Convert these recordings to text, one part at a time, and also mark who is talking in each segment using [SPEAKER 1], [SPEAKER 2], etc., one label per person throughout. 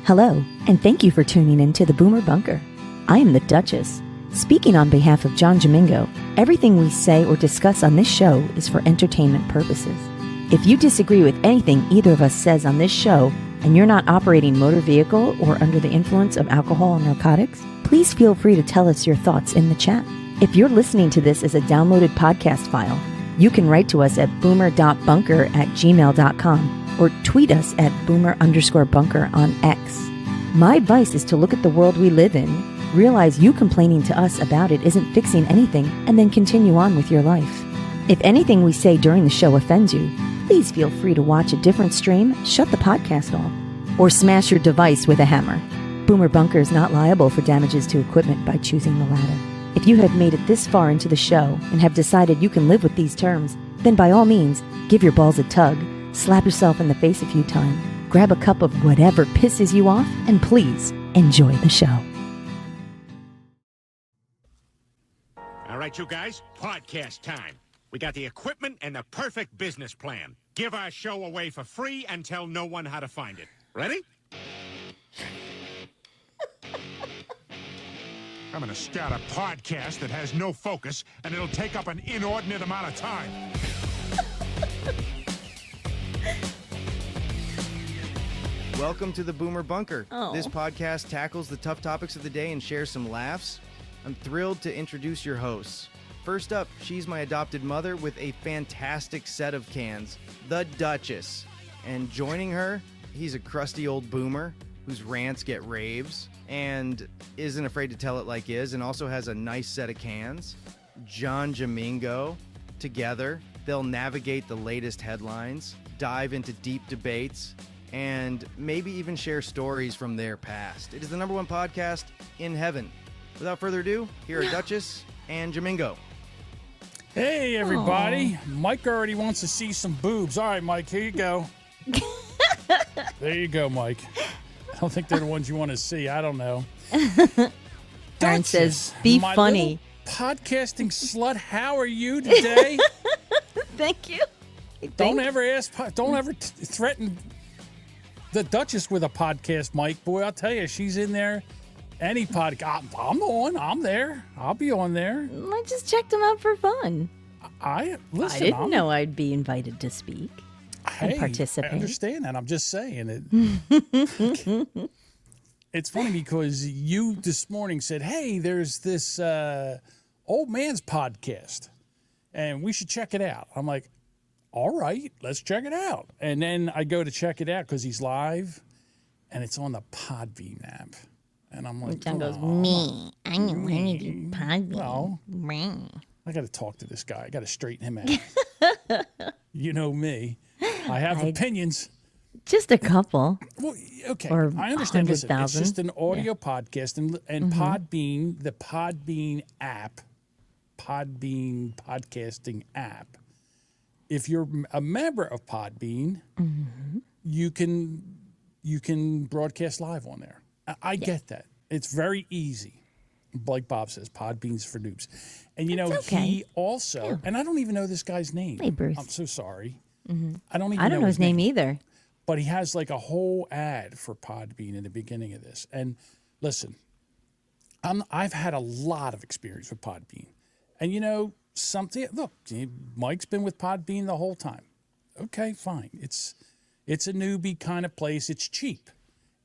[SPEAKER 1] Hello, and thank you for tuning in to the Boomer Bunker. I am the Duchess. Speaking on behalf of John Domingo, everything we say or discuss on this show is for entertainment purposes. If you disagree with anything either of us says on this show, and you're not operating motor vehicle or under the influence of alcohol or narcotics, please feel free to tell us your thoughts in the chat. If you're listening to this as a downloaded podcast file, you can write to us at boomer.bunker@gmail.com or tweet us at boomer_bunker on X. My advice is to look at the world we live in, realize you complaining to us about it isn't fixing anything, and then continue on with your life. If anything we say during the show offends you, please feel free to watch a different stream, shut the podcast off, or smash your device with a hammer. Boomer Bunker is not liable for damages to equipment by choosing the latter. If you have made it this far into the show and have decided you can live with these terms, then by all means, give your balls a tug, slap yourself in the face a few times, grab a cup of whatever pisses you off, and please enjoy the show.
[SPEAKER 2] All right, you guys, podcast time. We got the equipment and the perfect business plan. Give our show away for free and tell no one how to find it. Ready? I'm going to start a podcast that has no focus, and it'll take up an inordinate amount of time.
[SPEAKER 3] Welcome to the Boomer Bunker.
[SPEAKER 1] Oh.
[SPEAKER 3] This podcast tackles the tough topics of the day and shares some laughs. I'm thrilled to introduce your hosts. First up, she's my adopted mother with a fantastic set of cans, the Duchess. And joining her, he's a crusty old boomer whose rants get raves and isn't afraid to tell it like is, and also has a nice set of cans, John Domingo. Together, they'll navigate the latest headlines, dive into deep debates, and maybe even share stories from their past. It is the #1 podcast in heaven. Without further ado, here are Duchess and Domingo.
[SPEAKER 4] Hey, everybody. Mike already wants to see some boobs. All right, Mike, here you go. There you go, Mike. I don't think they're the ones you want to see. I don't know.
[SPEAKER 1] Aaron says, be
[SPEAKER 4] my
[SPEAKER 1] funny.
[SPEAKER 4] Podcasting slut, how are you today?
[SPEAKER 1] Thank you.
[SPEAKER 4] Don't ever threaten the Duchess with a podcast, Mike. Boy, I'll tell you, she's in there. Any podcast, I'm on. I'm there. I'll be on there.
[SPEAKER 1] I just checked them out for fun.
[SPEAKER 4] I
[SPEAKER 1] didn't know I'd be invited to speak and participate.
[SPEAKER 4] I understand that. I'm just saying it. It's funny because you this morning said, hey, there's this old man's podcast, and we should check it out. I'm like, all right, let's check it out. And then I go to check it out because he's live, and it's on the Podbean app. And I'm like,
[SPEAKER 1] John goes, me. I know how to do Podbean.
[SPEAKER 4] Well, I got to talk to this guy. I got to straighten him out. You know me. I have opinions.
[SPEAKER 1] Just a couple.
[SPEAKER 4] Well, okay.
[SPEAKER 1] Or
[SPEAKER 4] I understand. Listen, it's
[SPEAKER 1] 100,000.
[SPEAKER 4] just an audio podcast. And Podbean, the Podbean app, Podbean podcasting app, if you're a member of Podbean, you can broadcast live on there. I get that. It's very easy. Like Bob says, Podbean's for noobs. And, you know, he also, and I don't even know this guy's name.
[SPEAKER 1] Hey, Bruce.
[SPEAKER 4] I'm so sorry.
[SPEAKER 1] Mm-hmm.
[SPEAKER 4] I don't
[SPEAKER 1] know his name either.
[SPEAKER 4] But he has like a whole ad for Podbean in the beginning of this. And listen, I've had a lot of experience with Podbean. And, you know, look, Mike's been with Podbean the whole time. Okay, fine. It's a newbie kind of place. It's cheap.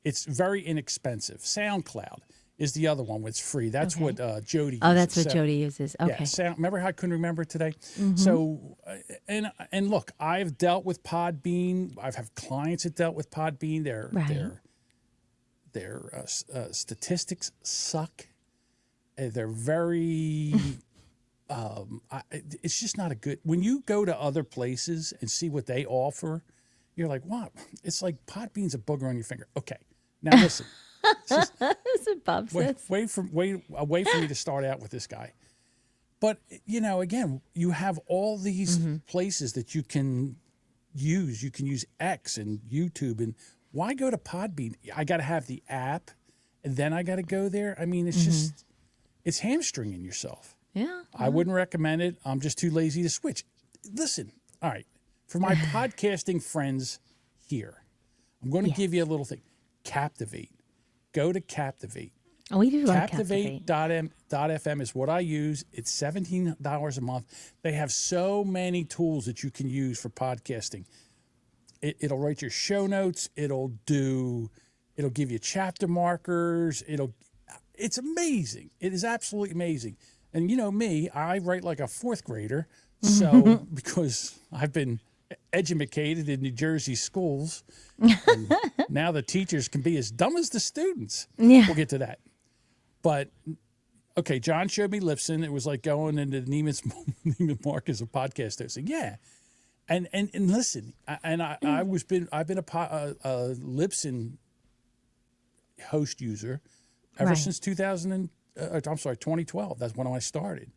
[SPEAKER 4] It's very inexpensive. SoundCloud is the other one. It's free. That's what Jody uses.
[SPEAKER 1] Oh, that's what Jody uses. Okay.
[SPEAKER 4] Yeah, remember how I couldn't remember it today? So, and look, I've dealt with Podbean. I've had clients that dealt with Podbean. Their statistics suck. They're very... it's just not a good... When you go to other places and see what they offer, you're like, what? It's like Podbean's a booger on your finger. Okay. Now listen.
[SPEAKER 1] That's what Bob says.
[SPEAKER 4] Wait away from me to start out with this guy. But, you know, again, you have all these places that you can use. You can use X and YouTube. And why go to Podbean? I got to have the app, and then I got to go there. I mean, it's just, it's hamstringing yourself.
[SPEAKER 1] Yeah.
[SPEAKER 4] I wouldn't recommend it. I'm just too lazy to switch. Listen, all right, for my podcasting friends here, I'm going to give you a little thing. Captivate. Go to Captivate.
[SPEAKER 1] Oh, we do like Captivate.
[SPEAKER 4] Captivate.fm is what I use. It's $17 a month. They have so many tools that you can use for podcasting. It'll write your show notes. It'll give you chapter markers. It's amazing. It is absolutely amazing. And you know me, I write like a fourth grader. So because I've been educated in New Jersey schools, and now the teachers can be as dumb as the students.
[SPEAKER 1] Yeah.
[SPEAKER 4] We'll get to that. But okay, John showed me Lipson. It was like going into Neiman Marcus of podcast hosting. Yeah. And listen, I've been a Lipson host user ever since 2012. That's when I started.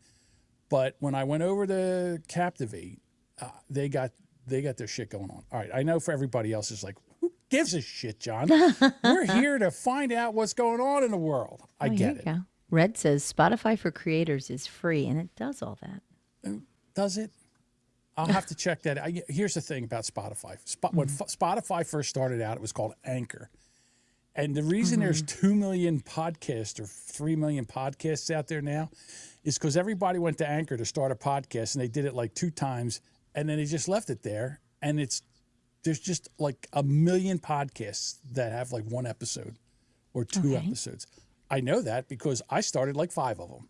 [SPEAKER 4] But when I went over to Captivate, they got their shit going on. All right, I know for everybody else is like, who gives a shit, John? We're here to find out what's going on in the world. I get it.
[SPEAKER 1] Go. Red says Spotify for creators is free, and it does all that.
[SPEAKER 4] Does it? I'll have to check that. Here's the thing about Spotify. When Spotify first started out, it was called Anchor. And the reason there's 2 million podcasts or 3 million podcasts out there now is because everybody went to Anchor to start a podcast, and they did it like 2 times, and then they just left it there. And there's just like 1 million podcasts that have like 1 episode or 2 episodes. I know that because I started like 5 of them.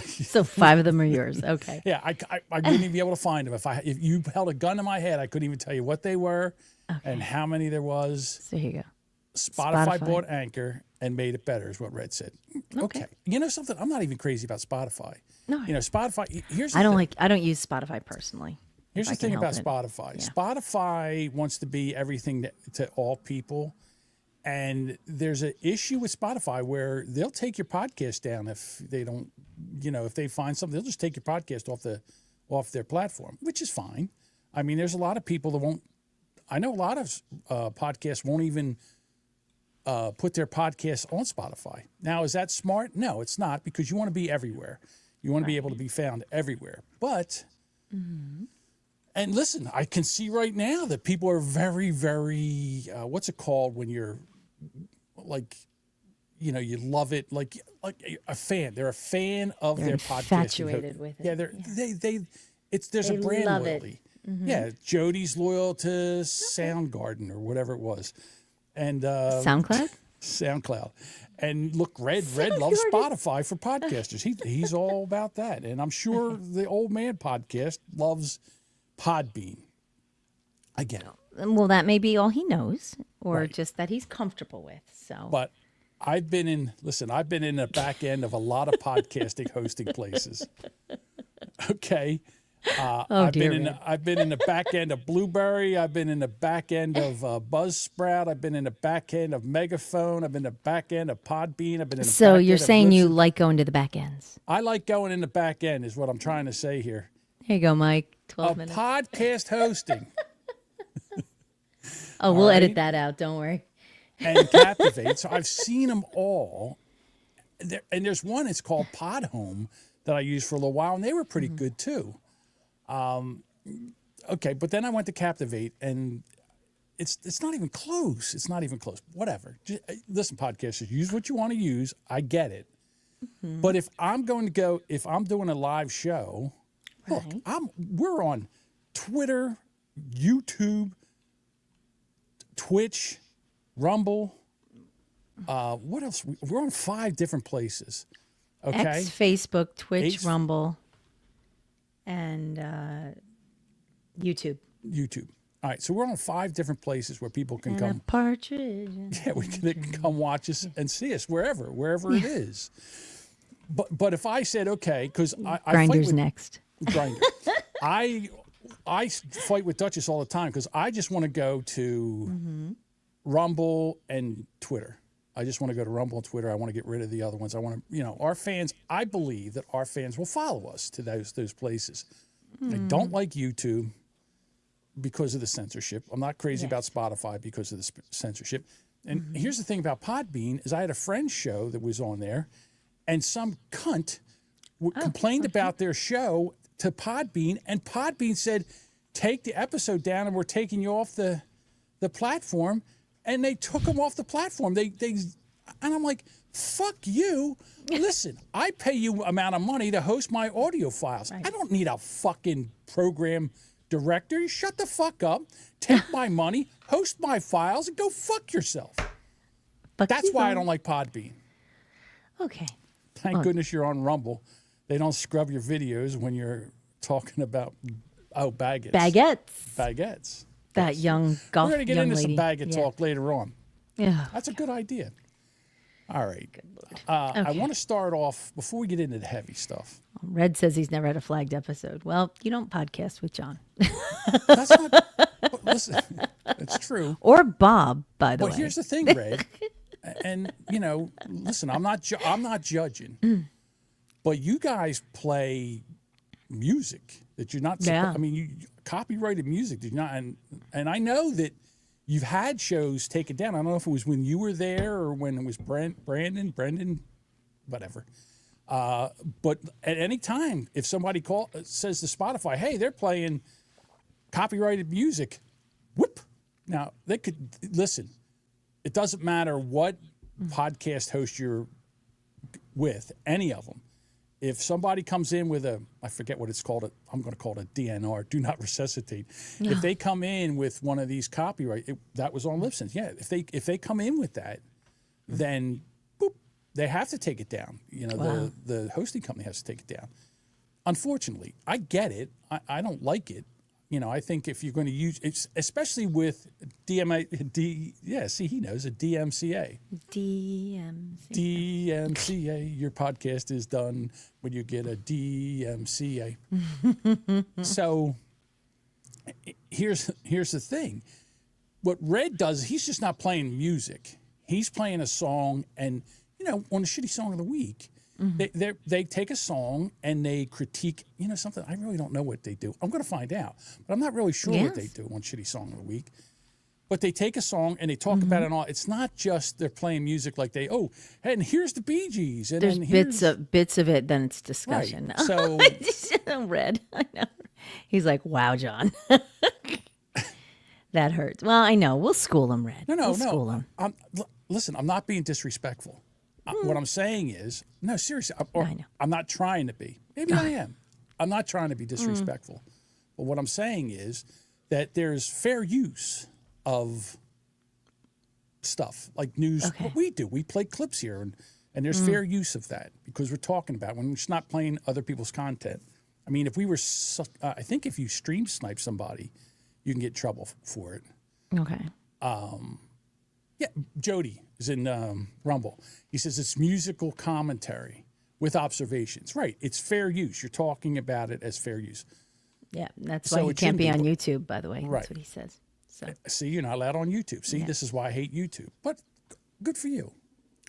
[SPEAKER 1] So 5 of them are yours. Okay.
[SPEAKER 4] Yeah, I wouldn't even be able to find them. If you held a gun to my head, I couldn't even tell you what they were and how many there was.
[SPEAKER 1] So here you go.
[SPEAKER 4] Spotify bought Anchor and made it better, is what Red said. Okay. You know something? I'm not even crazy about Spotify. No. You know, Spotify.
[SPEAKER 1] I don't use Spotify personally.
[SPEAKER 4] Here's the thing about Spotify. Yeah. Spotify wants to be everything to all people. And there's an issue with Spotify where they'll take your podcast down if they don't, if they find something, they'll just take your podcast off their platform, which is fine. I mean, there's a lot of people that won't. I know a lot of podcasts won't even put their podcasts on Spotify. Now, is that smart? No, it's not, because you want to be everywhere. You want to be able to be found everywhere. But, and listen, I can see right now that people are very, very, what's it called when you're like, you love it, like a fan. They're a fan of their podcast.
[SPEAKER 1] Infatuated with it.
[SPEAKER 4] Yeah, there's a brand loyalty. Yeah, Jody's loyal to Soundgarden or whatever it was. And SoundCloud. And look, Red loves Spotify for podcasters. He's all about that. And I'm sure the Old Man podcast loves Podbean. I get it.
[SPEAKER 1] Well, that may be all he knows, or just that he's comfortable with. So,
[SPEAKER 4] but I've been in the back end of a lot of podcasting hosting places. Okay. I've been in the back end of Blueberry. I've been in the back end of Buzzsprout. I've been in the back end of Megaphone. I've been in the back end of Podbean. I've been in the
[SPEAKER 1] So
[SPEAKER 4] back
[SPEAKER 1] you're
[SPEAKER 4] end
[SPEAKER 1] saying
[SPEAKER 4] of
[SPEAKER 1] you like going to the back ends?
[SPEAKER 4] I like going in the back end is what I'm trying to say here.
[SPEAKER 1] Here you go, Mike. 12 minutes.
[SPEAKER 4] Podcast hosting.
[SPEAKER 1] Oh, we'll edit that out. Don't worry.
[SPEAKER 4] And Captivate. So I've seen them all. And there's one, it's called Pod Home, that I used for a little while, and they were pretty good too. Okay, but then I went to Captivate, and it's not even close. It's not even close. Whatever. Listen, podcasters, use what you want to use. I get it. But if I'm doing a live show, look, we're on Twitter, YouTube, Twitch, Rumble. What else? We're on 5 different places. Okay.
[SPEAKER 1] X, Facebook, Twitch, Rumble, and YouTube. All
[SPEAKER 4] right, so we're on 5 different places where people can come.
[SPEAKER 1] A partridge.
[SPEAKER 4] Yeah, they can come watch us and see us wherever it is. But if I said because I
[SPEAKER 1] Grindr's next.
[SPEAKER 4] Grindr. I fight with Duchess all the time because I just want to go to Rumble and Twitter. I just want to go to Rumble and Twitter. I want to get rid of the other ones. I want to, our fans, I believe that our fans will follow us to those places. I don't like YouTube because of the censorship. I'm not crazy about Spotify because of the censorship. And here's the thing about Podbean is I had a friend's show that was on there, and some cunt complained about their show to Podbean, and Podbean said, take the episode down and we're taking you off the platform. and they took him off the platform. And I'm like, fuck you. Listen, I pay you amount of money to host my audio files.
[SPEAKER 1] Right.
[SPEAKER 4] I don't need a fucking program director. You shut the fuck up, take my money, host my files, and go fuck yourself. That's why I don't like Podbean.
[SPEAKER 1] Okay.
[SPEAKER 4] Thank goodness you're on Rumble. They don't scrub your videos when you're talking about, baguettes. Baguettes.
[SPEAKER 1] That young golf
[SPEAKER 4] We're going to get
[SPEAKER 1] young
[SPEAKER 4] into
[SPEAKER 1] lady.
[SPEAKER 4] some baguette talk later on.
[SPEAKER 1] Yeah.
[SPEAKER 4] That's a good idea. All right.
[SPEAKER 1] Good Lord.
[SPEAKER 4] I want to start off, before we get into the heavy stuff.
[SPEAKER 1] Red says he's never had a flagged episode. Well, you don't podcast with John.
[SPEAKER 4] That's not, listen, it's true.
[SPEAKER 1] Or Bob, by the way.
[SPEAKER 4] But here's the thing, Red. And, listen, I'm not judging. But you guys play music that you're not.
[SPEAKER 1] Yeah.
[SPEAKER 4] I mean, you copyrighted music. Did you not? And I know that you've had shows take it down. I don't know if it was when you were there or when it was Brendan, whatever. But at any time, if somebody says to Spotify, "Hey, they're playing copyrighted music," whoop. Now they could listen. It doesn't matter what podcast host you're with, any of them. If somebody comes in with I forget what it's called, I'm going to call it a DNR, do not resuscitate. No. If they come in with one of these copyright, that was on Libsyn. Yeah, if they come in with that, then boop, they have to take it down.
[SPEAKER 1] Wow.
[SPEAKER 4] The hosting company has to take it down. Unfortunately, I get it. I don't like it. I think if you're going to use it, especially with he knows, a DMCA. DMCA, your podcast is done when you get a DMCA. So here's the thing. What Red does, he's just not playing music. He's playing a song, and, on the Shitty Song of the Week, they take a song and they critique, something. I really don't know what they do. I'm going to find out, but I'm not really sure what they do on Shitty Song of the Week. But they take a song and they talk about it all. It's not just they're playing music like and here's the Bee Gees. And
[SPEAKER 1] there's
[SPEAKER 4] then
[SPEAKER 1] bits of it, then it's discussion.
[SPEAKER 4] Right. So
[SPEAKER 1] Red, I know. He's like, wow, John. That hurts. Well, I know. We'll school him, Red.
[SPEAKER 4] No.
[SPEAKER 1] School him.
[SPEAKER 4] Listen, I'm not being disrespectful. What I'm saying is, no, seriously,
[SPEAKER 1] I know.
[SPEAKER 4] I'm not trying to be. Maybe I am. I'm not trying to be disrespectful. But what I'm saying is that there's fair use of stuff like news.
[SPEAKER 1] Okay.
[SPEAKER 4] What we do, we play clips here, and there's fair use of that because we're talking about when we're just not playing other people's content. I mean, if we were, I think if you stream snipe somebody, you can get in trouble for it.
[SPEAKER 1] Okay.
[SPEAKER 4] Yeah, Jody is in Rumble. He says it's musical commentary with observations. Right, it's fair use. You're talking about it as fair use.
[SPEAKER 1] Yeah, that's why he can't be on YouTube, by the way.
[SPEAKER 4] Right.
[SPEAKER 1] That's what he says. So.
[SPEAKER 4] See, you're not allowed on YouTube. See, This is why I hate YouTube. But good for you.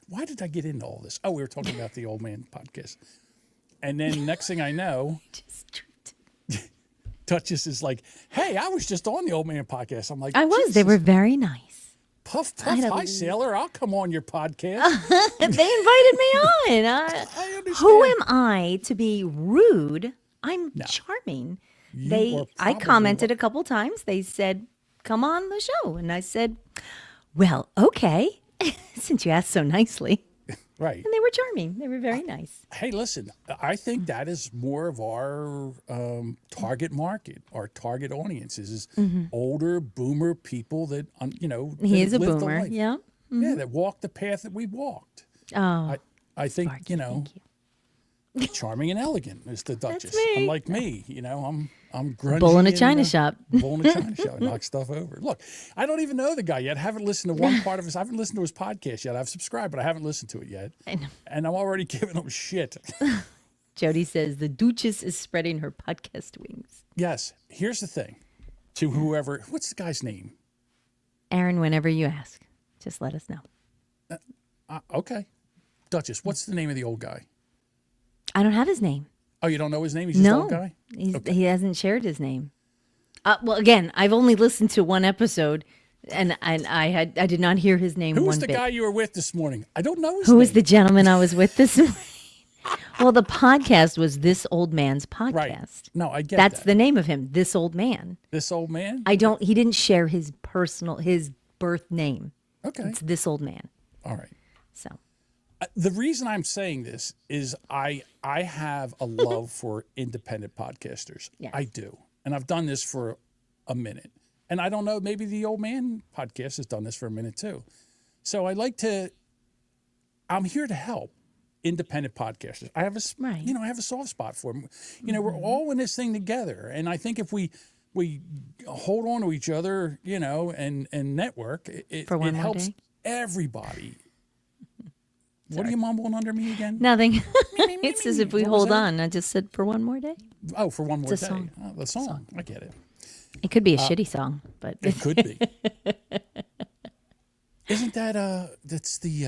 [SPEAKER 4] Why did I get into all this? Oh, we were talking about the Old Man podcast. And then next thing I know, Duchess is like, hey, I was just on the Old Man podcast. I'm like,
[SPEAKER 1] I was. They were very nice.
[SPEAKER 4] Puff, hi, sailor. I'll come on your podcast.
[SPEAKER 1] They invited me on.
[SPEAKER 4] I understand.
[SPEAKER 1] Who am I to be rude? I'm charming. I commented a couple times. They said, come on the show. And I said, well, okay, since you asked so nicely.
[SPEAKER 4] Right.
[SPEAKER 1] And they were charming. They were very nice.
[SPEAKER 4] Hey, listen, I think that is more of our target market, our target audiences is older boomer people that,
[SPEAKER 1] He is a
[SPEAKER 4] lived the
[SPEAKER 1] boomer.
[SPEAKER 4] life.
[SPEAKER 1] Yeah.
[SPEAKER 4] Yeah, that walked the path that we walked.
[SPEAKER 1] Oh,
[SPEAKER 4] I think,
[SPEAKER 1] Sparky, thank you.
[SPEAKER 4] charming and elegant is the Duchess.
[SPEAKER 1] me.
[SPEAKER 4] Unlike me, I'm grungy.
[SPEAKER 1] bull in a
[SPEAKER 4] and,
[SPEAKER 1] china shop.
[SPEAKER 4] Bull in a china shop. Knock stuff over. Look, I don't even know the guy yet. I haven't listened to one part of his. I haven't listened to his podcast yet. I've subscribed, but I haven't listened to it yet.
[SPEAKER 1] I know.
[SPEAKER 4] And I'm already giving him shit.
[SPEAKER 1] Jody says the Duchess is spreading her podcast wings.
[SPEAKER 4] Yes. Here's the thing. To whoever, what's the guy's name?
[SPEAKER 1] Aaron, whenever you ask, just let us know.
[SPEAKER 4] Okay. Duchess, what's the name of the old guy?
[SPEAKER 1] I don't have his name.
[SPEAKER 4] Oh, you don't know his name? He's just an
[SPEAKER 1] No,
[SPEAKER 4] old guy?
[SPEAKER 1] he hasn't shared his name. Well, again, I've only listened to one episode, and I did not hear his name.
[SPEAKER 4] Who
[SPEAKER 1] one
[SPEAKER 4] was the
[SPEAKER 1] bit.
[SPEAKER 4] guy you were with this morning? I don't know his name.
[SPEAKER 1] Who was the gentleman I was with this morning? Well, the podcast was This Old Man's Podcast.
[SPEAKER 4] Right. No, I get
[SPEAKER 1] That's
[SPEAKER 4] that.
[SPEAKER 1] the name of him, This Old Man.
[SPEAKER 4] This old man?
[SPEAKER 1] He didn't share his birth name.
[SPEAKER 4] Okay.
[SPEAKER 1] It's this old man.
[SPEAKER 4] All right.
[SPEAKER 1] So
[SPEAKER 4] The reason I'm saying this is I have a love for independent podcasters.
[SPEAKER 1] Yes.
[SPEAKER 4] I do. And I've done this for a minute. And I don't know, maybe the Old Man podcast has done this for a minute too. So I'm here to help independent podcasters. I have I have a soft spot for them. We're all in this thing together. And I think if we hold on to each other, and network, it helps everybody. What are you mumbling under me again?
[SPEAKER 1] nothing. It says if we hold on. I just said for one more day.
[SPEAKER 4] Oh, for one more day.
[SPEAKER 1] Song.
[SPEAKER 4] Oh, the song. I get it.
[SPEAKER 1] It could be a shitty song, but
[SPEAKER 4] It could be. Isn't that that's the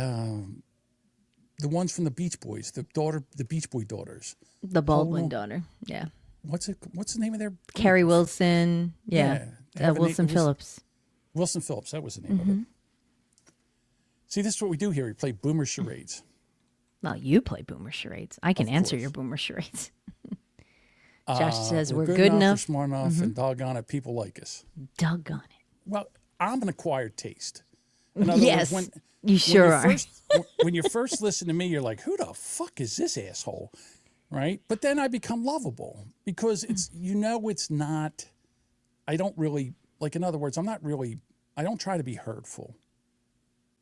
[SPEAKER 4] ones from the Beach Boys, the Beach Boy daughters.
[SPEAKER 1] the Baldwin daughter. Yeah.
[SPEAKER 4] What's the name of their
[SPEAKER 1] Carrie Wilson. Yeah.
[SPEAKER 4] they have a name-
[SPEAKER 1] Wilson Phillips.
[SPEAKER 4] Wilson Phillips, that was the name of it. See, this is what we do here. We play boomer charades.
[SPEAKER 1] Well, you play boomer charades. I can answer your boomer charades. Josh says we're good enough.
[SPEAKER 4] We're smart enough, and doggone it, people like us.
[SPEAKER 1] Doggone it.
[SPEAKER 4] Well, I'm an acquired taste. In other
[SPEAKER 1] Yes,
[SPEAKER 4] words,
[SPEAKER 1] you sure are.
[SPEAKER 4] When you first listen to me, you're like, who the fuck is this asshole? Right? But then I become lovable because it's not, I don't really, like, in other words, I don't try to be hurtful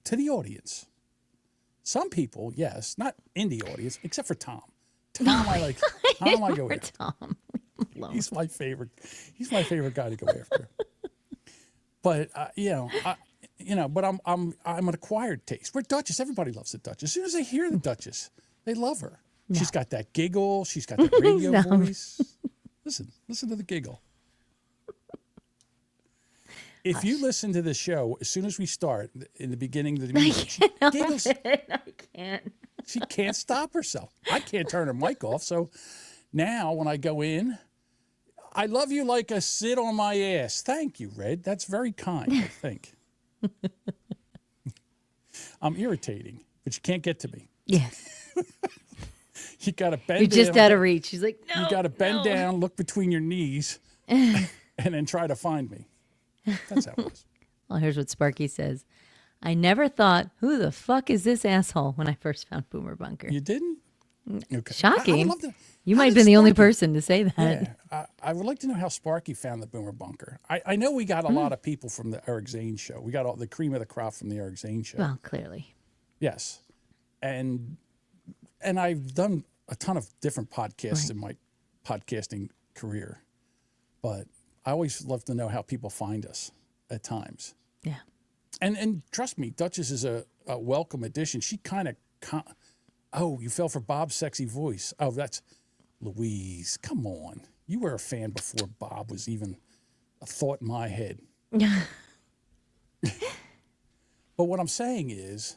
[SPEAKER 4] to the audience. Some people, yes, not in the audience, except for Tom. Tom, I go after.
[SPEAKER 1] Tom.
[SPEAKER 4] He's my favorite. He's my favorite guy to go after. But but I'm an acquired taste. We're Duchess. Everybody loves the Duchess. As soon as they hear the Duchess, they love her. Yeah. She's got that giggle. She's got that radio voice. Listen to the giggle. If you listen to the show, as soon as we start, in the beginning of the music, she giggles.
[SPEAKER 1] I can't.
[SPEAKER 4] She can't stop herself. I can't turn her mic off. So now when I go in, I love you like a sit on my ass. Thank you, Red. That's very kind, I think. I'm irritating, but you can't get to me.
[SPEAKER 1] Yes.
[SPEAKER 4] You got to bend
[SPEAKER 1] You're
[SPEAKER 4] down.
[SPEAKER 1] just out of reach. She's like, no.
[SPEAKER 4] You got to bend down, look between your knees, and then try to find me. That's how it is.
[SPEAKER 1] Well, here's what Sparky says. I never thought, who the fuck is this asshole when I first found Boomer Bunker?
[SPEAKER 4] You didn't? Okay.
[SPEAKER 1] Shocking.
[SPEAKER 4] I would love to,
[SPEAKER 1] You
[SPEAKER 4] how
[SPEAKER 1] might have
[SPEAKER 4] did
[SPEAKER 1] been the only
[SPEAKER 4] Sparky-
[SPEAKER 1] person to say that.
[SPEAKER 4] Yeah, I would like to know how Sparky found the Boomer Bunker. I know we got a lot of people from the Eric Zane show. We got all the cream of the crop from the Eric Zane show.
[SPEAKER 1] Well, clearly.
[SPEAKER 4] Yes. And I've done a ton of different podcasts in my podcasting career. But I always love to know how people find us at times.
[SPEAKER 1] Yeah.
[SPEAKER 4] And trust me, Duchess is a welcome addition. She kind of, you fell for Bob's sexy voice. Oh, that's Louise. Come on. You were a fan before Bob was even a thought in my head. But what I'm saying is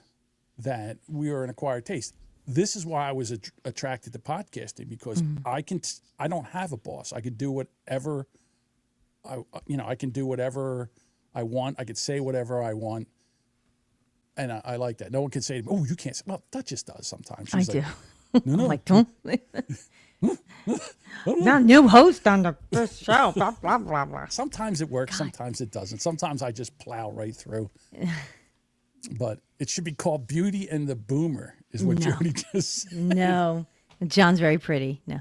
[SPEAKER 4] that we are an acquired taste. This is why I was attracted to podcasting, because I don't have a boss. I can do whatever I can do whatever I want. I could say whatever I want. And I like that. No one can say to me, oh, you can't say. Well, Duchess does sometimes. She's
[SPEAKER 1] I
[SPEAKER 4] like,
[SPEAKER 1] do.
[SPEAKER 4] No, no.
[SPEAKER 1] I'm like, don't. Not new host on the first show. Blah, blah, blah, blah.
[SPEAKER 4] Sometimes it works. Sometimes it doesn't. Sometimes I just plow right through. But it should be called Beauty and the Boomer, is what Jody just said.
[SPEAKER 1] No. John's very pretty. No.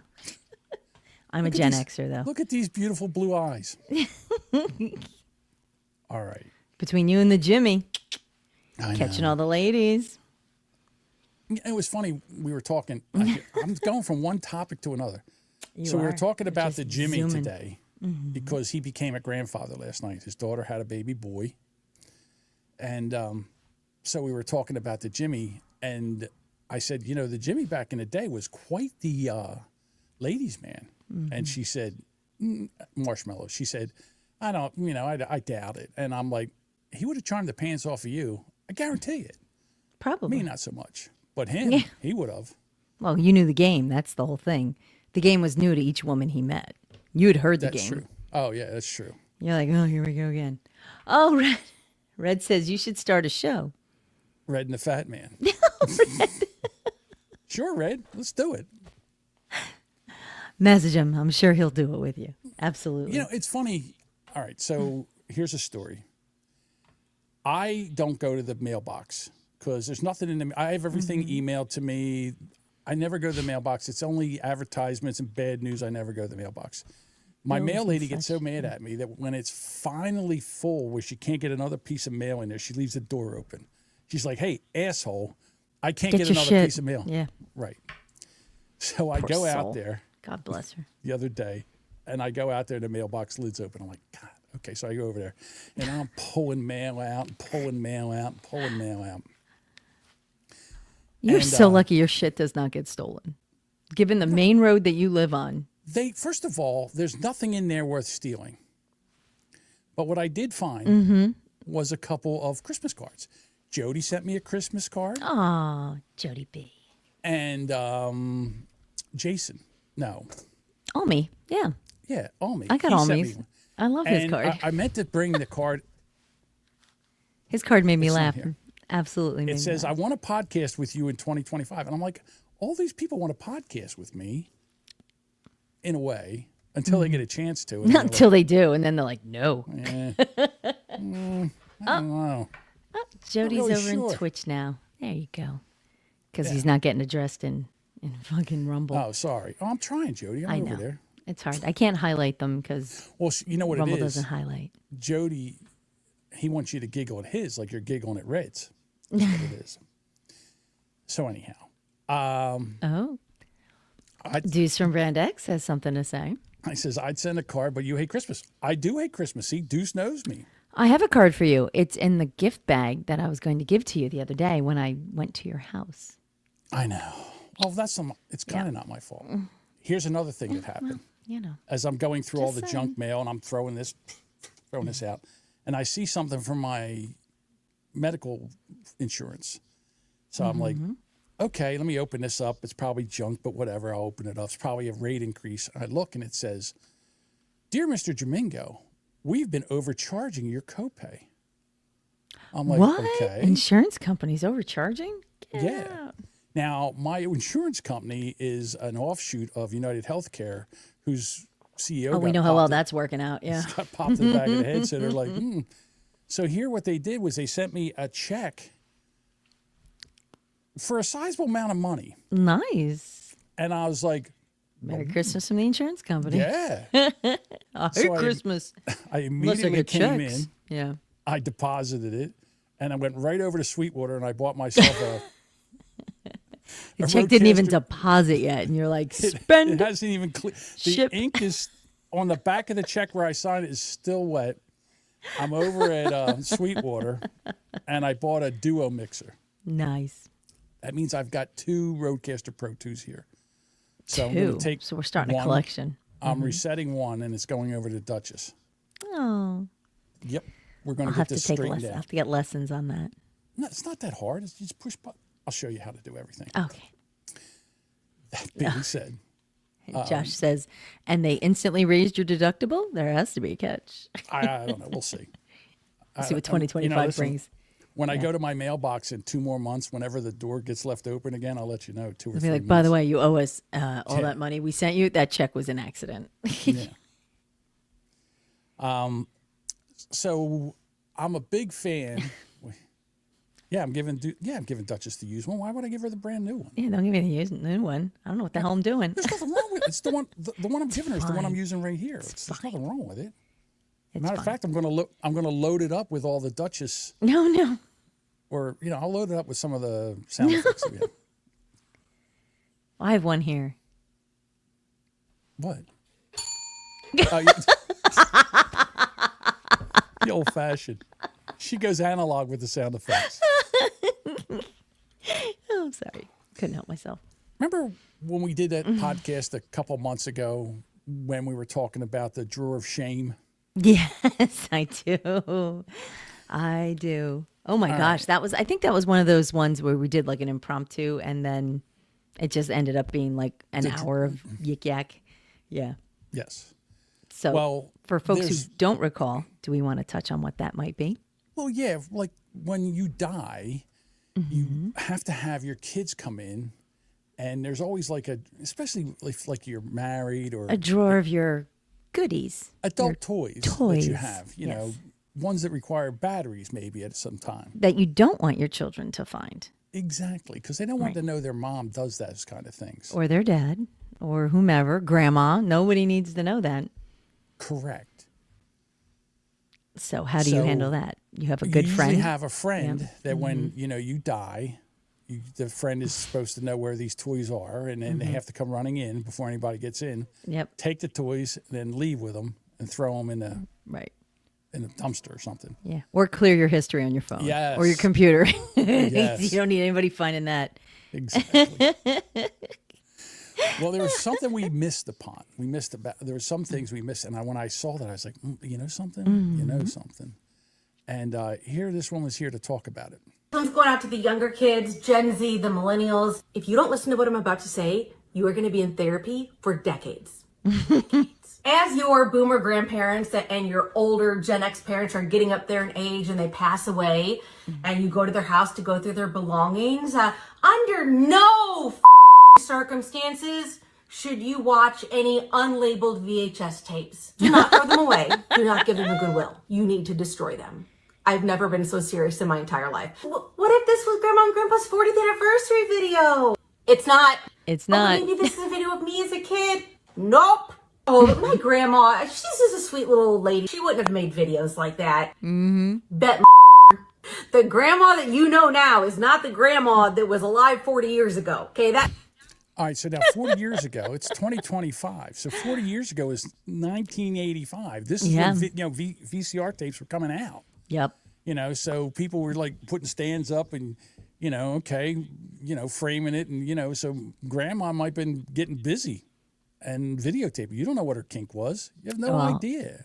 [SPEAKER 1] I'm a Gen Xer, though.
[SPEAKER 4] Look at these beautiful blue eyes. All right.
[SPEAKER 1] Between you and the Jimmy,
[SPEAKER 4] I
[SPEAKER 1] catching
[SPEAKER 4] know.
[SPEAKER 1] all the ladies.
[SPEAKER 4] It was funny. We were talking. I'm going from one topic to another. We were talking about the Jimmy today because he became a grandfather last night. His daughter had a baby boy. And so we were talking about the Jimmy. And I said, the Jimmy back in the day was quite the ladies' man. And she said, Marshmallow, she said, I don't, I doubt it. And I'm like, he would have charmed the pants off of you. I guarantee it.
[SPEAKER 1] Probably.
[SPEAKER 4] Me, not so much. But him, he would have.
[SPEAKER 1] Well, you knew the game. That's the whole thing. The game was new to each woman he met. You had heard the
[SPEAKER 4] That's
[SPEAKER 1] game.
[SPEAKER 4] true. Oh, yeah, that's true.
[SPEAKER 1] You're like, oh, here we go again. Oh, Red says you should start a show.
[SPEAKER 4] Red and the Fat Man. Sure, Red. Let's do it.
[SPEAKER 1] Message him. I'm sure he'll do it with you. Absolutely.
[SPEAKER 4] It's funny. All right, so here's a story. I don't go to the mailbox because there's nothing in the. I have everything emailed to me. I never go to the mailbox. It's only advertisements and bad news. I never go to the mailbox. My
[SPEAKER 1] Bills
[SPEAKER 4] mail
[SPEAKER 1] and
[SPEAKER 4] lady gets so
[SPEAKER 1] such.
[SPEAKER 4] mad at me that when it's finally full, where she can't get another piece of mail in there, she leaves the door open. She's like, "Hey, asshole, I can't get
[SPEAKER 1] your
[SPEAKER 4] another
[SPEAKER 1] shit.
[SPEAKER 4] piece of mail."
[SPEAKER 1] Yeah.
[SPEAKER 4] Right. So I
[SPEAKER 1] Poor
[SPEAKER 4] go
[SPEAKER 1] soul.
[SPEAKER 4] out there
[SPEAKER 1] God bless her.
[SPEAKER 4] the other day, and I go out there, the mailbox lid's open. I'm like, God, okay. So I go over there, and I'm pulling mail out, and pulling mail out, and pulling mail out.
[SPEAKER 1] You're
[SPEAKER 4] And,
[SPEAKER 1] so lucky your shit does not get stolen. Given the main road that you live on.
[SPEAKER 4] First of all, there's nothing in there worth stealing. But what I did find was a couple of Christmas cards. Jody sent me a Christmas card,
[SPEAKER 1] Aw, Jody B.
[SPEAKER 4] and Jason. No,
[SPEAKER 1] Almi. Yeah.
[SPEAKER 4] yeah, Almi.
[SPEAKER 1] I got
[SPEAKER 4] He sent me
[SPEAKER 1] Almi's.
[SPEAKER 4] one.
[SPEAKER 1] I love his
[SPEAKER 4] And
[SPEAKER 1] card.
[SPEAKER 4] I meant to bring the card.
[SPEAKER 1] His card made me
[SPEAKER 4] It's not
[SPEAKER 1] laugh.
[SPEAKER 4] here.
[SPEAKER 1] Absolutely made
[SPEAKER 4] It
[SPEAKER 1] me
[SPEAKER 4] says,
[SPEAKER 1] laugh.
[SPEAKER 4] "I want to podcast with you in 2025," and I'm like, all these people want to podcast with me, in a way, until they get a chance to. And
[SPEAKER 1] Not
[SPEAKER 4] they're
[SPEAKER 1] until they do, and then they're like, no.
[SPEAKER 4] like, I don't know.
[SPEAKER 1] Jody's
[SPEAKER 4] really
[SPEAKER 1] over
[SPEAKER 4] sure.
[SPEAKER 1] in Twitch now. There you go. Because he's not getting addressed in fucking Rumble.
[SPEAKER 4] Oh, sorry. Oh, I'm trying, Jody. I'm
[SPEAKER 1] I
[SPEAKER 4] over
[SPEAKER 1] know.
[SPEAKER 4] there.
[SPEAKER 1] It's hard. I can't highlight them because
[SPEAKER 4] Well, you know what
[SPEAKER 1] Rumble
[SPEAKER 4] it is?
[SPEAKER 1] doesn't highlight.
[SPEAKER 4] Jody, he wants you to giggle at his like you're giggling at Red's. That's what it is. So anyhow,
[SPEAKER 1] Oh.
[SPEAKER 4] I-
[SPEAKER 1] Deuce from Brand X has something to say.
[SPEAKER 4] I says, I'd send a card, but you hate Christmas. I do hate Christmas. See, Deuce knows me.
[SPEAKER 1] I have a card for you. It's in the gift bag that I was going to give to you the other day when I went to your house.
[SPEAKER 4] I know. Well, it's kind of not my fault. Here's another thing that happened.
[SPEAKER 1] You know.
[SPEAKER 4] As I'm going through all
[SPEAKER 1] Just
[SPEAKER 4] the
[SPEAKER 1] saying.
[SPEAKER 4] junk mail and I'm throwing this out, and I see something from my medical insurance. So I'm like, okay, let me open this up. It's probably junk, but whatever. I'll open it up. It's probably a rate increase. I look and it says, "Dear Mr. Domingo, we've been overcharging your copay." I'm like,
[SPEAKER 1] What?
[SPEAKER 4] okay.
[SPEAKER 1] Insurance companies overcharging? Get
[SPEAKER 4] Yeah.
[SPEAKER 1] out.
[SPEAKER 4] Now, my insurance company is an offshoot of United Healthcare, whose CEO
[SPEAKER 1] Oh, we
[SPEAKER 4] got
[SPEAKER 1] know how well
[SPEAKER 4] popped
[SPEAKER 1] that's working out. Yeah.
[SPEAKER 4] got popped in the back of the head. So they're like, So here what they did was they sent me a check for a sizable amount of money.
[SPEAKER 1] Nice.
[SPEAKER 4] And I was like,
[SPEAKER 1] Merry Christmas from the insurance company.
[SPEAKER 4] yeah.
[SPEAKER 1] Merry
[SPEAKER 4] So
[SPEAKER 1] Christmas.
[SPEAKER 4] I
[SPEAKER 1] Unless I
[SPEAKER 4] immediately
[SPEAKER 1] get
[SPEAKER 4] came
[SPEAKER 1] checks.
[SPEAKER 4] in,
[SPEAKER 1] Yeah.
[SPEAKER 4] I deposited it, and I went right over to Sweetwater and I bought myself a
[SPEAKER 1] The
[SPEAKER 4] a
[SPEAKER 1] check didn't even
[SPEAKER 4] Roadcaster.
[SPEAKER 1] deposit yet, and you're like,
[SPEAKER 4] It
[SPEAKER 1] spend.
[SPEAKER 4] hasn't even the
[SPEAKER 1] Ship.
[SPEAKER 4] ink is on the back of the check where I signed it is still wet. I'm over at Sweetwater, and I bought a Duo mixer.
[SPEAKER 1] Nice.
[SPEAKER 4] That means I've got 2 Roadcaster Pro 2s here. So I'm
[SPEAKER 1] Two.
[SPEAKER 4] going to take
[SPEAKER 1] So we're starting
[SPEAKER 4] one.
[SPEAKER 1] a collection.
[SPEAKER 4] I'm resetting one, and it's going over to Duchess.
[SPEAKER 1] Oh.
[SPEAKER 4] Yep, we're going
[SPEAKER 1] I'll
[SPEAKER 4] to
[SPEAKER 1] have
[SPEAKER 4] get
[SPEAKER 1] to
[SPEAKER 4] this
[SPEAKER 1] take
[SPEAKER 4] straightened
[SPEAKER 1] lessons. I
[SPEAKER 4] out.
[SPEAKER 1] have to get lessons on that.
[SPEAKER 4] No, it's not that hard. It's just push button. I'll show you how to do everything.
[SPEAKER 1] Okay.
[SPEAKER 4] That being said,
[SPEAKER 1] Josh says, and they instantly raised your deductible? There has to be a catch.
[SPEAKER 4] I don't know. We'll see.
[SPEAKER 1] See what
[SPEAKER 4] I'm-
[SPEAKER 1] 2025
[SPEAKER 4] listen,
[SPEAKER 1] brings.
[SPEAKER 4] When I go to my mailbox in 2 more months, whenever the door gets left open again, I'll let you know. 2 or
[SPEAKER 1] Be
[SPEAKER 4] 3
[SPEAKER 1] like,
[SPEAKER 4] months.
[SPEAKER 1] by the way, you owe us all
[SPEAKER 4] Yeah.
[SPEAKER 1] that money we sent you. That check was an accident.
[SPEAKER 4] Yeah. So I'm a big fan. Yeah, I'm giving Duchess the used one. Why would I give her the brand new one?
[SPEAKER 1] Yeah, don't give me the new one. I don't know what the hell I'm doing.
[SPEAKER 4] There's nothing wrong with it. It's the one I'm giving her is the one I'm
[SPEAKER 1] fine.
[SPEAKER 4] using right here. There's nothing wrong with it.
[SPEAKER 1] It's
[SPEAKER 4] Matter
[SPEAKER 1] fine.
[SPEAKER 4] of fact, I'm gonna load it up with all the Duchess,
[SPEAKER 1] No.
[SPEAKER 4] or I'll load it up with some of the sound effects that we have.
[SPEAKER 1] I have one here.
[SPEAKER 4] What? The old fashioned. She goes analog with the sound effects.
[SPEAKER 1] Oh, I'm sorry. Couldn't help myself.
[SPEAKER 4] Remember when we did that podcast a couple months ago when we were talking about the drawer of shame?
[SPEAKER 1] Yes, I do. I do. Oh my gosh, I think that was one of those ones where we did like an impromptu and then it just ended up being like an hour of yik yak. Yeah.
[SPEAKER 4] Yes.
[SPEAKER 1] So
[SPEAKER 4] Well,
[SPEAKER 1] for folks who
[SPEAKER 4] there's-
[SPEAKER 1] don't recall, do we want to touch on what that might be?
[SPEAKER 4] Well, yeah, like when you die, you have to have your kids come in, and there's always like especially if like you're married or
[SPEAKER 1] A drawer of your goodies.
[SPEAKER 4] adult toys that you
[SPEAKER 1] toys,
[SPEAKER 4] have, you know,
[SPEAKER 1] yes.
[SPEAKER 4] ones that require batteries maybe at some time.
[SPEAKER 1] That you don't want your children to find.
[SPEAKER 4] Exactly, because they don't want to know their mom does those kind of things.
[SPEAKER 1] Or their dad, or whomever, grandma. Nobody needs to know that.
[SPEAKER 4] Correct.
[SPEAKER 1] So how do you handle that? You have a good friend?
[SPEAKER 4] You have a friend that when, you die, the friend is supposed to know where these toys are, and then they have to come running in before anybody gets in.
[SPEAKER 1] Yep.
[SPEAKER 4] Take the toys, then leave with them and throw them in the dumpster or something.
[SPEAKER 1] Yeah. Or clear your history on your phone.
[SPEAKER 4] Yes.
[SPEAKER 1] Or your computer.
[SPEAKER 4] Yes.
[SPEAKER 1] You don't need anybody finding that.
[SPEAKER 4] Exactly. Well, there was something we missed upon. There were some things we missed, and when I saw that, I was like, you know something? You know something. And this woman's here to talk about it.
[SPEAKER 5] This one's going out to the younger kids, Gen Z, the millennials. If you don't listen to what I'm about to say, you are going to be in therapy for decades. As your boomer grandparents and your older Gen X parents are getting up there in age and they pass away, and you go to their house to go through their belongings, under no circumstances should you watch any unlabeled VHS tapes. Do not throw them away. Do not give them a goodwill. You need to destroy them. I've never been so serious in my entire life. What if this was Grandma and Grandpa's 40th anniversary video? It's not.
[SPEAKER 1] It's not.
[SPEAKER 5] Oh, maybe this is a video of me as a kid. Nope. Oh, but my grandma, she's just a sweet little old lady. She wouldn't have made videos like that. Bet the grandma that you know now is not the grandma that was alive 40 years ago. Okay, that.
[SPEAKER 4] All right, so now 40 years ago, it's 2025. So 40 years ago is 1985. This is when VCR tapes were coming out.
[SPEAKER 1] Yep.
[SPEAKER 4] So people were like putting stands up and, framing it. And, so grandma might have been getting busy and videotaping. You don't know what her kink was. You have no idea.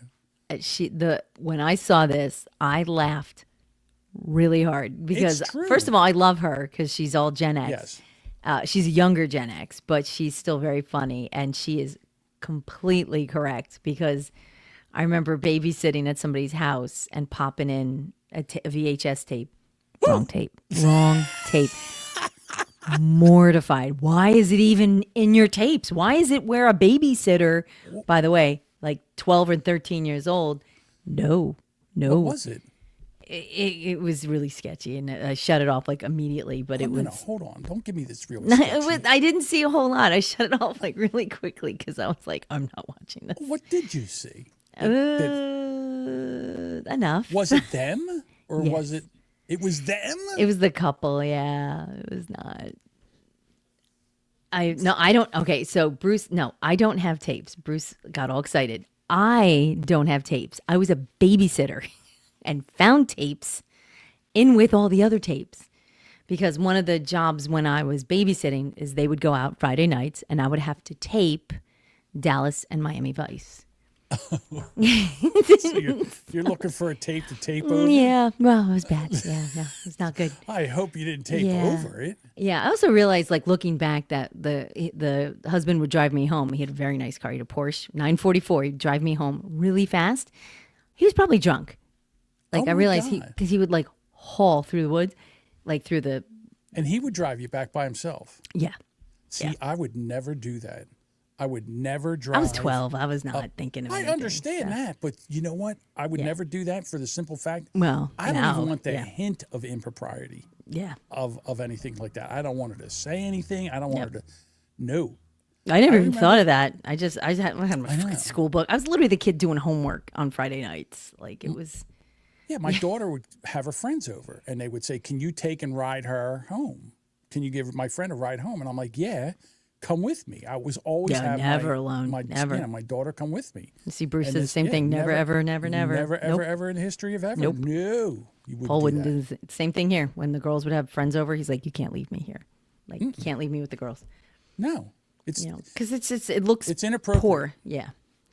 [SPEAKER 1] When I saw this, I laughed really hard because, first of all, I love her because she's all Gen X.
[SPEAKER 4] Yes.
[SPEAKER 1] She's a younger Gen X, but she's still very funny, and she is completely correct because I remember babysitting at somebody's house and popping in a VHS tape. Wrong tape. Mortified. Why is it even in your tapes? Why is it where a babysitter, by the way, like 12 or 13 years old? No.
[SPEAKER 4] What was it?
[SPEAKER 1] It was really sketchy, and I shut it off like immediately. But it was.
[SPEAKER 4] No, hold on! Don't give me this really. Sketchy.
[SPEAKER 1] I didn't see a whole lot. I shut it off like really quickly because I was like, I'm not watching this.
[SPEAKER 4] What did you see?
[SPEAKER 1] Enough.
[SPEAKER 4] Was it them or
[SPEAKER 1] Yes.
[SPEAKER 4] was it? It was them.
[SPEAKER 1] It was the couple. Yeah, it was not. I don't. Okay, so Bruce. No, I don't have tapes. Bruce got all excited. I don't have tapes. I was a babysitter. And found tapes in with all the other tapes. Because one of the jobs when I was babysitting is they would go out Friday nights and I would have to tape Dallas and Miami Vice.
[SPEAKER 4] So you're looking for a tape to tape over?
[SPEAKER 1] Yeah, well, it was bad. Yeah, no, it was not good.
[SPEAKER 4] I hope you didn't tape over it.
[SPEAKER 1] Yeah, I also realized, like, looking back, that the husband would drive me home. He had a very nice car. He had a Porsche 944. He'd drive me home really fast. He was probably drunk. Like, I realized because he would like haul through the woods, like through the.
[SPEAKER 4] And he would drive you back by himself.
[SPEAKER 1] Yeah.
[SPEAKER 4] See, I would never do that. I would never drive.
[SPEAKER 1] I was 12. I was not thinking of anything.
[SPEAKER 4] I understand that, but you know what? I would never do that for the simple fact.
[SPEAKER 1] Well,
[SPEAKER 4] I don't even want the hint of impropriety.
[SPEAKER 1] Yeah.
[SPEAKER 4] Of anything like that. I don't want her to say anything. I don't want her to. No.
[SPEAKER 1] I never even thought of that. I had my freaking school book. I was literally the kid doing homework on Friday nights. Like, it was.
[SPEAKER 4] Yeah, my daughter would have her friends over, and they would say, "Can you take and ride her home? Can you give my friend a ride home?" And I'm like, "Yeah, come with me." I was always
[SPEAKER 1] never alone. Never.
[SPEAKER 4] Yeah, my daughter come with me.
[SPEAKER 1] You see, Bruce says the same thing. Never, ever, never.
[SPEAKER 4] Never, ever in the history of ever.
[SPEAKER 1] Nope.
[SPEAKER 4] No, you wouldn't.
[SPEAKER 1] Paul
[SPEAKER 4] do
[SPEAKER 1] wouldn't
[SPEAKER 4] that.
[SPEAKER 1] do the same thing here. When the girls would have friends over, he's like, "You can't leave me here. Like, you can't leave me with the girls."
[SPEAKER 4] No, it's
[SPEAKER 1] because it looks
[SPEAKER 4] inappropriate.
[SPEAKER 1] poor. Yeah.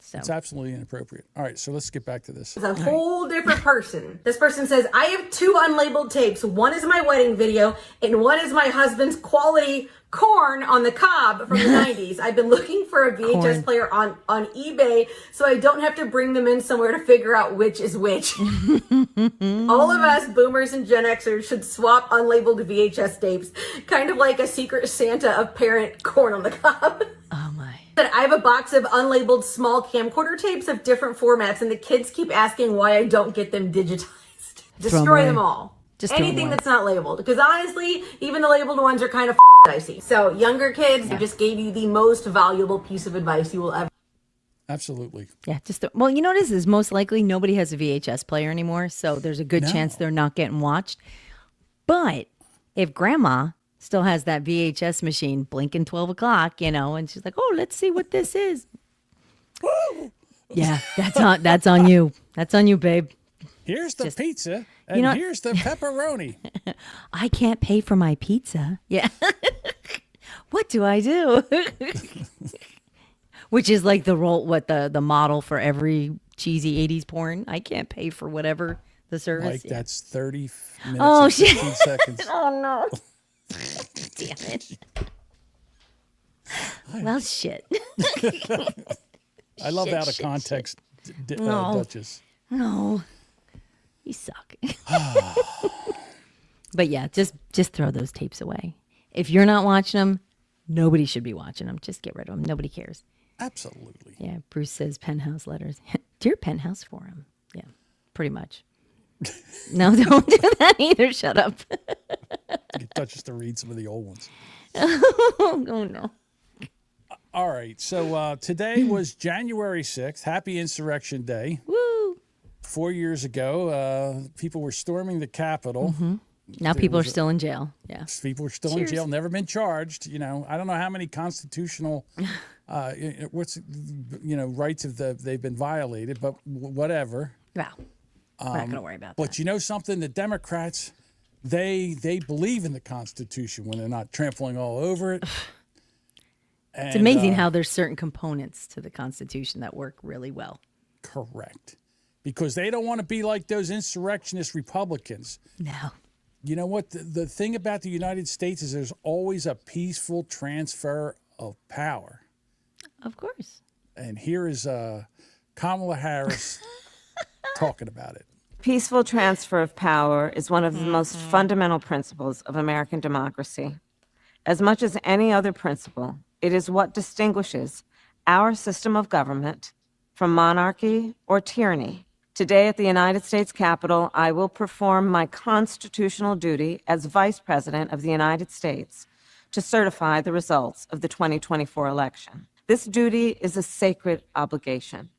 [SPEAKER 1] So.
[SPEAKER 4] It's absolutely inappropriate. All right, so let's get back to this.
[SPEAKER 5] It's a whole different person. This person says, I have 2 unlabeled tapes. One is my wedding video, and one is my husband's quality corn on the cob from the 90s. I've been looking for a VHS player on eBay so I don't have to bring them in somewhere to figure out which is which. All of us boomers and Gen Xers should swap unlabeled VHS tapes, kind of like a secret Santa of parent corn on the cob.
[SPEAKER 1] Oh my.
[SPEAKER 5] That I have a box of unlabeled small camcorder tapes of different formats, and the kids keep asking why I don't get them digitized. Destroy them all.
[SPEAKER 1] Just throw 'em
[SPEAKER 5] anything
[SPEAKER 1] away.
[SPEAKER 5] that's not labeled. Because honestly, even the labeled ones are kind of dicey. So, younger kids, I just gave you the most valuable piece of advice you will ever.
[SPEAKER 4] Absolutely.
[SPEAKER 1] Yeah, well, you know what it is most likely nobody has a VHS player anymore, so there's a good chance they're not getting watched. But if grandma still has that VHS machine blinking 12 o'clock, and she's like, oh, let's see what this is. Yeah, that's on you. That's on you, babe.
[SPEAKER 4] Here's the pizza, and here's the pepperoni.
[SPEAKER 1] I can't pay for my pizza. Yeah. What do I do? Which is like the model for every cheesy 80s porn. I can't pay for whatever the service.
[SPEAKER 4] Like that's 30 minutes and 15 seconds.
[SPEAKER 1] Oh, no. Damn it. Well, shit.
[SPEAKER 4] I love out of context Duchess.
[SPEAKER 1] No. You suck. But yeah, just throw those tapes away. If you're not watching them, nobody should be watching them. Just get rid of them. Nobody cares.
[SPEAKER 4] Absolutely.
[SPEAKER 1] Yeah, Bruce says penthouse letters. Dear Penthouse Forum. Yeah, pretty much. No, don't do that either. Shut up.
[SPEAKER 4] Get Duchess to read some of the old ones.
[SPEAKER 1] Oh, no.
[SPEAKER 4] All right. So today was January 6th. Happy Insurrection Day.
[SPEAKER 1] Woo.
[SPEAKER 4] 4 years ago, people were storming the Capitol.
[SPEAKER 1] Mm-hmm. Now people are still in jail. Yeah.
[SPEAKER 4] People are still in jail, never been charged. I don't know how many constitutional rights they've been violated, but whatever.
[SPEAKER 1] Wow. We're not going to worry about that.
[SPEAKER 4] But you know something? The Democrats, they believe in the Constitution when they're not trampling all over it.
[SPEAKER 1] It's amazing how there's certain components to the Constitution that work really well.
[SPEAKER 4] Correct. Because they don't want to be like those insurrectionist Republicans.
[SPEAKER 1] No.
[SPEAKER 4] You know what? The thing about the United States is there's always a peaceful transfer of power.
[SPEAKER 1] Of course.
[SPEAKER 4] And here is Kamala Harris talking about it.
[SPEAKER 6] Peaceful transfer of power is one of the most fundamental principles of American democracy. As much as any other principle, it is what distinguishes our system of government from monarchy or tyranny. Today at the United States Capitol, I will perform my constitutional duty as Vice President of the United States to certify the results of the 2024 election. This duty is a sacred obligation,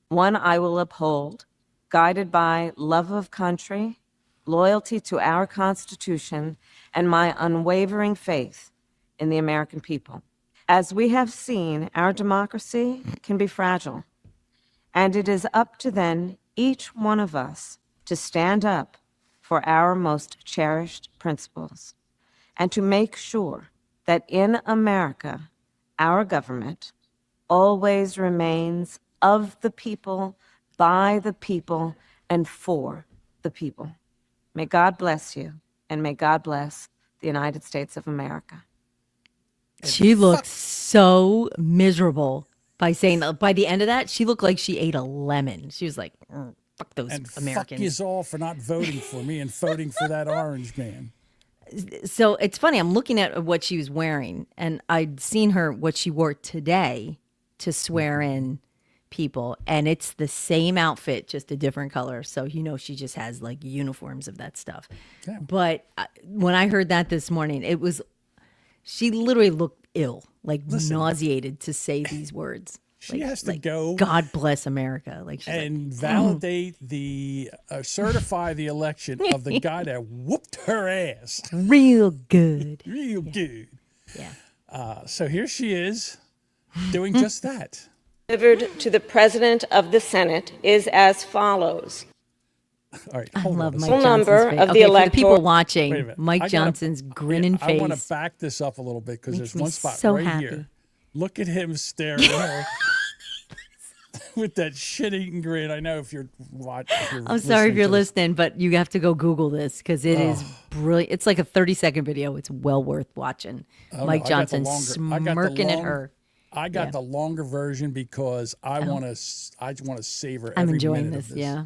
[SPEAKER 6] one I will uphold, guided by love of country, loyalty to our Constitution, and my unwavering faith in the American people. As we have seen, our democracy can be fragile, and it is up to then each one of us to stand up for our most cherished principles and to make sure that in America, our government always remains of the people, by the people, and for the people. May God bless you, and may God bless the United States of America.
[SPEAKER 1] She looked so miserable by saying, by the end of that, she looked like she ate a lemon. She was like, fuck those
[SPEAKER 4] and
[SPEAKER 1] Americans.
[SPEAKER 4] Fuck yous all for not voting for me and voting for that orange man.
[SPEAKER 1] So it's funny. I'm looking at what she was wearing, and I'd seen what she wore today to swear in people, and it's the same outfit, just a different color. So, she just has like uniforms of that stuff. Yeah. But when I heard that this morning, she literally looked ill, like nauseated to say these words.
[SPEAKER 4] She has to go.
[SPEAKER 1] God bless America.
[SPEAKER 4] Validate certify the election of the guy that whooped her ass.
[SPEAKER 1] Real good.
[SPEAKER 4] Real good.
[SPEAKER 1] Yeah.
[SPEAKER 4] So here she is doing just that.
[SPEAKER 6] Delivered to the President of the Senate is as follows.
[SPEAKER 4] All right,
[SPEAKER 1] I love Mike
[SPEAKER 6] Full
[SPEAKER 1] Johnson's
[SPEAKER 6] number
[SPEAKER 1] face.
[SPEAKER 6] of the
[SPEAKER 1] Okay, for the
[SPEAKER 6] electoral.
[SPEAKER 1] people
[SPEAKER 4] Wait a
[SPEAKER 1] watching,
[SPEAKER 4] minute.
[SPEAKER 1] Mike Johnson's grinning face.
[SPEAKER 4] I want to back this up a little bit because
[SPEAKER 1] Makes
[SPEAKER 4] there's
[SPEAKER 1] me
[SPEAKER 4] one spot
[SPEAKER 1] so
[SPEAKER 4] right
[SPEAKER 1] happy.
[SPEAKER 4] here. Look at him staring at her with that shit-eating grin. I know if you're watching.
[SPEAKER 1] I'm sorry if you're listening, but you have to go Google this because it is brilliant. It's like a 30-second video. It's well worth watching. Mike Johnson smirking at her.
[SPEAKER 4] I got the longer version because I want to savor
[SPEAKER 1] I'm
[SPEAKER 4] every
[SPEAKER 1] enjoying
[SPEAKER 4] minute
[SPEAKER 1] this.
[SPEAKER 4] of this.
[SPEAKER 1] Yeah.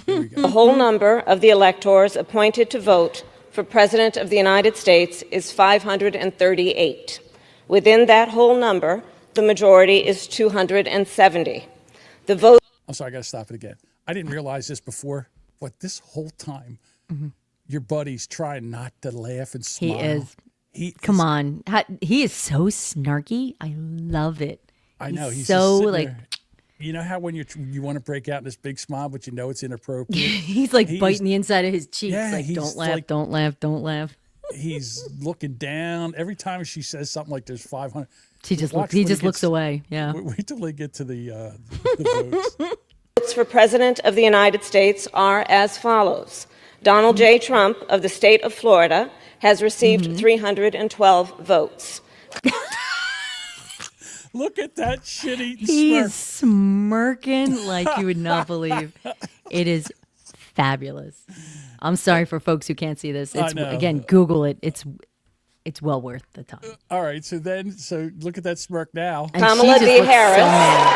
[SPEAKER 4] Here we go.
[SPEAKER 6] The whole number of the electors appointed to vote for President of the United States is 538. Within that whole number, The majority is 270. The vote.
[SPEAKER 4] I'm sorry, I got to stop it again. I didn't realize this before, but this whole time, your buddy's trying not to laugh and smile.
[SPEAKER 1] He is. Come on. He is so snarky. I love it.
[SPEAKER 4] I know. He's
[SPEAKER 1] so
[SPEAKER 4] just
[SPEAKER 1] like.
[SPEAKER 4] there. You know how when you want to break out in this big smile, but you know it's inappropriate?
[SPEAKER 1] He's like biting the inside of his cheeks.
[SPEAKER 4] Yeah,
[SPEAKER 1] like,
[SPEAKER 4] he's
[SPEAKER 1] don't laugh,
[SPEAKER 4] like-
[SPEAKER 1] don't laugh, don't laugh.
[SPEAKER 4] He's looking down. Every time she says something like there's 500.
[SPEAKER 1] He just
[SPEAKER 4] watch
[SPEAKER 1] looks. He
[SPEAKER 4] when
[SPEAKER 1] just
[SPEAKER 4] gets-
[SPEAKER 1] looks away. Yeah.
[SPEAKER 4] Wait till they get to the votes.
[SPEAKER 6] Votes for President of the United States are as follows. Donald J. Trump of the state of Florida has received 312 votes.
[SPEAKER 4] Look at that shitty
[SPEAKER 1] He's
[SPEAKER 4] smirk.
[SPEAKER 1] smirking like you would not believe. It is fabulous. I'm sorry for folks who can't see this. It's
[SPEAKER 4] know.
[SPEAKER 1] again, Google it. It's well worth the time.
[SPEAKER 4] All right, so look at that smirk now.
[SPEAKER 1] And
[SPEAKER 6] Kamala
[SPEAKER 1] she just
[SPEAKER 6] D.
[SPEAKER 1] looks
[SPEAKER 6] Harris.
[SPEAKER 1] So mad.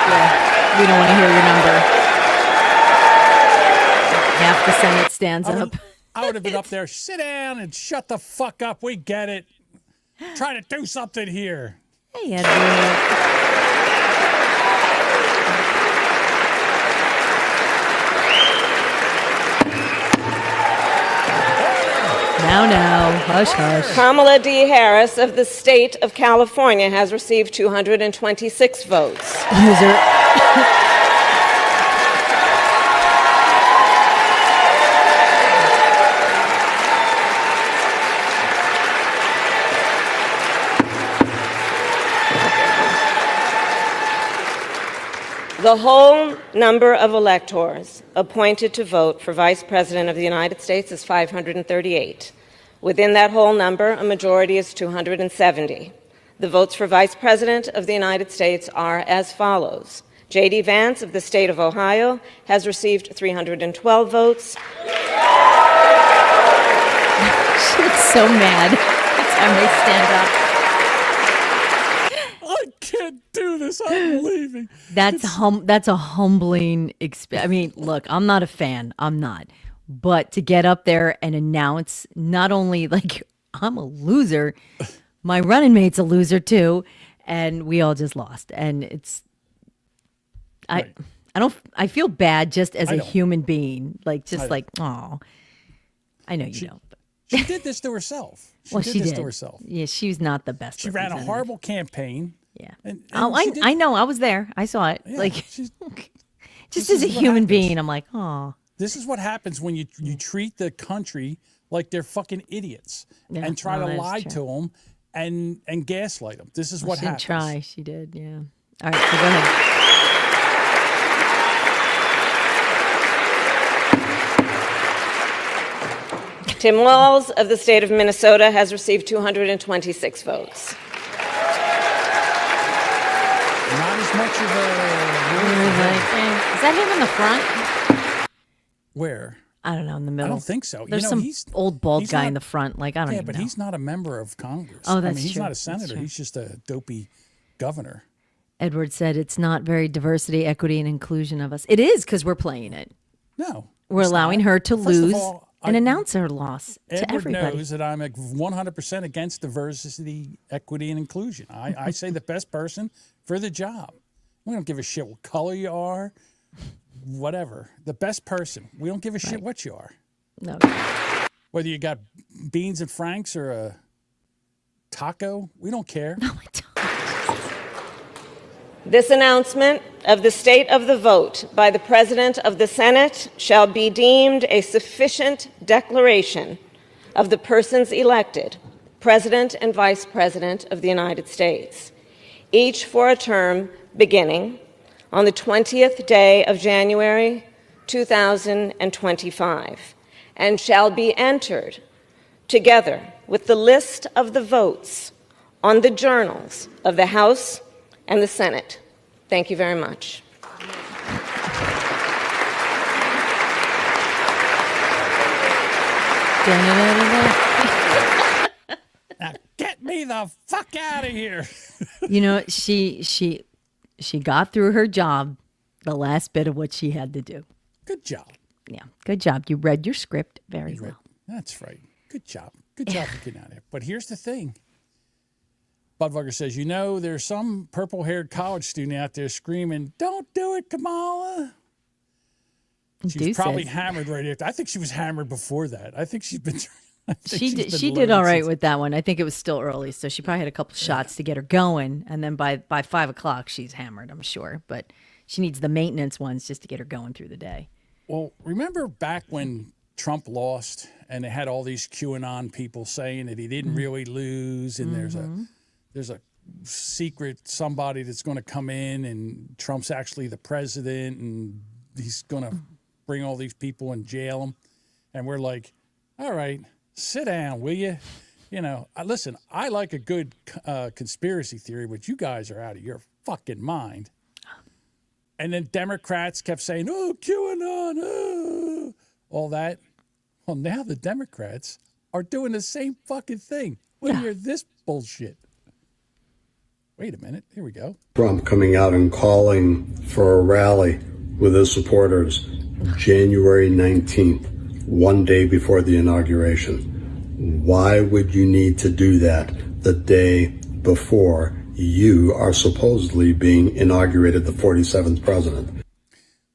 [SPEAKER 1] Yeah, we don't want to hear your number. Half the Senate stands up.
[SPEAKER 4] I would have been up there. Sit down and shut the fuck up. We get it. Try to do something here.
[SPEAKER 1] Hey, Edward. Now, hush, hush.
[SPEAKER 6] Kamala D. Harris of the state of California has received 226 votes.
[SPEAKER 1] Loser.
[SPEAKER 6] The whole number of electors appointed to vote for Vice President of the United States is 538. Within that whole number, a majority is 270. The votes for Vice President of the United States are as follows. J.D. Vance of the state of Ohio has received 312 votes.
[SPEAKER 1] She looks so mad every time they stand up.
[SPEAKER 4] I can't do this. I'm leaving.
[SPEAKER 1] That's a humbling experience. I mean, look, I'm not a fan. I'm not. But to get up there and announce not only like I'm a loser, my running mate's a loser too, and we all just lost. And it's
[SPEAKER 4] Right.
[SPEAKER 1] I feel bad just as
[SPEAKER 4] I
[SPEAKER 1] a
[SPEAKER 4] don't.
[SPEAKER 1] human being. Like just
[SPEAKER 4] don't.
[SPEAKER 1] like, oh. I know you don't. But.
[SPEAKER 4] She did this to herself.
[SPEAKER 1] Well, she
[SPEAKER 4] this
[SPEAKER 1] did.
[SPEAKER 4] to herself.
[SPEAKER 1] Yeah, she's not the best.
[SPEAKER 4] She ran a
[SPEAKER 1] representative.
[SPEAKER 4] horrible campaign.
[SPEAKER 1] Yeah.
[SPEAKER 4] And
[SPEAKER 1] Oh,
[SPEAKER 4] she did-
[SPEAKER 1] I know. I was there. I saw it.
[SPEAKER 4] Yeah,
[SPEAKER 1] like
[SPEAKER 4] she's-
[SPEAKER 1] just
[SPEAKER 4] this
[SPEAKER 1] as a
[SPEAKER 4] is what
[SPEAKER 1] human
[SPEAKER 4] happens.
[SPEAKER 1] being, I'm like, oh.
[SPEAKER 4] This is what happens when you treat the country like they're fucking idiots
[SPEAKER 1] Yeah,
[SPEAKER 4] and try
[SPEAKER 1] well,
[SPEAKER 4] to
[SPEAKER 1] that's
[SPEAKER 4] lie
[SPEAKER 1] true.
[SPEAKER 4] to them and gaslight them. This is what
[SPEAKER 1] She didn't
[SPEAKER 4] happens.
[SPEAKER 1] try. She did. Yeah. All right. So go ahead.
[SPEAKER 6] Tim Walz of the state of Minnesota has received 226 votes.
[SPEAKER 4] Not as much of
[SPEAKER 1] Is that him in the front?
[SPEAKER 4] where?
[SPEAKER 1] I don't know. In the middle.
[SPEAKER 4] I don't think so.
[SPEAKER 1] There's
[SPEAKER 4] you know,
[SPEAKER 1] some
[SPEAKER 4] he's
[SPEAKER 1] old bald
[SPEAKER 4] he's
[SPEAKER 1] guy
[SPEAKER 4] not-
[SPEAKER 1] in the front. Like I don't
[SPEAKER 4] Yeah,
[SPEAKER 1] even
[SPEAKER 4] but
[SPEAKER 1] know.
[SPEAKER 4] he's not a member of Congress.
[SPEAKER 1] Oh,
[SPEAKER 4] I
[SPEAKER 1] that's
[SPEAKER 4] mean, he's
[SPEAKER 1] true.
[SPEAKER 4] not a
[SPEAKER 1] That's
[SPEAKER 4] senator.
[SPEAKER 1] true.
[SPEAKER 4] He's just a dopey governor.
[SPEAKER 1] Edward said it's not very diversity, equity, and inclusion of us. It is because we're playing it.
[SPEAKER 4] No,
[SPEAKER 1] We're
[SPEAKER 4] it's
[SPEAKER 1] allowing
[SPEAKER 4] not.
[SPEAKER 1] her to
[SPEAKER 4] First of
[SPEAKER 1] lose
[SPEAKER 4] all,
[SPEAKER 1] and
[SPEAKER 4] I-
[SPEAKER 1] announce her loss to
[SPEAKER 4] Edward
[SPEAKER 1] everybody.
[SPEAKER 4] knows that I'm 100% against diversity, equity, and inclusion. I say the best person for the job. We don't give a shit what color you are, whatever. The best person. We don't give a shit what you are.
[SPEAKER 1] No.
[SPEAKER 4] Whether you got beans and franks or a taco, we don't care.
[SPEAKER 1] No, I don't.
[SPEAKER 6] This announcement of the state of the vote by the President of the Senate shall be deemed a sufficient declaration of the persons elected, President and Vice President of the United States, each for a term beginning on the 20th day of January 2025, and shall be entered together with the list of the votes on the journals of the House and the Senate. Thank you very much.
[SPEAKER 4] Now get me the fuck out of here.
[SPEAKER 1] You know, she got through her job, the last bit of what she had to do.
[SPEAKER 4] Good job.
[SPEAKER 1] Yeah, good job. You read your script very well.
[SPEAKER 4] That's right. Good job. Good job for getting out of here. But here's the thing. Budweiser says, there's some purple-haired college student out there screaming, "Don't do it, Kamala." She was probably hammered right after. I think she was hammered before that. I think she's been.
[SPEAKER 1] She did all right with that one. I think it was still early, so she probably had a couple shots to get her going, and then by 5 o'clock she's hammered, I'm sure. But she needs the maintenance ones just to get her going through the day.
[SPEAKER 4] Well, remember back when Trump lost, and they had all these QAnon people saying that he didn't really lose, and there's a secret somebody that's going to come in, and Trump's actually the president, and he's going to bring all these people and jail them, and we're like, all right. Sit down, will you? Listen, I like a good conspiracy theory, but you guys are out of your fucking mind. And then Democrats kept saying, "Oh, QAnon, all that." Well, now the Democrats are doing the same fucking thing. When you hear this bullshit. Wait a minute. Here we go.
[SPEAKER 7] Trump coming out and calling for a rally with his supporters January 19th. One day before the inauguration. Why would you need to do that the day before you are supposedly being inaugurated the 47th president?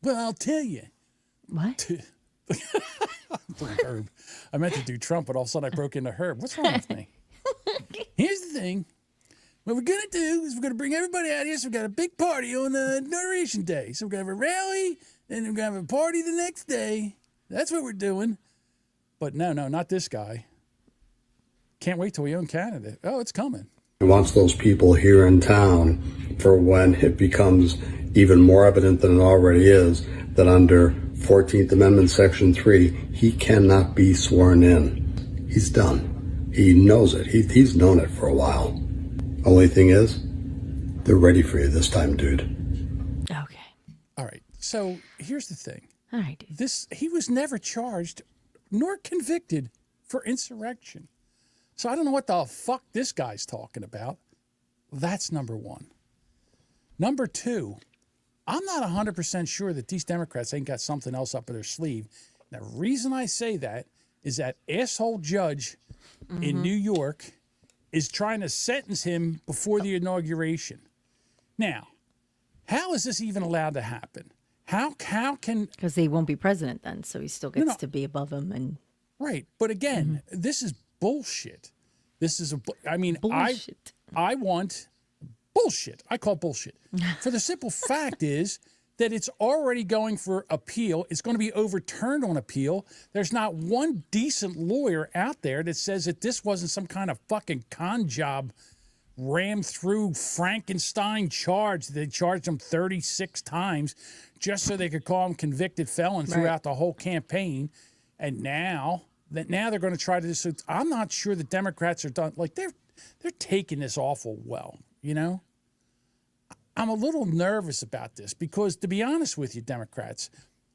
[SPEAKER 4] Well, I'll tell you.
[SPEAKER 1] What?
[SPEAKER 4] Herb. I meant to do Trump, but all of a sudden I broke into Herb. What's wrong with me? Here's the thing. What we're going to do is we're going to bring everybody out here. So we've got a big party on the inauguration day. So we're going to have a rally, and we're going to have a party the next day. That's what we're doing. But no, not this guy. Can't wait till we own Canada. Oh, it's coming.
[SPEAKER 7] He wants those people here in town for when it becomes even more evident than it already is that under 14th Amendment Section 3, he cannot be sworn in. He's done. He knows it. He's known it for a while. Only thing is, they're ready for you this time, dude.
[SPEAKER 1] Okay.
[SPEAKER 4] All right. So here's the thing.
[SPEAKER 1] All right, dude.
[SPEAKER 4] He was never charged nor convicted for insurrection. So I don't know what the fuck this guy's talking about. That's number one. Number two, I'm not 100% sure that these Democrats ain't got something else up their sleeve. The reason I say that is that asshole judge in New York is trying to sentence him before the inauguration. Now, how is this even allowed to happen? How can...
[SPEAKER 1] Because he won't be president then, so he still gets to be above him. And
[SPEAKER 4] Right. But again, this is bullshit. This is
[SPEAKER 1] bullshit.
[SPEAKER 4] I want bullshit. I call bullshit. For the simple fact is that it's already going for appeal. It's going to be overturned on appeal. There's not one decent lawyer out there that says that this wasn't some kind of fucking con job rammed through Frankenstein charge. They charged him 36 times just so they could call him convicted felon throughout the whole campaign. And now they're going to try to do so. I'm not sure the Democrats are done. Like they're taking this awful well, I'm a little nervous about this because, to be honest with you, Democrats,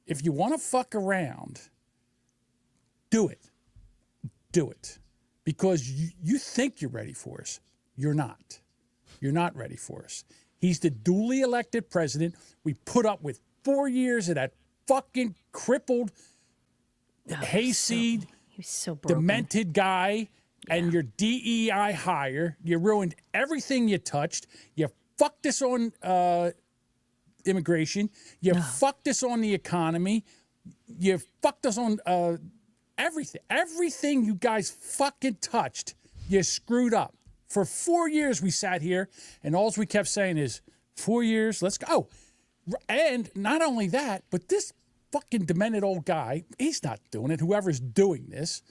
[SPEAKER 4] if you want to fuck around, do it. Do it. Because you think you're ready for us. You're not. You're not ready for us. He's the duly elected president. We put up with 4 years of that fucking crippled, hayseed,
[SPEAKER 1] he was so broken.
[SPEAKER 4] demented guy, and your DEI hire. You ruined everything you touched. You fucked us on immigration. You fucked us on the economy. You fucked us on everything. Everything you guys fucking touched, you screwed up. For 4 years we sat here, and all we kept saying is, 4 years, let's go. And not only that, but this fucking demented old guy, he's not doing it. Whoever's doing this.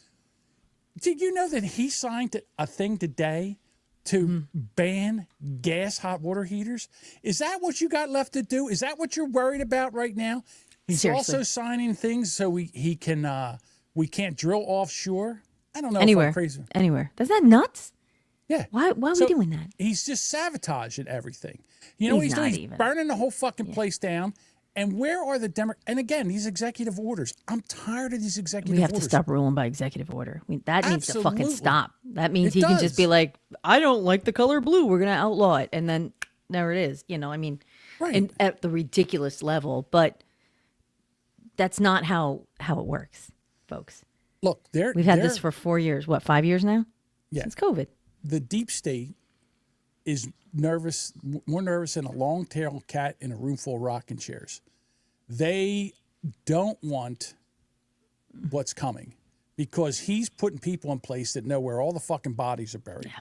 [SPEAKER 4] Did you know that he signed a thing today to ban gas hot water heaters? Is that what you got left to do? Is that what you're worried about right now? He's also signing things so we can't drill offshore. I don't know if I'm crazy.
[SPEAKER 1] Anywhere. Is that nuts?
[SPEAKER 4] Yeah.
[SPEAKER 1] Why are we doing that?
[SPEAKER 4] He's just sabotaging everything. You know what he's doing? He's burning the whole fucking place down. And where are the Democrats? And again, these executive orders. I'm tired of these executive orders.
[SPEAKER 1] We have to stop ruling by executive order. That needs to fucking stop. That means he can just be like, I don't like the color blue. We're going to outlaw it. And then there it is. And at the ridiculous level. But that's not how it works, folks.
[SPEAKER 4] Look,
[SPEAKER 1] we've had this for 4 years. What, 5 years now?
[SPEAKER 4] Yeah.
[SPEAKER 1] Since COVID.
[SPEAKER 4] The deep state is more nervous than a long-tailed cat in a room full of rocking chairs. They don't want what's coming because he's putting people in place that know where all the fucking bodies are buried. Yeah.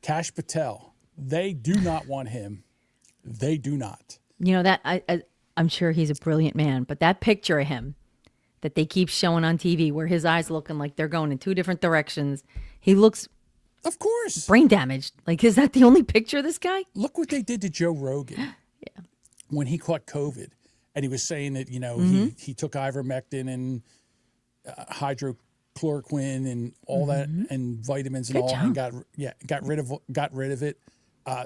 [SPEAKER 4] Kash Patel, they do not want him. They do not.
[SPEAKER 1] You know, that I'm sure he's a brilliant man, but that picture of him that they keep showing on TV where his eyes looking like they're going in two different directions, he looks,
[SPEAKER 4] of course,
[SPEAKER 1] brain damaged. Like, is that the only picture of this guy?
[SPEAKER 4] Look what they did to Joe Rogan.
[SPEAKER 1] Yeah.
[SPEAKER 4] When he caught COVID and he was saying that, you know, he took ivermectin and hydrochloroquine and all that and vitamins and and got rid of it.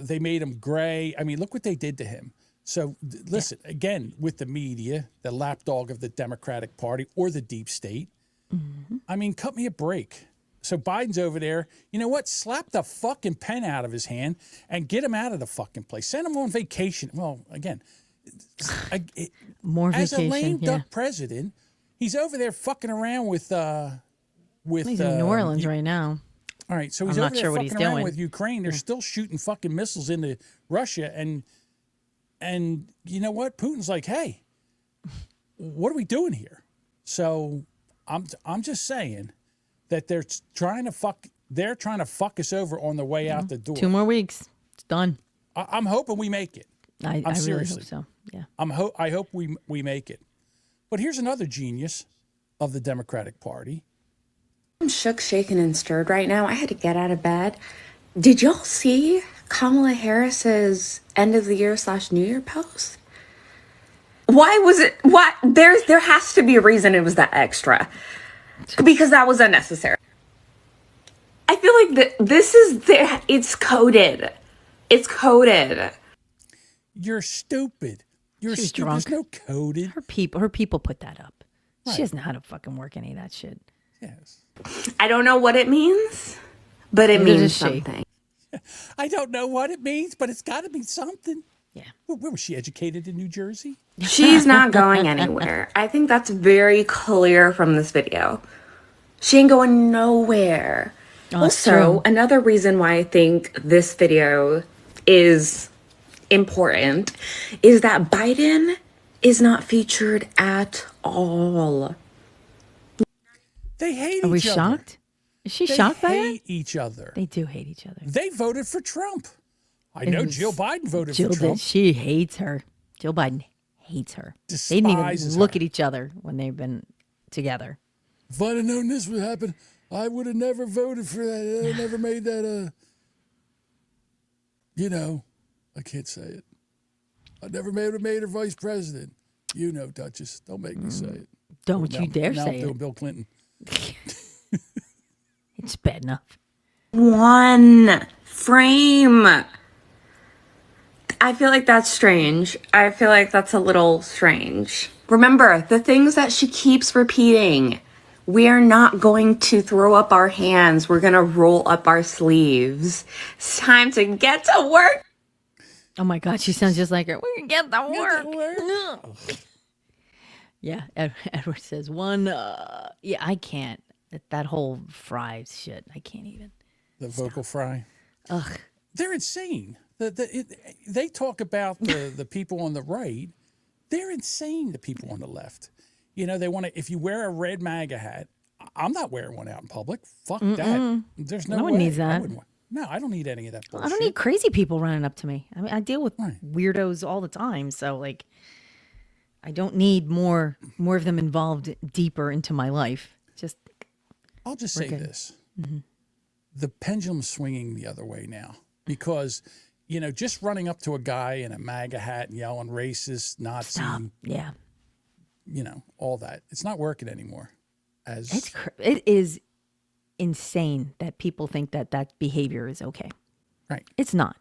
[SPEAKER 4] They made him gray. I mean, look what they did to him. So listen, again, with the media, the lapdog of the Democratic Party or the deep state, I mean, cut me a break. So Biden's over there, you know what? Slap the fucking pen out of his hand and get him out of the fucking place. Send him on vacation. Well, again,
[SPEAKER 1] more
[SPEAKER 4] as
[SPEAKER 1] vacation,
[SPEAKER 4] a lame duck president, he's over there fucking around with
[SPEAKER 1] he's in New Orleans right now.
[SPEAKER 4] All right, so he's over there fucking around with Ukraine. They're still shooting fucking missiles into Russia, and you know what? Putin's like, hey, what are we doing here? So I'm just saying that they're trying to fuck us over on the way out the door.
[SPEAKER 1] 2 more weeks, it's done.
[SPEAKER 4] I'm hoping we make it.
[SPEAKER 1] I
[SPEAKER 4] seriously
[SPEAKER 1] really hope so. Yeah.
[SPEAKER 4] I hope we make it. But here's another genius of the Democratic Party.
[SPEAKER 8] I'm shook, shaken, and stirred right now. I had to get out of bed. Did y'all see Kamala Harris's end of the year / New Year post? Why was it? What? There has to be a reason it was that extra, because that was unnecessary. I feel like this is there. It's coded. It's coded.
[SPEAKER 4] You're stupid. You're
[SPEAKER 1] She's
[SPEAKER 4] stupid.
[SPEAKER 1] drunk.
[SPEAKER 4] There's no coded.
[SPEAKER 1] Her people put that up.
[SPEAKER 4] Right.
[SPEAKER 1] She doesn't know how to fucking work any of that shit.
[SPEAKER 4] Yes.
[SPEAKER 8] I don't know what it means, but it means something.
[SPEAKER 4] I don't know what it means, but it's got to be something.
[SPEAKER 1] Yeah.
[SPEAKER 4] Where was she educated in New Jersey?
[SPEAKER 8] She's not going anywhere. I think that's very clear from this video. She ain't going nowhere.
[SPEAKER 1] Oh,
[SPEAKER 8] also, another reason why I think this video is important is that Biden is not featured at all.
[SPEAKER 4] They hate
[SPEAKER 1] Are we
[SPEAKER 4] each other.
[SPEAKER 1] shocked? Is she shocked by
[SPEAKER 4] They
[SPEAKER 1] that?
[SPEAKER 4] hate each other.
[SPEAKER 1] They do hate each other.
[SPEAKER 4] They voted for Trump. I know Jill Biden voted
[SPEAKER 1] Jill
[SPEAKER 4] for Trump.
[SPEAKER 1] did. She hates her. Jill Biden hates her. They didn't even look at each other when they've been together.
[SPEAKER 4] If I'd have known this would happen, I would have never voted for that. I never made that, I can't say it. I never made her vice president. You know, Duchess. Don't make me say it.
[SPEAKER 1] Don't you dare
[SPEAKER 4] now
[SPEAKER 1] say
[SPEAKER 4] I'm doing
[SPEAKER 1] it.
[SPEAKER 4] Bill Clinton.
[SPEAKER 1] It's bad enough.
[SPEAKER 8] One frame. I feel like that's strange. I feel like that's a little strange. Remember, the things that she keeps repeating. We are not going to throw up our hands. We're going to roll up our sleeves. It's time to get to work.
[SPEAKER 1] Oh my God, she sounds just like her. We can get the work. Yeah, Edward says one. Yeah, I can't. That whole fries shit, I can't even.
[SPEAKER 4] The vocal fry.
[SPEAKER 1] Ugh.
[SPEAKER 4] They're insane. They talk about the people on the right. They're insane, the people on the left. You know, they want to, if you wear a red MAGA hat, I'm not wearing one out in public. Fuck that. There's no way.
[SPEAKER 1] No one needs that.
[SPEAKER 4] No, I don't need any of that bullshit.
[SPEAKER 1] I don't need crazy people running up to me. I mean, I deal with weirdos all the time. So, like, I don't need more of them involved deeper into my life.
[SPEAKER 4] I'll just say this. Mm-hmm. The pendulum's swinging the other way now because, just running up to a guy in a MAGA hat and yelling racist, Nazi,
[SPEAKER 1] yeah,
[SPEAKER 4] all that. It's not working anymore.
[SPEAKER 1] It is insane that people think that behavior is okay.
[SPEAKER 4] Right.
[SPEAKER 1] It's not.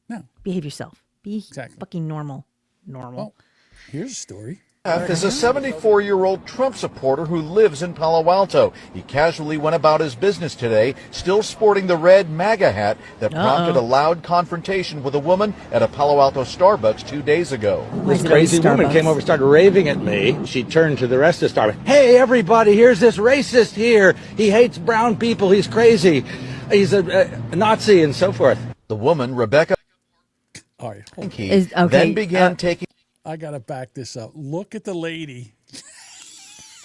[SPEAKER 4] No.
[SPEAKER 1] Behave yourself. Be
[SPEAKER 4] exactly
[SPEAKER 1] fucking normal.
[SPEAKER 4] Well, here's a story.
[SPEAKER 9] Is a 74-year-old Trump supporter who lives in Palo Alto. He casually went about his business today, still sporting the red MAGA hat that prompted a loud confrontation with a woman at a Palo Alto Starbucks 2 days ago.
[SPEAKER 10] This crazy woman came over, started raving at me. She turned to the rest of the Starbucks. Hey, everybody, here's this racist here. He hates brown people. He's crazy. He's a Nazi and so forth.
[SPEAKER 9] The woman, Rebecca.
[SPEAKER 4] right. Hold on.
[SPEAKER 9] He
[SPEAKER 1] Is- okay,
[SPEAKER 9] then began taking.
[SPEAKER 4] I got to back this up. Look at the lady.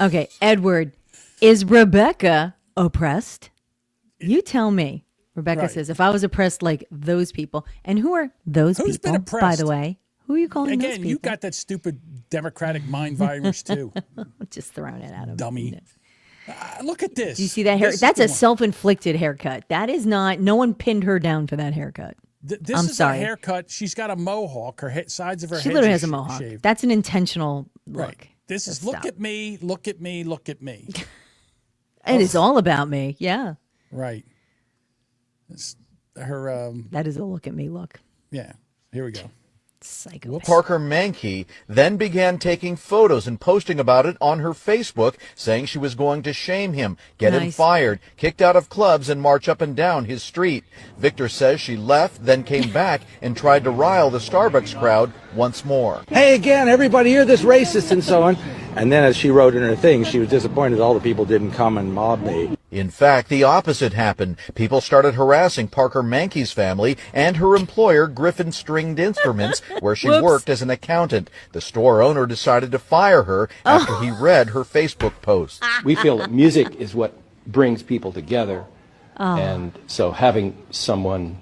[SPEAKER 1] Okay, Edward, is Rebecca oppressed? You tell me. Rebecca
[SPEAKER 4] Right.
[SPEAKER 1] says, if I was oppressed like those people, and who are those
[SPEAKER 4] Who's
[SPEAKER 1] people,
[SPEAKER 4] been
[SPEAKER 1] by
[SPEAKER 4] oppressed?
[SPEAKER 1] the way? Who are you calling those
[SPEAKER 4] Again,
[SPEAKER 1] people?
[SPEAKER 4] you got that stupid Democratic mind virus, too.
[SPEAKER 1] Just throwing it at him.
[SPEAKER 4] Dummy. Look at this.
[SPEAKER 1] Do you see that hair?
[SPEAKER 4] This is
[SPEAKER 1] That's
[SPEAKER 4] the
[SPEAKER 1] a
[SPEAKER 4] one.
[SPEAKER 1] self-inflicted haircut. That is not, no one pinned her down for that haircut.
[SPEAKER 4] This
[SPEAKER 1] I'm
[SPEAKER 4] is
[SPEAKER 1] sorry.
[SPEAKER 4] a haircut. She's got a mohawk. Her sides of her
[SPEAKER 1] She
[SPEAKER 4] head
[SPEAKER 1] literally
[SPEAKER 4] is
[SPEAKER 1] has a mohawk.
[SPEAKER 4] shaved.
[SPEAKER 1] That's an intentional look.
[SPEAKER 4] Right. This is
[SPEAKER 1] Just
[SPEAKER 4] look
[SPEAKER 1] stop.
[SPEAKER 4] at me, look at me, look at me.
[SPEAKER 1] It is all about me. Yeah.
[SPEAKER 4] Right. It's her,
[SPEAKER 1] That is a look at me look.
[SPEAKER 4] yeah. Here we go.
[SPEAKER 1] Psycho.
[SPEAKER 9] Parker Mankey then began taking photos and posting about it on her Facebook, saying she was going to shame him, get him
[SPEAKER 1] Nice.
[SPEAKER 9] fired, kicked out of clubs, and march up and down his street. Victor says she left, then came back and tried to rile the Starbucks crowd once more.
[SPEAKER 10] Hey, again, everybody here, this racist and so on. And then as she wrote in her thing, she was disappointed all the people didn't come and mob me.
[SPEAKER 9] In fact, the opposite happened. People started harassing Parker Mankey's family and her employer, Griffin Stringed Instruments, where she worked as an accountant. The store owner decided to fire her after he read her Facebook post.
[SPEAKER 11] We feel that music is what brings people together. And so having someone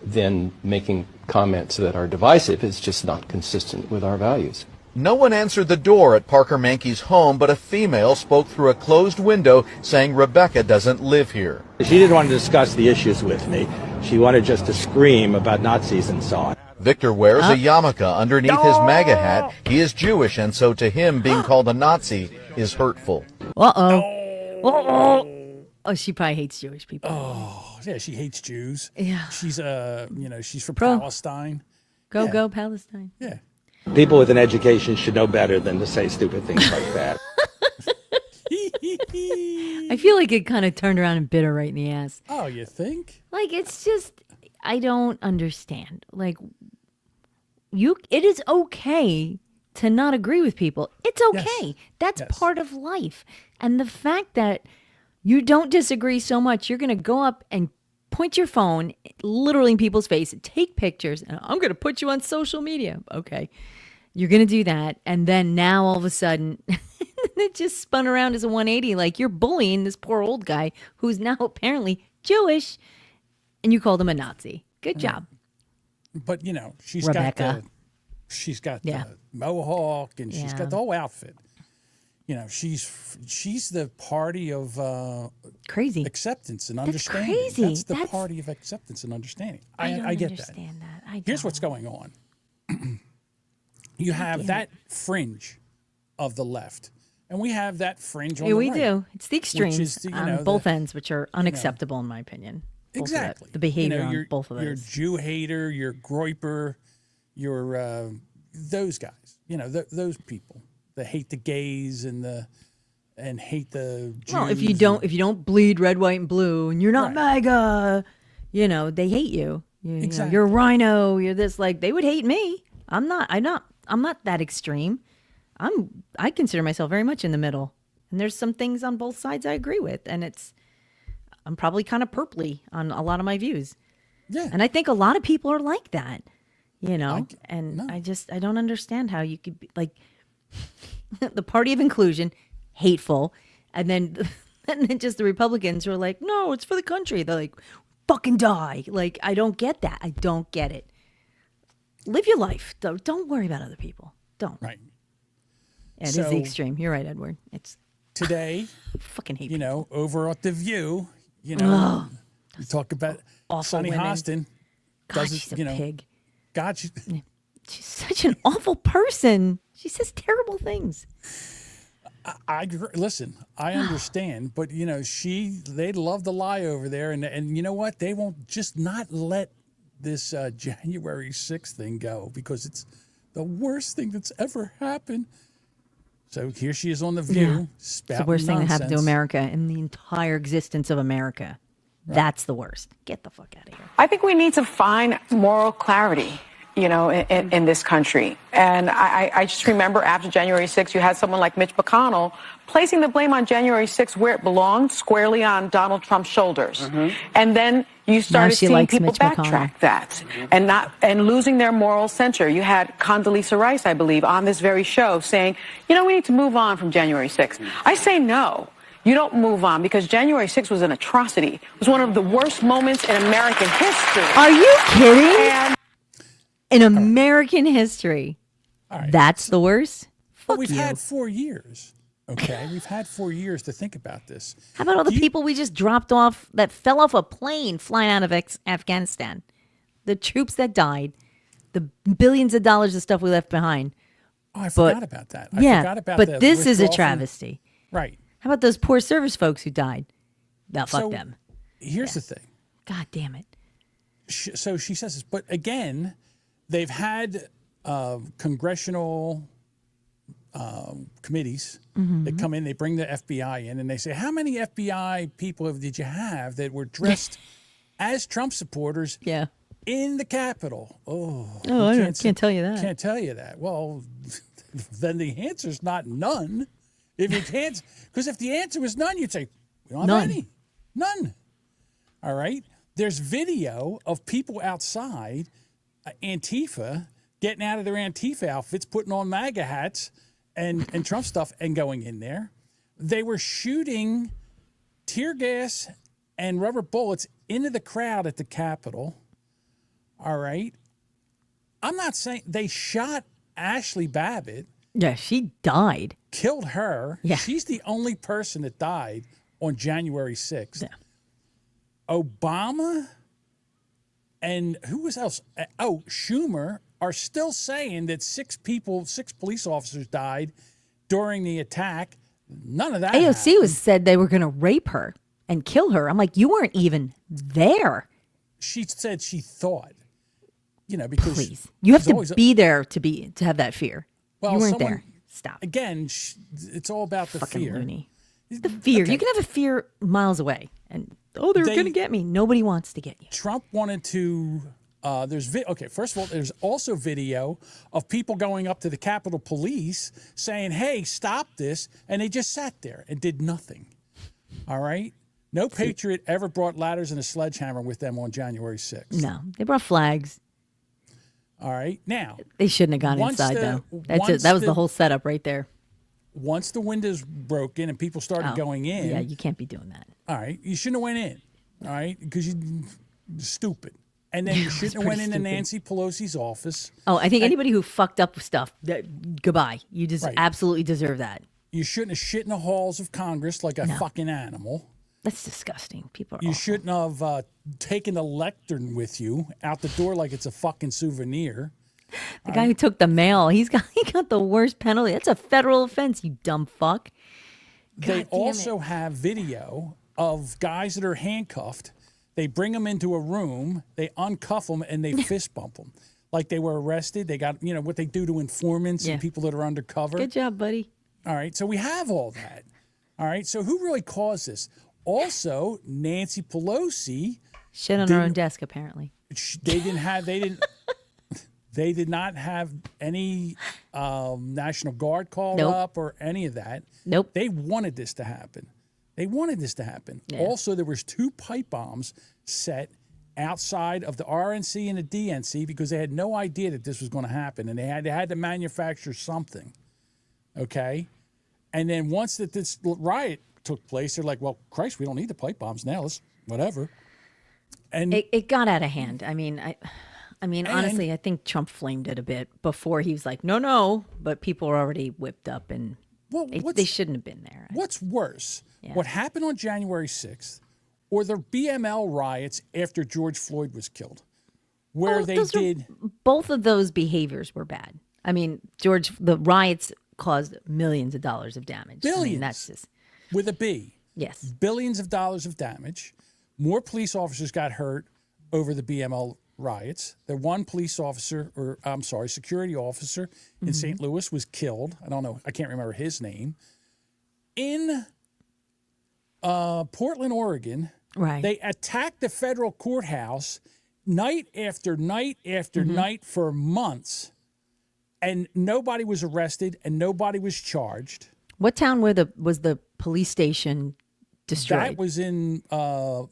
[SPEAKER 11] then making comments that are divisive is just not consistent with our values.
[SPEAKER 9] No one answered the door at Parker Mankey's home, but a female spoke through a closed window saying Rebecca doesn't live here.
[SPEAKER 10] She didn't want to discuss the issues with me. She wanted just to scream about Nazis and so on.
[SPEAKER 9] Victor wears a yarmulke underneath his MAGA hat. He is Jewish, and so to him, being called a Nazi is hurtful.
[SPEAKER 1] Oh, she probably hates Jewish people.
[SPEAKER 4] Oh, yeah, she hates Jews.
[SPEAKER 1] Yeah.
[SPEAKER 4] She's she's for
[SPEAKER 1] Pro.
[SPEAKER 4] Palestine.
[SPEAKER 1] Go Palestine.
[SPEAKER 4] Yeah.
[SPEAKER 10] People with an education should know better than to say stupid things like that.
[SPEAKER 1] I feel like it kind of turned around and bit her right in the ass.
[SPEAKER 4] Oh, you think?
[SPEAKER 1] Like, it's just, I don't understand. Like, it is okay to not agree with people. It's okay.
[SPEAKER 4] Yes.
[SPEAKER 1] That's
[SPEAKER 4] Yes.
[SPEAKER 1] part of life. And the fact that you don't disagree so much, you're going to go up and point your phone literally in people's face, take pictures, and I'm going to put you on social media. Okay. You're going to do that. And then now all of a sudden, it just spun around as a 180. Like, you're bullying this poor old guy who's now apparently Jewish, and you called him a Nazi. Good job.
[SPEAKER 4] But she's
[SPEAKER 1] Rebecca.
[SPEAKER 4] got
[SPEAKER 1] Yeah.
[SPEAKER 4] the mohawk, and she's
[SPEAKER 1] Yeah.
[SPEAKER 4] got the whole outfit. She's the party of
[SPEAKER 1] Crazy.
[SPEAKER 4] acceptance and
[SPEAKER 1] That's
[SPEAKER 4] understanding.
[SPEAKER 1] crazy.
[SPEAKER 4] That's the
[SPEAKER 1] That's-
[SPEAKER 4] party of acceptance and understanding.
[SPEAKER 1] I don't
[SPEAKER 4] I get
[SPEAKER 1] understand that. I
[SPEAKER 4] Here's
[SPEAKER 1] don't.
[SPEAKER 4] what's going on. You have that fringe of the left, and we have that fringe on
[SPEAKER 1] Yeah,
[SPEAKER 4] the
[SPEAKER 1] we
[SPEAKER 4] right.
[SPEAKER 1] do. It's the
[SPEAKER 4] which
[SPEAKER 1] extremes
[SPEAKER 4] is the,
[SPEAKER 1] on both ends, which are unacceptable in my opinion. Both of that.
[SPEAKER 4] Exactly.
[SPEAKER 1] The behavior
[SPEAKER 4] you're,
[SPEAKER 1] on both of
[SPEAKER 4] You're
[SPEAKER 1] those.
[SPEAKER 4] Jew hater, you're Groiper, you're those guys. Those people that hate the gays and hate the Jews.
[SPEAKER 1] Well, if you don't bleed red, white, and blue, and you're not
[SPEAKER 4] Right.
[SPEAKER 1] MAGA, they hate you.
[SPEAKER 4] Exactly.
[SPEAKER 1] You're a rhino. You're this. Like, they would hate me. I'm not that extreme. I consider myself very much in the middle. And there's some things on both sides I agree with, and I'm probably kind of purpley on a lot of my views.
[SPEAKER 4] Yeah.
[SPEAKER 1] And I think a lot of people are like that, and
[SPEAKER 4] no.
[SPEAKER 1] I don't understand how you could be like the party of inclusion, hateful, and then just the Republicans who are like, no, it's for the country. They're like, fucking die. Like, I don't get that. I don't get it. Live your life. Don't worry about other people. Don't.
[SPEAKER 4] Right.
[SPEAKER 1] Yeah, it is
[SPEAKER 4] So-
[SPEAKER 1] the extreme. You're right, Edward. It's
[SPEAKER 4] Today,
[SPEAKER 1] fucking hate people.
[SPEAKER 4] over at The View, we talk about
[SPEAKER 1] awful
[SPEAKER 4] Sonny
[SPEAKER 1] women.
[SPEAKER 4] Hostin.
[SPEAKER 1] God,
[SPEAKER 4] does it,
[SPEAKER 1] she's a pig.
[SPEAKER 4] God,
[SPEAKER 1] She's such an awful person. She says terrible things.
[SPEAKER 4] I agree. Listen, I understand, but they love to lie over there, and you know what? They won't just not let this January 6th thing go because it's the worst thing that's ever happened. So here she is on The View.
[SPEAKER 1] It's the worst thing that happened to America in the entire existence of America. That's the worst. Get the fuck out of here.
[SPEAKER 12] I think we need to find moral clarity in this country. And I just remember after January 6th, you had someone like Mitch McConnell placing the blame on January 6th where it belonged, squarely on Donald Trump's shoulders. And then you started seeing people
[SPEAKER 1] Mitch
[SPEAKER 12] backtrack that and losing their moral center. You had Condoleezza Rice, I believe, on this very show saying, we need to move on from January 6th. I say no. You don't move on because January 6th was an atrocity. It was one of the worst moments in American history.
[SPEAKER 1] Are you kidding? In American history.
[SPEAKER 4] All right.
[SPEAKER 1] That's the worst?
[SPEAKER 4] But we've had 4 years. Okay, we've had 4 years to think about this.
[SPEAKER 1] How about all the people we just dropped off that fell off a plane flying out of Afghanistan? The troops that died, the billions of dollars of stuff we left behind.
[SPEAKER 4] Oh, I forgot about that. I forgot about
[SPEAKER 1] but
[SPEAKER 4] the
[SPEAKER 1] this is a
[SPEAKER 4] withdrawal from-
[SPEAKER 1] travesty.
[SPEAKER 4] Right.
[SPEAKER 1] How about those poor service folks who died? No, fuck them.
[SPEAKER 4] Here's the thing.
[SPEAKER 1] God damn it.
[SPEAKER 4] So she says this, but again, they've had congressional committees that come in, they bring the FBI in, and they say, how many FBI people did you have that were dressed as Trump supporters in the Capitol?
[SPEAKER 1] I can't tell you that.
[SPEAKER 4] Can't tell you that. Well, then the answer's not none. If you can't, because if the answer was none, you'd say, we don't have any. None. All right? There's video of people outside, Antifa, getting out of their Antifa outfits, putting on MAGA hats and Trump stuff and going in there. They were shooting tear gas and rubber bullets into the crowd at the Capitol. All right? I'm not saying they shot Ashley Babbitt.
[SPEAKER 1] Yeah, she died.
[SPEAKER 4] Killed her.
[SPEAKER 1] Yeah.
[SPEAKER 4] She's the only person that died on January 6th.
[SPEAKER 1] Yeah.
[SPEAKER 4] Obama and who was else? Schumer are still saying that 6 police officers died during the attack. None of that
[SPEAKER 1] AOC
[SPEAKER 4] happened.
[SPEAKER 1] said they were going to rape her and kill her. I'm like, you weren't even there.
[SPEAKER 4] She said she thought, because
[SPEAKER 1] Please, you have to
[SPEAKER 4] always
[SPEAKER 1] be there to have that fear.
[SPEAKER 4] Well,
[SPEAKER 1] you weren't
[SPEAKER 4] someone-
[SPEAKER 1] there. Stop.
[SPEAKER 4] Again, it's all about the
[SPEAKER 1] Fucking
[SPEAKER 4] fear.
[SPEAKER 1] loony. The fear.
[SPEAKER 4] Okay.
[SPEAKER 1] You can have a fear miles away, and they're going to get me. Nobody wants to get you.
[SPEAKER 4] Trump wanted to. First of all, there's also video of people going up to the Capitol Police saying, "Hey, stop this," and they just sat there and did nothing. All right. No patriot ever brought ladders and a sledgehammer with them on January 6th.
[SPEAKER 1] No, they brought flags.
[SPEAKER 4] All right. Now
[SPEAKER 1] They shouldn't have gone inside though. That's it. That was the whole setup right there.
[SPEAKER 4] Once the windows broke in and people started going in.
[SPEAKER 1] Yeah, you can't be doing that.
[SPEAKER 4] All right. You shouldn't have went in. All right. Because you're stupid. And then you shouldn't have went into Nancy Pelosi's office.
[SPEAKER 1] Oh, I think anybody who fucked up with stuff, goodbye. You just
[SPEAKER 4] Right.
[SPEAKER 1] absolutely deserve that.
[SPEAKER 4] You shouldn't have shit in the halls of Congress like a fucking animal.
[SPEAKER 1] That's disgusting. People are
[SPEAKER 4] You
[SPEAKER 1] awful.
[SPEAKER 4] shouldn't have taken the lectern with you out the door like it's a fucking souvenir.
[SPEAKER 1] The guy who took the mail, he got the worst penalty. That's a federal offense, you dumb fuck.
[SPEAKER 4] They also have video of guys that are handcuffed. They bring them into a room, they uncuff them, and they fist bump them. Like they were arrested. They got, what they do to informants and people that are undercover.
[SPEAKER 1] Good job, buddy.
[SPEAKER 4] All right, so we have all that. All right, so who really caused this? Also, Nancy Pelosi.
[SPEAKER 1] Shit on her own desk, apparently.
[SPEAKER 4] They did not have any National Guard called up or any of that.
[SPEAKER 1] Nope.
[SPEAKER 4] They wanted this to happen.
[SPEAKER 1] Yeah.
[SPEAKER 4] Also, there was 2 pipe bombs set outside of the RNC and the DNC because they had no idea that this was going to happen, and they had to manufacture something. Okay? And then once this riot took place, they're like, well, Christ, we don't need the pipe bombs now. Let's whatever. And
[SPEAKER 1] It got out of hand. I mean, honestly, I think Trump flamed it a bit before he was like, no, but people were already whipped up and they shouldn't have been there.
[SPEAKER 4] What's worse, what happened on January 6th or the BML riots after George Floyd was killed, where
[SPEAKER 1] both of those behaviors were bad. I mean, the riots caused millions of dollars of damage.
[SPEAKER 4] Billions.
[SPEAKER 1] I mean, that's just
[SPEAKER 4] with a B.
[SPEAKER 1] Yes.
[SPEAKER 4] Billions of dollars of damage. More police officers got hurt over the BML riots. The one security officer in St. Louis was killed. I can't remember his name. In Portland, Oregon,
[SPEAKER 1] right.
[SPEAKER 4] They attacked the federal courthouse night after night after night for months, and nobody was arrested and nobody was charged.
[SPEAKER 1] What town was the police station destroyed?
[SPEAKER 4] That was in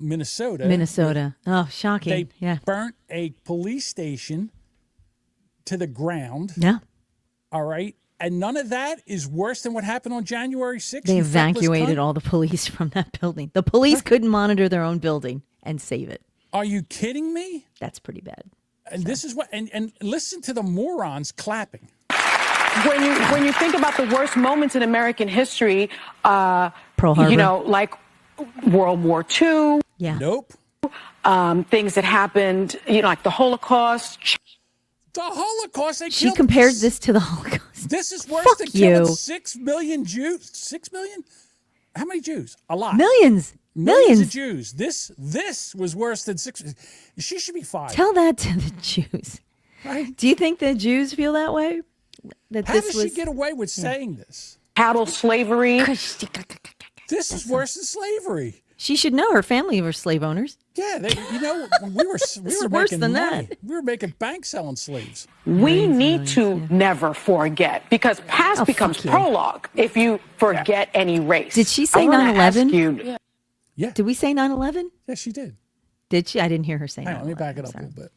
[SPEAKER 4] Minnesota.
[SPEAKER 1] Minnesota. Oh, shocking.
[SPEAKER 4] They burnt a police station to the ground.
[SPEAKER 1] Yeah.
[SPEAKER 4] All right. And none of that is worse than what happened on January 6th.
[SPEAKER 1] They evacuated all the police from that building. The police couldn't monitor their own building and save it.
[SPEAKER 4] Are you kidding me?
[SPEAKER 1] That's pretty bad.
[SPEAKER 4] And this is what, and listen to the morons clapping.
[SPEAKER 12] When you think about the worst moments in American history,
[SPEAKER 1] Pearl Harbor.
[SPEAKER 12] you know, like World War II.
[SPEAKER 1] Yeah.
[SPEAKER 4] Nope.
[SPEAKER 12] Things that happened, you know, like the Holocaust.
[SPEAKER 4] The Holocaust.
[SPEAKER 1] She compared this to the Holocaust.
[SPEAKER 4] This is worse
[SPEAKER 1] Fuck
[SPEAKER 4] than killing
[SPEAKER 1] you.
[SPEAKER 4] 6 million Jews. 6 million? How many Jews? A lot.
[SPEAKER 1] Millions.
[SPEAKER 4] Millions of Jews. This was worse than 6. She should be fired.
[SPEAKER 1] Tell that to the Jews.
[SPEAKER 4] Right?
[SPEAKER 1] Do you think the Jews feel that way?
[SPEAKER 4] How does she get away with saying this?
[SPEAKER 12] Chattel slavery.
[SPEAKER 4] This is worse than slavery.
[SPEAKER 1] She should know her family were slave owners.
[SPEAKER 4] Yeah, we were
[SPEAKER 1] worse
[SPEAKER 4] making
[SPEAKER 1] than
[SPEAKER 4] money.
[SPEAKER 1] that.
[SPEAKER 4] We were making bank selling slaves.
[SPEAKER 12] We need to never forget, because past becomes prologue if you forget any race.
[SPEAKER 1] Did she say
[SPEAKER 12] I wanna
[SPEAKER 1] 9/11?
[SPEAKER 12] ask you-
[SPEAKER 4] Yeah.
[SPEAKER 1] Did we say 9/11?
[SPEAKER 4] Yes, she did.
[SPEAKER 1] Did she? I didn't hear her say
[SPEAKER 4] Hang
[SPEAKER 1] 9/11.
[SPEAKER 4] on, let me back it up a little bit.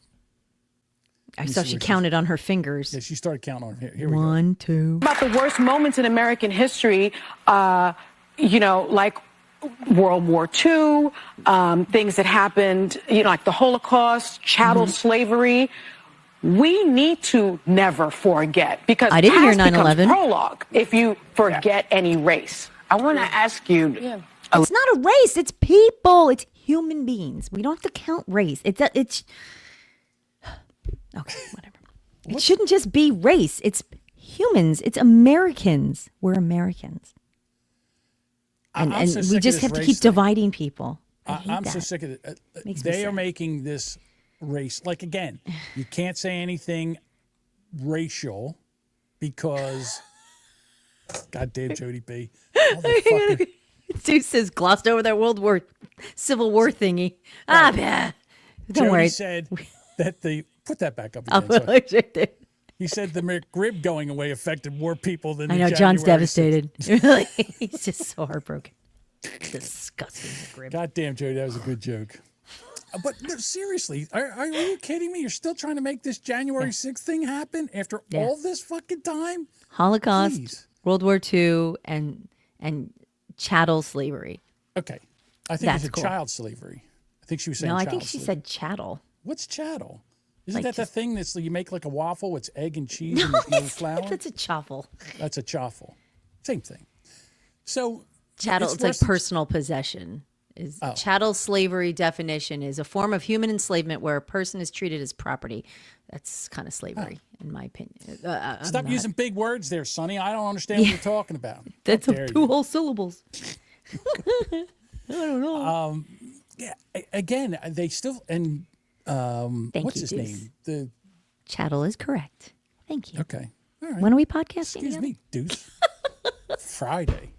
[SPEAKER 1] I saw she counted on her fingers.
[SPEAKER 4] Yeah, she started counting on here. Here we go.
[SPEAKER 1] 1, 2.
[SPEAKER 12] About the worst moments in American history, you know, like World War II, things that happened, you know, like the Holocaust, chattel slavery. We need to never forget, because
[SPEAKER 1] I didn't hear
[SPEAKER 12] past becomes
[SPEAKER 1] 9/11.
[SPEAKER 12] prologue if you forget any race. I want to ask you.
[SPEAKER 1] It's not a race. It's people. It's human beings. We don't have to count race. It's okay, whatever. It shouldn't just be race. It's humans. It's Americans. We're Americans. And
[SPEAKER 4] I'm so
[SPEAKER 1] we
[SPEAKER 4] sick of
[SPEAKER 1] just
[SPEAKER 4] this
[SPEAKER 1] have to
[SPEAKER 4] race
[SPEAKER 1] keep
[SPEAKER 4] thing.
[SPEAKER 1] dividing people.
[SPEAKER 4] I'm so sick of it.
[SPEAKER 1] Makes me
[SPEAKER 4] They are
[SPEAKER 1] sad.
[SPEAKER 4] making this race. Like, again, you can't say anything racial because, goddamn Jody B. Motherfucker.
[SPEAKER 1] Dude says glossed over that Civil War thingy. Yeah. Don't
[SPEAKER 4] Jody
[SPEAKER 1] worry.
[SPEAKER 4] said that put that back up
[SPEAKER 1] Oh,
[SPEAKER 4] again. sorry.
[SPEAKER 1] right there.
[SPEAKER 4] He said the McRib going away affected more people than
[SPEAKER 1] I
[SPEAKER 4] the
[SPEAKER 1] know, John's
[SPEAKER 4] January
[SPEAKER 1] devastated.
[SPEAKER 4] 6th.
[SPEAKER 1] Really, he's just so heartbroken. Disgusting. McRib.
[SPEAKER 4] Goddamn, Jody, that was a good joke. But no, seriously, are you kidding me? You're still trying to make this January 6th thing happen after all this fucking time?
[SPEAKER 1] Holocaust,
[SPEAKER 4] Please.
[SPEAKER 1] World War II, and chattel slavery.
[SPEAKER 4] Okay. I think
[SPEAKER 1] That's
[SPEAKER 4] it's
[SPEAKER 1] cool.
[SPEAKER 4] child slavery. I think she was saying
[SPEAKER 1] No, I
[SPEAKER 4] child
[SPEAKER 1] think she
[SPEAKER 4] slavery.
[SPEAKER 1] said chattel.
[SPEAKER 4] What's chattel? Isn't
[SPEAKER 1] Like
[SPEAKER 4] that the
[SPEAKER 1] just-
[SPEAKER 4] thing that's you make like a waffle? It's egg and cheese and there's no flour?
[SPEAKER 1] That's a chaffle.
[SPEAKER 4] That's a chaffle. Same thing. So
[SPEAKER 1] Chattel, it's like
[SPEAKER 4] worse than-
[SPEAKER 1] personal possession. Chattel slavery definition is a form of human enslavement where a person is treated as property. That's kind of slavery, in my opinion.
[SPEAKER 4] Stop using big words there, Sonny. I don't understand what you're talking about.
[SPEAKER 1] That's
[SPEAKER 4] How dare
[SPEAKER 1] two
[SPEAKER 4] you.
[SPEAKER 1] whole syllables. I don't know.
[SPEAKER 4] Yeah. Again, they still and
[SPEAKER 1] Thank
[SPEAKER 4] what's
[SPEAKER 1] you,
[SPEAKER 4] his
[SPEAKER 1] Deuce.
[SPEAKER 4] name? The
[SPEAKER 1] Chattel is correct. Thank you.
[SPEAKER 4] okay. All right.
[SPEAKER 1] When are we podcasting
[SPEAKER 4] Excuse
[SPEAKER 1] together?
[SPEAKER 4] me, Deuce. Friday.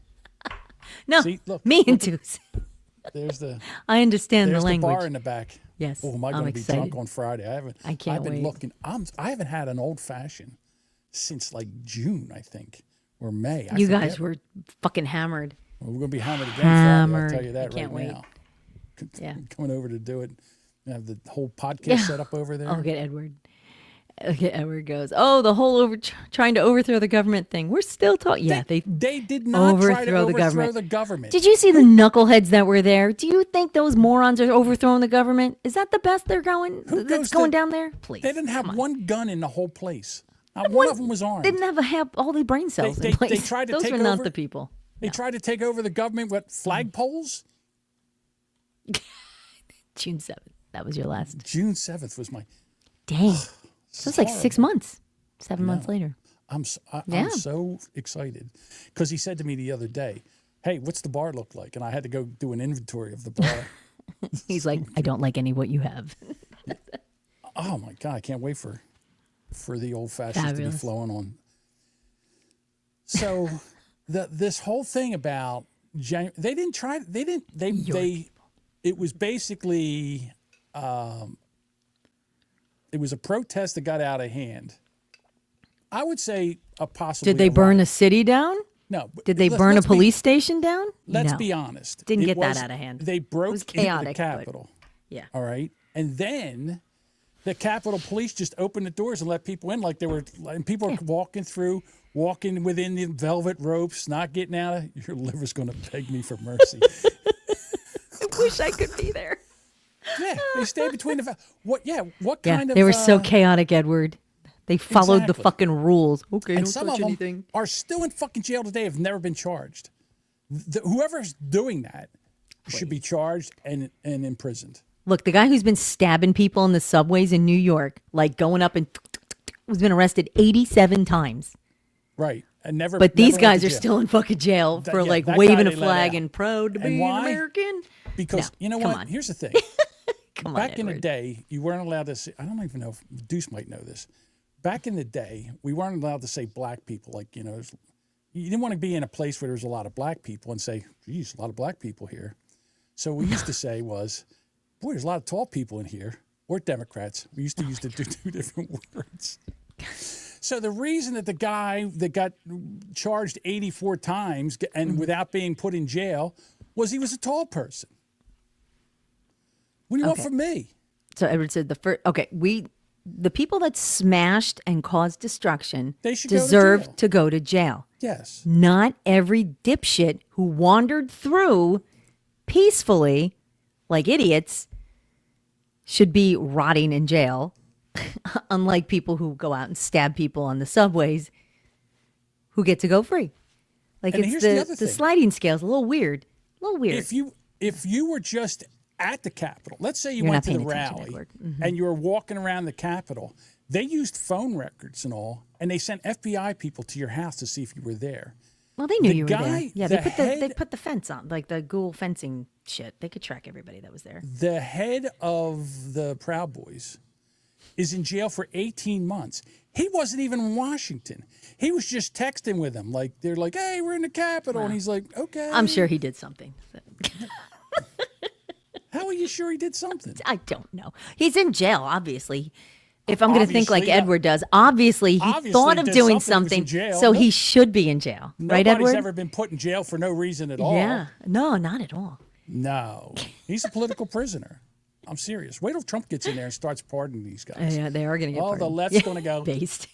[SPEAKER 1] No,
[SPEAKER 4] See, look,
[SPEAKER 1] me and Deuce.
[SPEAKER 4] There's the.
[SPEAKER 1] I understand
[SPEAKER 4] There's
[SPEAKER 1] the language.
[SPEAKER 4] bar in the back.
[SPEAKER 1] Yes,
[SPEAKER 4] Oh, am I
[SPEAKER 1] I'm
[SPEAKER 4] going to be
[SPEAKER 1] excited.
[SPEAKER 4] drunk on Friday?
[SPEAKER 1] I can't
[SPEAKER 4] I've been
[SPEAKER 1] wait.
[SPEAKER 4] looking. I haven't had an old fashioned since like June, I think, or May. I
[SPEAKER 1] You
[SPEAKER 4] forget.
[SPEAKER 1] guys were fucking hammered.
[SPEAKER 4] Well, we're going to be hammered again
[SPEAKER 1] Hammered.
[SPEAKER 4] Friday. I'll tell you that
[SPEAKER 1] I can't
[SPEAKER 4] right
[SPEAKER 1] wait.
[SPEAKER 4] now.
[SPEAKER 1] Yeah.
[SPEAKER 4] Coming over to do it. Have the whole podcast
[SPEAKER 1] Yeah.
[SPEAKER 4] set up over there.
[SPEAKER 1] Oh, look at Edward. Look at Edward goes, oh, the whole trying to overthrow the government thing. We're still talking. Yeah, they
[SPEAKER 4] did not try to overthrow the government.
[SPEAKER 1] Did you see the knuckleheads that were there? Do you think those morons are overthrowing the government? Is that the best they're going?
[SPEAKER 4] Who
[SPEAKER 1] That's
[SPEAKER 4] goes
[SPEAKER 1] going
[SPEAKER 4] to-
[SPEAKER 1] down there? Please.
[SPEAKER 4] They didn't have one gun in the whole place. Not one of them was armed.
[SPEAKER 1] Didn't have all the brain cells in place.
[SPEAKER 4] They tried to
[SPEAKER 1] those
[SPEAKER 4] take
[SPEAKER 1] were
[SPEAKER 4] over.
[SPEAKER 1] not the people.
[SPEAKER 4] They tried to take over the government with flagpoles.
[SPEAKER 1] June 7th. That was your last.
[SPEAKER 4] June 7th was my.
[SPEAKER 1] Dang. So it's like 6
[SPEAKER 4] horrible.
[SPEAKER 1] months. 7 months later.
[SPEAKER 4] I'm
[SPEAKER 1] Yeah.
[SPEAKER 4] so excited because he said to me the other day, "Hey, what's the bar look like?" And I had to go do an inventory of the bar.
[SPEAKER 1] He's like, I don't like any of what you have.
[SPEAKER 4] Oh my god, I can't wait for the old fashions to be
[SPEAKER 1] Fabulous.
[SPEAKER 4] flowing on. So this whole thing about it was basically it was a protest that got out of hand. I would say a possible.
[SPEAKER 1] Did they burn a city down?
[SPEAKER 4] No.
[SPEAKER 1] Did they burn a police station down?
[SPEAKER 4] Let's
[SPEAKER 1] No.
[SPEAKER 4] be honest.
[SPEAKER 1] Didn't
[SPEAKER 4] It
[SPEAKER 1] get that
[SPEAKER 4] was-
[SPEAKER 1] out of hand.
[SPEAKER 4] They broke
[SPEAKER 1] It was
[SPEAKER 4] into
[SPEAKER 1] chaotic,
[SPEAKER 4] the
[SPEAKER 1] but-
[SPEAKER 4] Capitol.
[SPEAKER 1] Yeah.
[SPEAKER 4] All right. And then the Capitol Police just opened the doors and let people in like they were, and people were walking within the velvet ropes, not getting out of, your liver's going to beg me for mercy.
[SPEAKER 1] I wish I could be there.
[SPEAKER 4] Yeah, they stayed between the, what
[SPEAKER 1] Yeah,
[SPEAKER 4] kind of.
[SPEAKER 1] they were so chaotic, Edward. They followed the
[SPEAKER 4] Exactly.
[SPEAKER 1] fucking rules. Okay,
[SPEAKER 4] And
[SPEAKER 1] don't
[SPEAKER 4] some
[SPEAKER 1] touch
[SPEAKER 4] of them
[SPEAKER 1] anything.
[SPEAKER 4] are still in fucking jail today, have never been charged. Whoever's doing that should be charged and imprisoned.
[SPEAKER 1] Look, the guy who's been stabbing people in the subways in New York, like going up and was been arrested 87 times.
[SPEAKER 4] Right. And never.
[SPEAKER 1] But these
[SPEAKER 4] never went
[SPEAKER 1] guys
[SPEAKER 4] to
[SPEAKER 1] are
[SPEAKER 4] jail.
[SPEAKER 1] still in fucking jail
[SPEAKER 4] That-
[SPEAKER 1] for
[SPEAKER 4] yeah,
[SPEAKER 1] like
[SPEAKER 4] that guy
[SPEAKER 1] waving a
[SPEAKER 4] they let
[SPEAKER 1] flag
[SPEAKER 4] out.
[SPEAKER 1] and proud to
[SPEAKER 4] And
[SPEAKER 1] be
[SPEAKER 4] why?
[SPEAKER 1] an American.
[SPEAKER 4] Because
[SPEAKER 1] No,
[SPEAKER 4] you know
[SPEAKER 1] come
[SPEAKER 4] what?
[SPEAKER 1] on.
[SPEAKER 4] Here's the thing.
[SPEAKER 1] Come
[SPEAKER 4] Back
[SPEAKER 1] on,
[SPEAKER 4] in the
[SPEAKER 1] Edward.
[SPEAKER 4] day, you weren't allowed to say, I don't even know if Deuce might know this. Back in the day, we weren't allowed to say black people. Like, you know, you didn't want to be in a place where there's a lot of black people and say, geez, a lot of black people here. So what we used to say was, boy, there's a lot of tall people in here. Or Democrats. We used to use the two different words. So the reason that the guy that got charged 84 times and without being put in jail was he was a tall person. What do you want
[SPEAKER 1] Okay.
[SPEAKER 4] from me?
[SPEAKER 1] So Edward said the people that smashed and caused destruction
[SPEAKER 4] They should go to
[SPEAKER 1] deserve
[SPEAKER 4] jail.
[SPEAKER 1] to go to jail.
[SPEAKER 4] Yes.
[SPEAKER 1] Not every dipshit who wandered through peacefully, like idiots, should be rotting in jail. Unlike people who go out and stab people on the subways, who get to go free. Like
[SPEAKER 4] And
[SPEAKER 1] it's
[SPEAKER 4] here's the other
[SPEAKER 1] the
[SPEAKER 4] thing.
[SPEAKER 1] sliding scale's a little weird. A little weird.
[SPEAKER 4] If you were just at the Capitol, let's say you
[SPEAKER 1] You're
[SPEAKER 4] went
[SPEAKER 1] not
[SPEAKER 4] to the
[SPEAKER 1] paying attention,
[SPEAKER 4] rally
[SPEAKER 1] Edward. Mhm.
[SPEAKER 4] and you were walking around the Capitol, they used phone records and all, and they sent FBI people to your house to see if you were there.
[SPEAKER 1] Well, they knew
[SPEAKER 4] The
[SPEAKER 1] you were there.
[SPEAKER 4] guy-
[SPEAKER 1] Yeah,
[SPEAKER 4] the
[SPEAKER 1] they
[SPEAKER 4] head-
[SPEAKER 1] put the fence on, like the Google fencing shit. They could track everybody that was there.
[SPEAKER 4] The head of the Proud Boys is in jail for 18 months. He wasn't even in Washington. He was just texting with them. Like, they're like, hey, we're in the Capitol. And he's like, okay.
[SPEAKER 1] I'm sure he did something.
[SPEAKER 4] How are you sure he did something?
[SPEAKER 1] I don't know. He's in jail, obviously. If I'm going to think like
[SPEAKER 4] Obviously,
[SPEAKER 1] Edward does, obviously he
[SPEAKER 4] Obviously
[SPEAKER 1] thought of
[SPEAKER 4] did
[SPEAKER 1] doing
[SPEAKER 4] something, he was in
[SPEAKER 1] something,
[SPEAKER 4] jail.
[SPEAKER 1] so
[SPEAKER 4] No-
[SPEAKER 1] he should be in jail, right,
[SPEAKER 4] Nobody's
[SPEAKER 1] Edward?
[SPEAKER 4] ever been put in jail for no reason at all.
[SPEAKER 1] Yeah, no, not at all.
[SPEAKER 4] No. He's a political prisoner. I'm serious. Wait till Trump gets in there and starts pardoning these guys.
[SPEAKER 1] Yeah, they are going to get.
[SPEAKER 4] Oh, the
[SPEAKER 1] pardoned.
[SPEAKER 4] left's
[SPEAKER 1] Yeah,
[SPEAKER 4] going to go.
[SPEAKER 1] based.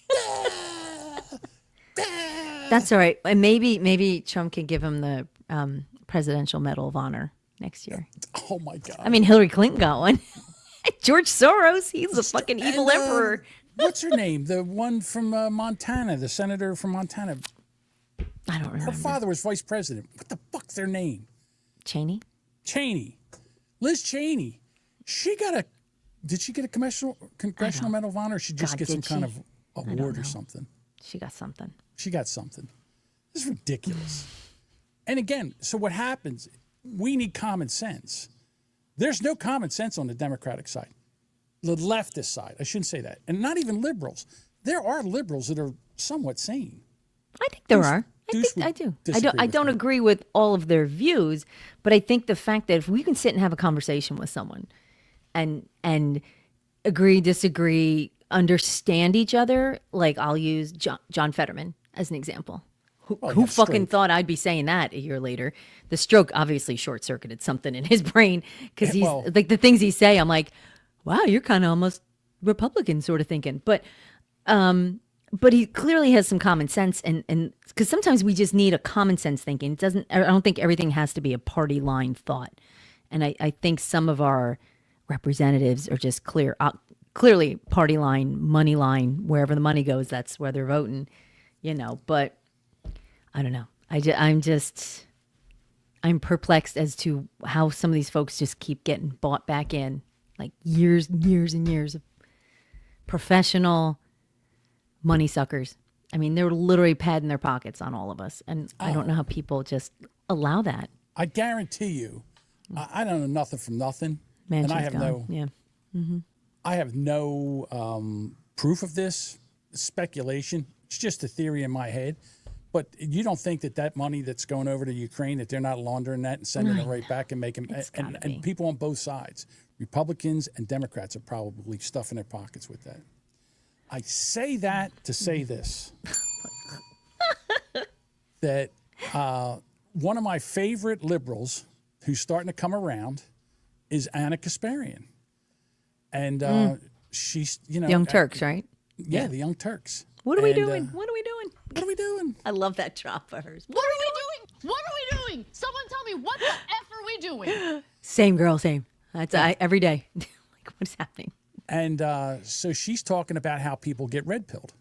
[SPEAKER 1] That's all right. And maybe Trump can give him the Presidential Medal of Honor next year.
[SPEAKER 4] Oh my God.
[SPEAKER 1] I mean, Hillary Clinton got one. George Soros, he's a fucking evil
[SPEAKER 4] And,
[SPEAKER 1] emperor.
[SPEAKER 4] What's her name? The one from Montana, the senator from Montana.
[SPEAKER 1] I don't
[SPEAKER 4] Her
[SPEAKER 1] remember.
[SPEAKER 4] father was vice president. What the fuck's their name?
[SPEAKER 1] Cheney.
[SPEAKER 4] Liz Cheney. Did she get a congressional Medal of Honor? Or she just
[SPEAKER 1] God,
[SPEAKER 4] get some
[SPEAKER 1] did
[SPEAKER 4] kind
[SPEAKER 1] she?
[SPEAKER 4] of
[SPEAKER 1] I don't
[SPEAKER 4] award or
[SPEAKER 1] know.
[SPEAKER 4] something?
[SPEAKER 1] She got something.
[SPEAKER 4] She got something. This is ridiculous. And again, so what happens? We need common sense. There's no common sense on the Democratic side, the leftist side. I shouldn't say that. And not even liberals. There are liberals that are somewhat sane.
[SPEAKER 1] I think there
[SPEAKER 4] Deuce-
[SPEAKER 1] are.
[SPEAKER 4] Deuce would
[SPEAKER 1] I do.
[SPEAKER 4] disagree
[SPEAKER 1] I
[SPEAKER 4] with
[SPEAKER 1] don't
[SPEAKER 4] me.
[SPEAKER 1] agree with all of their views, but I think the fact that if we can sit and have a conversation with someone and agree, disagree, understand each other, like I'll use John Fetterman as an example. Who
[SPEAKER 4] yeah,
[SPEAKER 1] fucking
[SPEAKER 4] stroke.
[SPEAKER 1] thought I'd be saying that a year later? The stroke obviously short-circuited something in his brain because he's
[SPEAKER 4] well-
[SPEAKER 1] like the things he say. I'm like, wow, you're kind of almost Republican sort of thinking, but he clearly has some common sense, and because sometimes we just need a common sense thinking. It doesn't. I don't think everything has to be a party line thought, and I think some of our representatives are just clearly party line, money line. Wherever the money goes, that's where they're voting. But I don't know. I'm perplexed as to how some of these folks just keep getting bought back in, like years and years of professional money suckers. I mean, they're literally padding their pockets on all of us. And I don't know how people just allow that.
[SPEAKER 4] I guarantee you, I don't know nothing from nothing.
[SPEAKER 1] Manchin's
[SPEAKER 4] and I have
[SPEAKER 1] gone. Yeah.
[SPEAKER 4] I have no proof of this speculation. It's just a theory in my head. But you don't think that money that's going over to Ukraine, that they're not laundering that and sending it right back and making
[SPEAKER 1] It's
[SPEAKER 4] and
[SPEAKER 1] gotta be.
[SPEAKER 4] people on both sides, Republicans and Democrats are probably stuffing their pockets with that. I say that to say this, that one of my favorite liberals who's starting to come around is Anna Kasparian. And she's,
[SPEAKER 1] Young Turks, right?
[SPEAKER 4] Yeah, the Young Turks.
[SPEAKER 1] What are we doing? What are we doing?
[SPEAKER 4] What are we doing?
[SPEAKER 1] I love that drop of hers.
[SPEAKER 13] What are we doing? What are we doing? Someone tell me, what the F are we doing?
[SPEAKER 1] Same girl, same. That's every day. Like, what's happening?
[SPEAKER 4] And so she's talking about how people get red-pilled.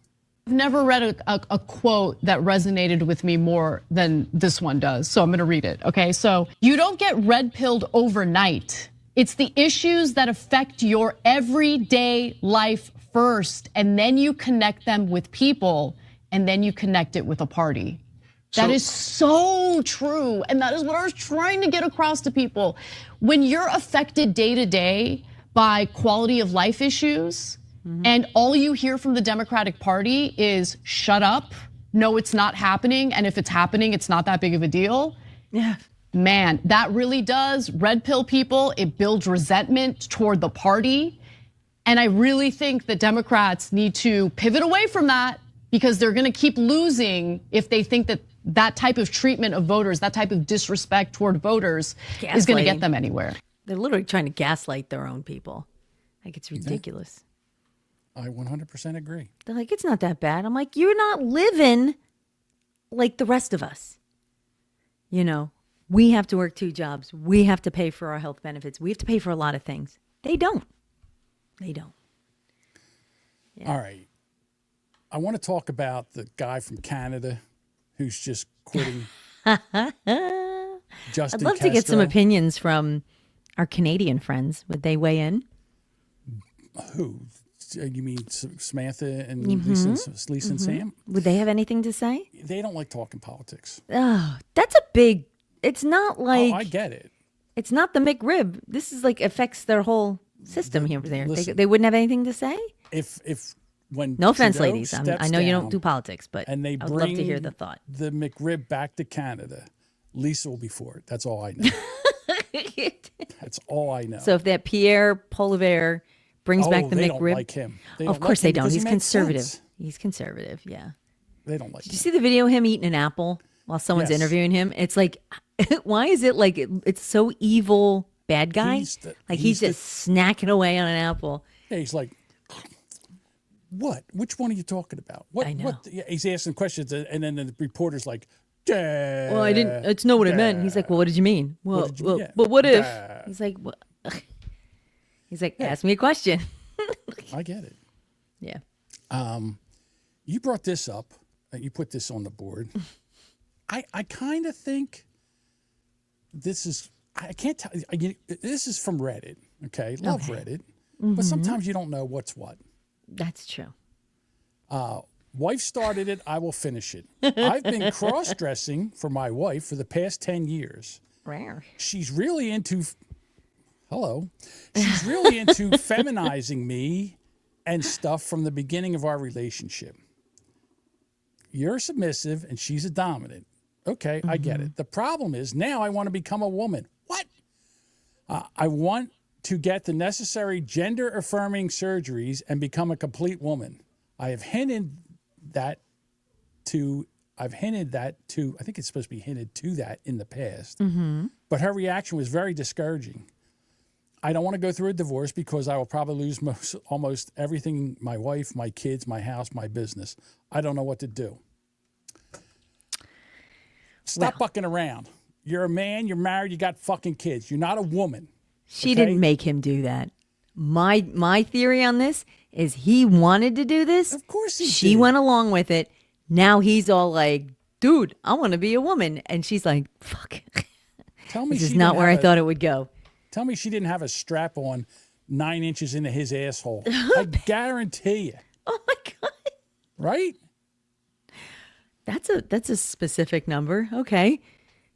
[SPEAKER 13] I've never read a quote that resonated with me more than this one does, so I'm going to read it, okay? So, you don't get red-pilled overnight. It's the issues that affect your everyday life first, and then you connect them with people, and then you connect it with a party. That is so true, and that is what I was trying to get across to people. When you're affected day to day by quality of life issues, and all you hear from the Democratic Party is shut up, no, it's not happening, and if it's happening, it's not that big of a deal.
[SPEAKER 1] Yeah.
[SPEAKER 13] Man, that really does red pill people. It builds resentment toward the party. And I really think that Democrats need to pivot away from that, because they're going to keep losing if they think that that type of treatment of voters, that type of disrespect toward voters is going to get them anywhere.
[SPEAKER 1] They're literally trying to gaslight their own people. Like, it's ridiculous.
[SPEAKER 4] I 100% agree.
[SPEAKER 1] They're like, it's not that bad. I'm like, you're not living like the rest of us. You know, we have to work 2 jobs. We have to pay for our health benefits. We have to pay for a lot of things. They don't. They don't.
[SPEAKER 4] Yeah. All right. I want to talk about the guy from Canada who's just quitting. Justin
[SPEAKER 1] I'd love to get some
[SPEAKER 4] Castro.
[SPEAKER 1] opinions from our Canadian friends. Would they weigh in?
[SPEAKER 4] Who? You mean Samantha and Lisa and Sam?
[SPEAKER 1] Would they have anything to say?
[SPEAKER 4] They don't like talking politics.
[SPEAKER 1] Oh, that's a big, it's not like.
[SPEAKER 4] Oh, I get it.
[SPEAKER 1] It's not the McRib. This is like affects their whole system here there.
[SPEAKER 4] Listen,
[SPEAKER 1] they wouldn't have anything to say?
[SPEAKER 4] If when
[SPEAKER 1] no offense,
[SPEAKER 4] Trudeau
[SPEAKER 1] ladies. I
[SPEAKER 4] steps
[SPEAKER 1] know you don't
[SPEAKER 4] down
[SPEAKER 1] do politics, but
[SPEAKER 4] and they
[SPEAKER 1] I would
[SPEAKER 4] bring
[SPEAKER 1] love to hear the thought.
[SPEAKER 4] The McRib back to Canada, Lisa will be for it. That's all I know. That's all I know.
[SPEAKER 1] So if that Pierre Polivier brings back the
[SPEAKER 4] they
[SPEAKER 1] McRib,
[SPEAKER 4] don't like him.
[SPEAKER 1] Of course they don't. He's conservative. He's conservative. Yeah.
[SPEAKER 4] They don't like him.
[SPEAKER 1] Did you see the video of him eating an apple while someone's interviewing him? It's like, why is it like it's so evil, bad guy? He's just snacking away on an apple.
[SPEAKER 4] Yeah, he's like, what? Which one are you talking about? What?
[SPEAKER 1] I know.
[SPEAKER 4] What? Yeah, he's asking questions, and then the reporter's like, Duh,
[SPEAKER 1] well, I didn't. It's not what I meant. He's like, well, what did you mean? Well, but what if? He's like, what? He's like, ask me a question.
[SPEAKER 4] I get it.
[SPEAKER 1] Yeah.
[SPEAKER 4] You brought this up. You put this on the board. I kind of think this is. I can't tell. This is from Reddit. Okay, love Reddit, but sometimes you don't know what's what.
[SPEAKER 1] That's true.
[SPEAKER 4] Wife started it. I will finish it. I've been cross-dressing for my wife for the past 10 years.
[SPEAKER 1] Rare.
[SPEAKER 4] She's really into. Hello. She's really into feminizing me and stuff from the beginning of our relationship. You're submissive and she's a dominant. Okay, I get it. The problem is now I want to become a woman. What? I want to get the necessary gender-affirming surgeries and become a complete woman. I have hinted that to, I think it's supposed to be hinted to that in the past. But her reaction was very discouraging. I don't want to go through a divorce because I will probably lose almost everything, my wife, my kids, my house, my business. I don't know what to do. Stop bucking around. You're a man, you're married, you got fucking kids. You're not a woman.
[SPEAKER 1] She didn't make him do that. My theory on this is he wanted to do this.
[SPEAKER 4] Of course he did.
[SPEAKER 1] She went along with it. Now he's all like, dude, I want to be a woman. And she's like, fuck.
[SPEAKER 4] Tell me
[SPEAKER 1] this is not where I thought it would go.
[SPEAKER 4] Tell me she didn't have a strap on 9 inches into his asshole. I guarantee you.
[SPEAKER 1] Oh my God.
[SPEAKER 4] Right?
[SPEAKER 1] That's a specific number. Okay.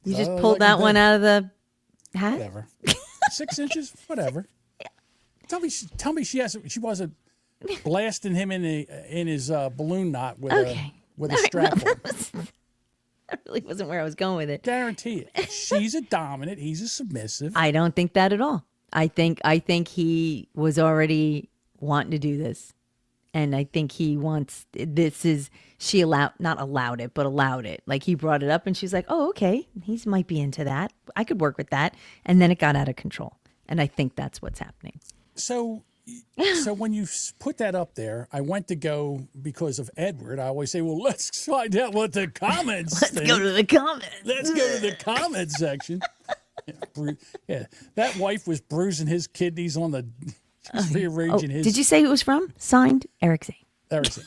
[SPEAKER 1] You just
[SPEAKER 4] Oh,
[SPEAKER 1] pulled
[SPEAKER 4] like
[SPEAKER 1] that one out of the hat?
[SPEAKER 4] Whatever. 6 inches? Whatever. Tell me she wasn't blasting him in his balloon knot with a strap on.
[SPEAKER 1] That really wasn't where I was going with it.
[SPEAKER 4] Guarantee it. She's a dominant. He's a submissive.
[SPEAKER 1] I don't think that at all. I think he was already wanting to do this. And I think he wants, she not allowed it, but allowed it. Like he brought it up and she's like, oh, okay, he might be into that. I could work with that. And then it got out of control. And I think that's what's happening.
[SPEAKER 4] So when you put that up there, I went to go because of Edward. I always say, well, let's find out what the comments
[SPEAKER 1] Let's go to the comments.
[SPEAKER 4] Let's go to the comments section. Yeah, that wife was bruising his kidneys on the... rearranging his...
[SPEAKER 1] Did you say who it was from? Signed, Eric Zane.
[SPEAKER 4] Eric Zane.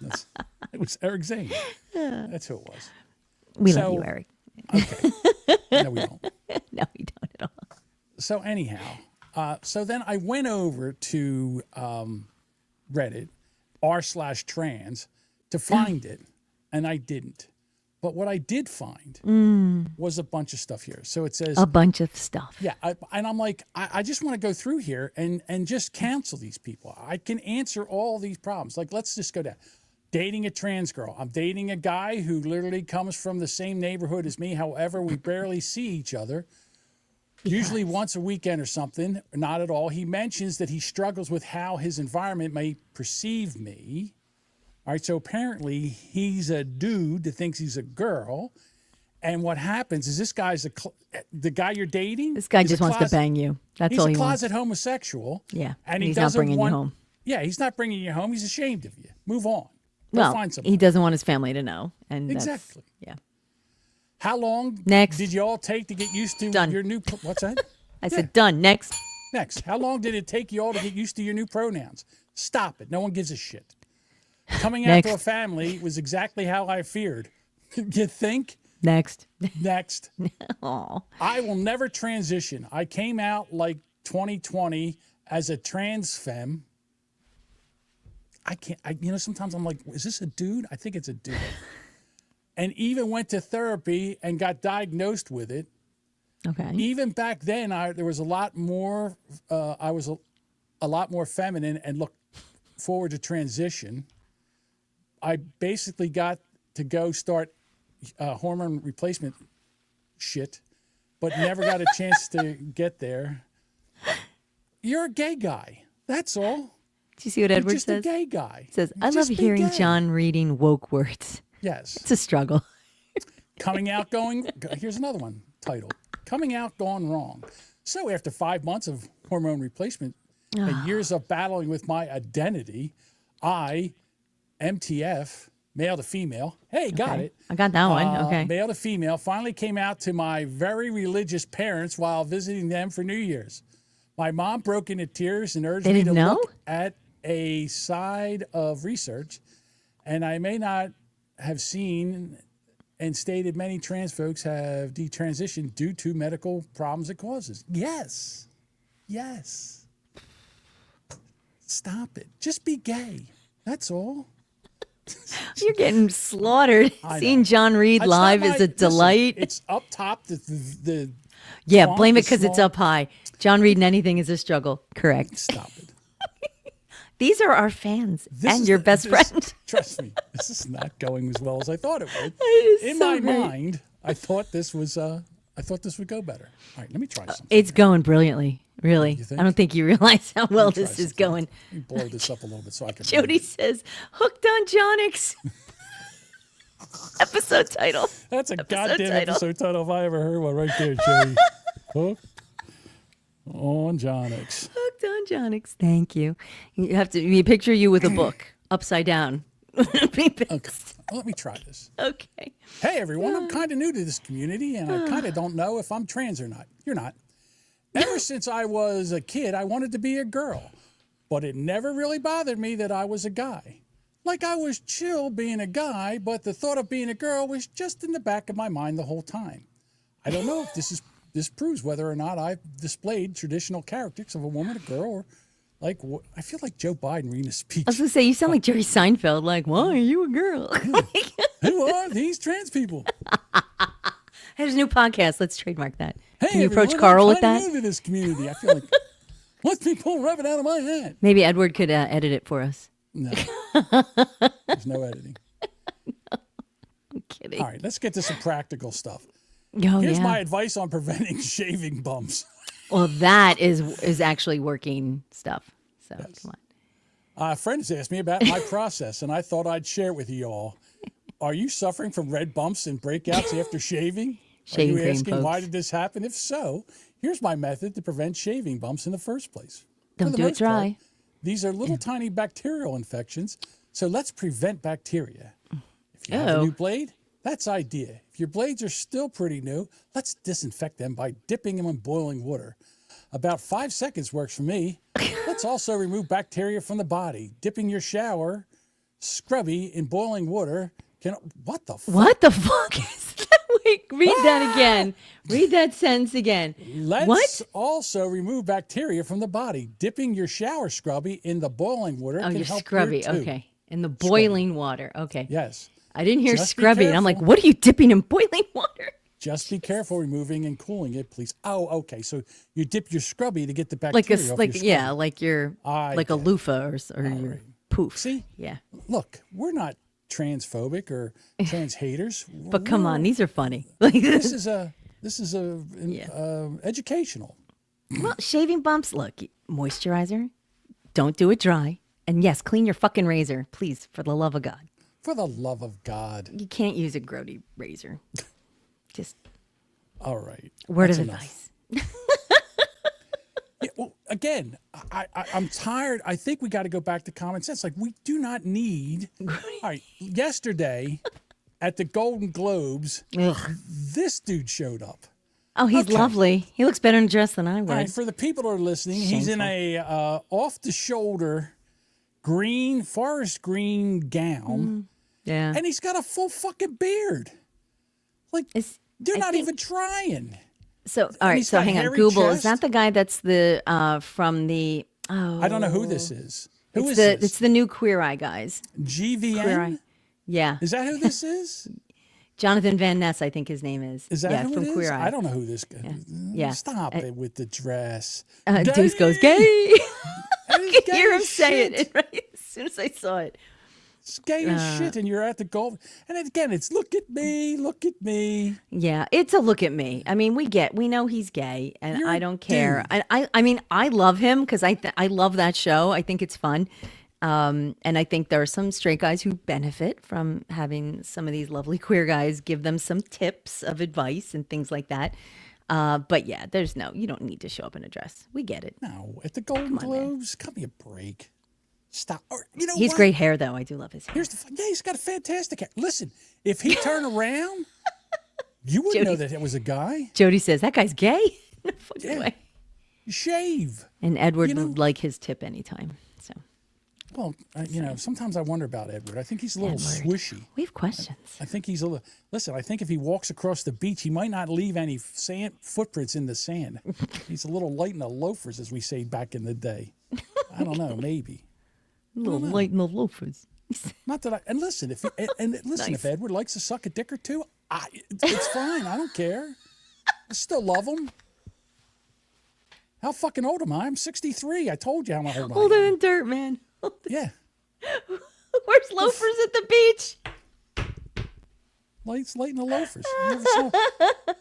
[SPEAKER 4] Yes. It was Eric Zane. That's who it was.
[SPEAKER 1] We love you, Eric.
[SPEAKER 4] Okay. No, we don't.
[SPEAKER 1] No, we don't at all.
[SPEAKER 4] So anyhow, so then I went over to Reddit, r/trans, to find it, and I didn't. But what I did find was a bunch of stuff here. So it says...
[SPEAKER 1] A bunch of stuff.
[SPEAKER 4] Yeah. And I'm like, I just want to go through here and just cancel these people. I can answer all these problems. Like, let's just go down. Dating a trans girl. I'm dating a guy who literally comes from the same neighborhood as me. However, we barely see each other. Usually once a weekend or something. Not at all. He mentions that he struggles with how his environment may perceive me. All right, so apparently he's a dude that thinks he's a girl, and what happens is this guy's the guy you're dating.
[SPEAKER 1] This guy just wants to bang you. That's all he wants.
[SPEAKER 4] He's a closet homosexual.
[SPEAKER 1] Yeah,
[SPEAKER 4] and
[SPEAKER 1] he's not bringing you home.
[SPEAKER 4] Yeah, he's not bringing you home. He's ashamed of you. Move on.
[SPEAKER 1] Well,
[SPEAKER 4] find somebody.
[SPEAKER 1] He doesn't want his family to know, and
[SPEAKER 4] exactly.
[SPEAKER 1] Yeah.
[SPEAKER 4] How long
[SPEAKER 1] Next.
[SPEAKER 4] did you all take to get used to your new? What's that?
[SPEAKER 1] I said done. Next.
[SPEAKER 4] Next. How long did it take you all to get used to your new pronouns? Stop it. No one gives a shit. Coming out to a family was exactly how I feared. You think?
[SPEAKER 1] Next.
[SPEAKER 4] Aww. I will never transition. I came out like 2020 as a trans femme. I can't, sometimes I'm like, is this a dude? I think it's a dude. And even went to therapy and got diagnosed with it.
[SPEAKER 1] Okay.
[SPEAKER 4] Even back then, there was a lot more, I was a lot more feminine and looked forward to transition. I basically got to go start hormone replacement shit, but never got a chance to get there. You're a gay guy. That's all.
[SPEAKER 1] Do you see what Edward
[SPEAKER 4] just
[SPEAKER 1] says?
[SPEAKER 4] A gay guy.
[SPEAKER 1] He says, I love hearing John reading woke words.
[SPEAKER 4] Yes.
[SPEAKER 1] It's a struggle.
[SPEAKER 4] Coming out going, here's another one titled, Coming Out Gone Wrong. So after 5 months of hormone replacement and years of battling with my identity, I, MTF, male to female. Hey, got it.
[SPEAKER 1] I got that one. Okay.
[SPEAKER 4] Male to female, finally came out to my very religious parents while visiting them for New Year's. My mom broke into tears and urged me to look at a side of research, and I may not have seen and stated many trans folks have detransitioned due to medical problems it causes. Yes. Yes. Stop it. Just be gay. That's all.
[SPEAKER 1] You're getting slaughtered. Seeing John Reed live is a delight.
[SPEAKER 4] Listen, it's up top. The
[SPEAKER 1] yeah, blame it because it's up high. John Reed and anything is a struggle. Correct.
[SPEAKER 4] Stop it.
[SPEAKER 1] These are our fans and your best friend.
[SPEAKER 4] Trust me, this is not going as well as I thought it would. In
[SPEAKER 1] so
[SPEAKER 4] my
[SPEAKER 1] great.
[SPEAKER 4] mind, I thought this would go better. All right, let me try something.
[SPEAKER 1] It's going brilliantly. Really.
[SPEAKER 4] You think?
[SPEAKER 1] I don't think you realize how well this is going.
[SPEAKER 4] Let me blow this up a little bit so I can.
[SPEAKER 1] Jody says, hooked on Jonix. Episode title.
[SPEAKER 4] That's a goddamn episode title if I ever heard one right there, Jody. Hooked on Jonix.
[SPEAKER 1] Hooked on Jonix. Thank you. You have to picture you with a book upside down.
[SPEAKER 4] Okay. Let me try this.
[SPEAKER 1] Okay.
[SPEAKER 4] Hey, everyone. I'm kind of new to this community, and I kind of don't know if I'm trans or not. You're not. Ever since I was a kid, I wanted to be a girl, but it never really bothered me that I was a guy. Like I was chill being a guy, but the thought of being a girl was just in the back of my mind the whole time. I don't know if this proves whether or not I've displayed traditional characteristics of a woman, a girl, or like I feel like Joe Biden reading a speech.
[SPEAKER 1] I was going to say, you sound like Jerry Seinfeld. Like, why are you a girl?
[SPEAKER 4] Who are these trans people?
[SPEAKER 1] There's a new podcast. Let's trademark that.
[SPEAKER 4] Hey,
[SPEAKER 1] can you approach
[SPEAKER 4] everyone,
[SPEAKER 1] Carl
[SPEAKER 4] I'm
[SPEAKER 1] with that?
[SPEAKER 4] new to this community. I feel like let me pull rabbit out of my hat.
[SPEAKER 1] Maybe Edward could edit it for us.
[SPEAKER 4] No, there's no editing.
[SPEAKER 1] No, I'm kidding.
[SPEAKER 4] All right, let's get to some practical stuff.
[SPEAKER 1] Oh,
[SPEAKER 4] Here's my advice on preventing shaving bumps.
[SPEAKER 1] Well, that is actually working stuff. So come on.
[SPEAKER 4] A friend has asked me about my process, and I thought I'd share it with you all. Are you suffering from red bumps and breakouts after shaving?
[SPEAKER 1] Shaving
[SPEAKER 4] Are you
[SPEAKER 1] cream,
[SPEAKER 4] asking why
[SPEAKER 1] folks.
[SPEAKER 4] did this happen? If so, here's my method to prevent shaving bumps in the first place.
[SPEAKER 1] Don't do it dry.
[SPEAKER 4] These are little tiny bacterial infections, so let's prevent bacteria. If you have a new blade, that's ideal. If your blades are still pretty new, let's disinfect them by dipping them in boiling water. About 5 seconds works for me. Let's also remove bacteria from the body. Dipping your shower scrubby in boiling water can... What the fuck?
[SPEAKER 1] What the fuck is that? Wait, read that again. Read that sentence again.
[SPEAKER 4] Let's also remove bacteria from the body. Dipping your shower scrubby in the boiling water can
[SPEAKER 1] you're
[SPEAKER 4] help
[SPEAKER 1] scrubby.
[SPEAKER 4] here, too.
[SPEAKER 1] Okay. In the boiling water. Okay.
[SPEAKER 4] Yes.
[SPEAKER 1] I didn't hear
[SPEAKER 4] Just be
[SPEAKER 1] scrubby, and I'm like,
[SPEAKER 4] careful.
[SPEAKER 1] what are you dipping in boiling water?
[SPEAKER 4] Just be careful removing and cooling it, please. Oh, okay. So you dip your scrubby to get the bacteria off your scrubby.
[SPEAKER 1] Like your like a loofah or your poof.
[SPEAKER 4] See?
[SPEAKER 1] Yeah.
[SPEAKER 4] Look, we're not transphobic or trans haters.
[SPEAKER 1] But come on, these are funny.
[SPEAKER 4] This is educational.
[SPEAKER 1] Well, shaving bumps. Look, moisturizer. Don't do it dry. And yes, clean your fucking razor, please, for the love of God.
[SPEAKER 4] For the love of God.
[SPEAKER 1] You can't use a grody razor. Just.
[SPEAKER 4] All right.
[SPEAKER 1] Word
[SPEAKER 4] That's
[SPEAKER 1] of
[SPEAKER 4] enough.
[SPEAKER 1] advice.
[SPEAKER 4] Yeah, well, again, I'm tired. I think we got to go back to common sense. Like, we do not need. All right. Yesterday at the Golden Globes, this dude showed up.
[SPEAKER 1] Oh, he's lovely. He looks better dressed than I would.
[SPEAKER 4] All right, for the people who are listening, he's in a off-the-shoulder forest green gown.
[SPEAKER 1] Yeah.
[SPEAKER 4] And he's got a full fucking beard. Like, they're not even trying.
[SPEAKER 1] So, all
[SPEAKER 4] And
[SPEAKER 1] right.
[SPEAKER 4] he's
[SPEAKER 1] So,
[SPEAKER 4] got
[SPEAKER 1] hang on.
[SPEAKER 4] hairy
[SPEAKER 1] Google.
[SPEAKER 4] chest.
[SPEAKER 1] Is that the guy that's the from the? Oh,
[SPEAKER 4] I don't know who this is. Who
[SPEAKER 1] it's
[SPEAKER 4] is
[SPEAKER 1] the,
[SPEAKER 4] this?
[SPEAKER 1] It's the new Queer Eye guys.
[SPEAKER 4] GVN?
[SPEAKER 1] Queer Eye. Yeah.
[SPEAKER 4] Is that who this is?
[SPEAKER 1] Jonathan Van Ness, I think his name is.
[SPEAKER 4] Is that who
[SPEAKER 1] from
[SPEAKER 4] it is?
[SPEAKER 1] Queer Eye?
[SPEAKER 4] I don't know who this guy is.
[SPEAKER 1] Yeah.
[SPEAKER 4] Stop it with the dress.
[SPEAKER 1] Deuce goes gay. I could
[SPEAKER 4] gay
[SPEAKER 1] hear him
[SPEAKER 4] as
[SPEAKER 1] say
[SPEAKER 4] shit.
[SPEAKER 1] it right as soon as I saw it.
[SPEAKER 4] It's gay as shit, and you're at the golf. And again, it's look at me, look at me.
[SPEAKER 1] Yeah, it's a look at me. I mean, we know he's gay, and
[SPEAKER 4] You're
[SPEAKER 1] I
[SPEAKER 4] a
[SPEAKER 1] don't care.
[SPEAKER 4] dude.
[SPEAKER 1] I mean, I love him because I love that show. I think it's fun, and I think there are some straight guys who benefit from having some of these lovely queer guys give them some tips of advice and things like that. But yeah, you don't need to show up in a dress. We get it.
[SPEAKER 4] No, at the Golden Globes, cut me a break. Stop. Or, you know
[SPEAKER 1] He's
[SPEAKER 4] what?
[SPEAKER 1] great hair, though. I do love his hair.
[SPEAKER 4] He's got a fantastic hair. Listen, if he turned around, you wouldn't know that it was a guy.
[SPEAKER 1] Jody says that guy's gay. No fucking way.
[SPEAKER 4] Shave.
[SPEAKER 1] And Edward would like his tip anytime. So.
[SPEAKER 4] Well, sometimes I wonder about Edward. I think he's a little swishy.
[SPEAKER 1] We have questions.
[SPEAKER 4] I think he's a little. Listen, I think if he walks across the beach, he might not leave any sand footprints in the sand. He's a little light in the loafers, as we say back in the day. I don't know, maybe.
[SPEAKER 1] A little light in the loafers.
[SPEAKER 4] Not that and listen, if if Edward likes to suck a dick or two, it's fine. I don't care. I still love him. How fucking old am I? I'm 63. I told you how old I am.
[SPEAKER 1] Older than dirt, man.
[SPEAKER 4] Yeah.
[SPEAKER 1] Where's loafers at the beach?
[SPEAKER 4] Light in the loafers.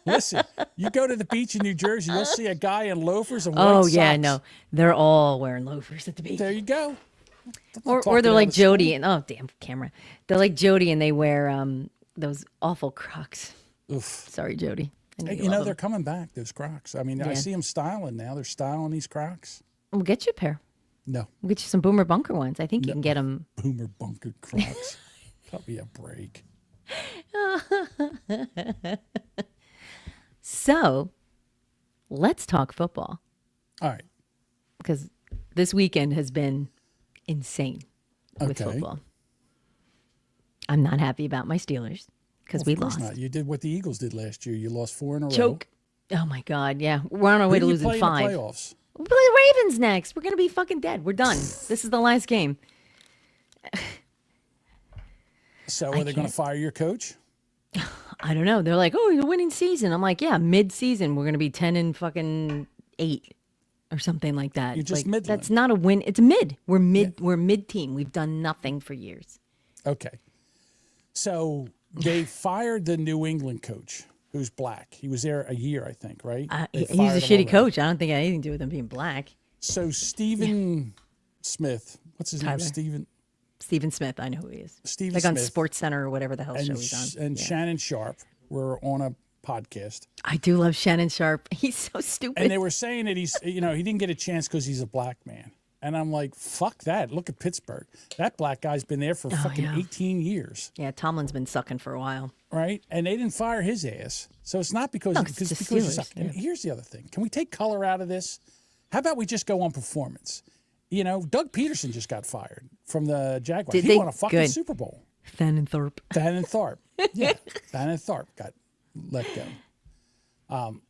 [SPEAKER 4] Listen, you go to the beach in New Jersey, you'll see a guy in loafers and white socks.
[SPEAKER 1] Yeah, no. They're all wearing loafers at the beach.
[SPEAKER 4] There you go.
[SPEAKER 1] Or they're like Jody and damn camera. They're like Jody and they wear those awful Crocs.
[SPEAKER 4] Oof.
[SPEAKER 1] Sorry, Jody.
[SPEAKER 4] They're coming back, those Crocs. I mean, I
[SPEAKER 1] Yeah.
[SPEAKER 4] see them styling now. They're styling these Crocs.
[SPEAKER 1] We'll get you a pair.
[SPEAKER 4] No.
[SPEAKER 1] We'll get you some Boomer Bunker ones. I think you can get them.
[SPEAKER 4] Boomer Bunker Crocs. Cut me a break.
[SPEAKER 1] So, let's talk football.
[SPEAKER 4] All right.
[SPEAKER 1] Because this weekend has been insane with football. I'm not happy about my Steelers because we lost.
[SPEAKER 4] Not. You did what the Eagles did last year. You lost 4 in a
[SPEAKER 1] Choke. Oh my God! Yeah, we're on our way to losing 5.
[SPEAKER 4] In the playoffs?
[SPEAKER 1] We'll play the Ravens next. We're gonna be fucking dead. We're done. This is the last game.
[SPEAKER 4] So are they going to fire your coach?
[SPEAKER 1] I don't know. They're like, oh, you're winning season. I'm like, yeah, mid-season we're gonna be 10-8 or something like that.
[SPEAKER 4] You're just
[SPEAKER 1] like,
[SPEAKER 4] middling.
[SPEAKER 1] That's not a win. It's mid. We're mid. Yeah. We're mid-team. We've done nothing for years.
[SPEAKER 4] Okay. So they fired the New England coach. who's black. He was there a year, I think, right? They
[SPEAKER 1] He's a
[SPEAKER 4] fired him
[SPEAKER 1] shitty
[SPEAKER 4] already.
[SPEAKER 1] coach. I don't think it had anything to do with him being black.
[SPEAKER 4] So Stephen Smith, what's his
[SPEAKER 1] Tyler.
[SPEAKER 4] name?
[SPEAKER 1] Stephen Smith, I know who he is.
[SPEAKER 4] Stephen
[SPEAKER 1] like on
[SPEAKER 4] Smith.
[SPEAKER 1] Sports Center or whatever the hell show
[SPEAKER 4] and,
[SPEAKER 1] he's on.
[SPEAKER 4] and
[SPEAKER 1] Yeah.
[SPEAKER 4] Shannon Sharp were on a podcast.
[SPEAKER 1] I do love Shannon Sharp. He's so stupid.
[SPEAKER 4] And they were saying that he's, he didn't get a chance because he's a black man. And I'm like, fuck that. Look at Pittsburgh. That black guy's been there for fucking 18 years.
[SPEAKER 1] Yeah, Tomlin's been sucking for a while.
[SPEAKER 4] Right? And they didn't fire his ass. So it's not because,
[SPEAKER 1] No,
[SPEAKER 4] because
[SPEAKER 1] it's the
[SPEAKER 4] you
[SPEAKER 1] Steelers,
[SPEAKER 4] suck. And
[SPEAKER 1] yeah.
[SPEAKER 4] here's the other thing. Can we take color out of this? How about we just go on performance? Doug Peterson just got fired from the Jaguars.
[SPEAKER 1] Did
[SPEAKER 4] He
[SPEAKER 1] they?
[SPEAKER 4] won a fucking
[SPEAKER 1] Good.
[SPEAKER 4] Super Bowl.
[SPEAKER 1] Fannin Thorpe.
[SPEAKER 4] Fannin Thorpe. Yeah. Fannin Thorpe got let go.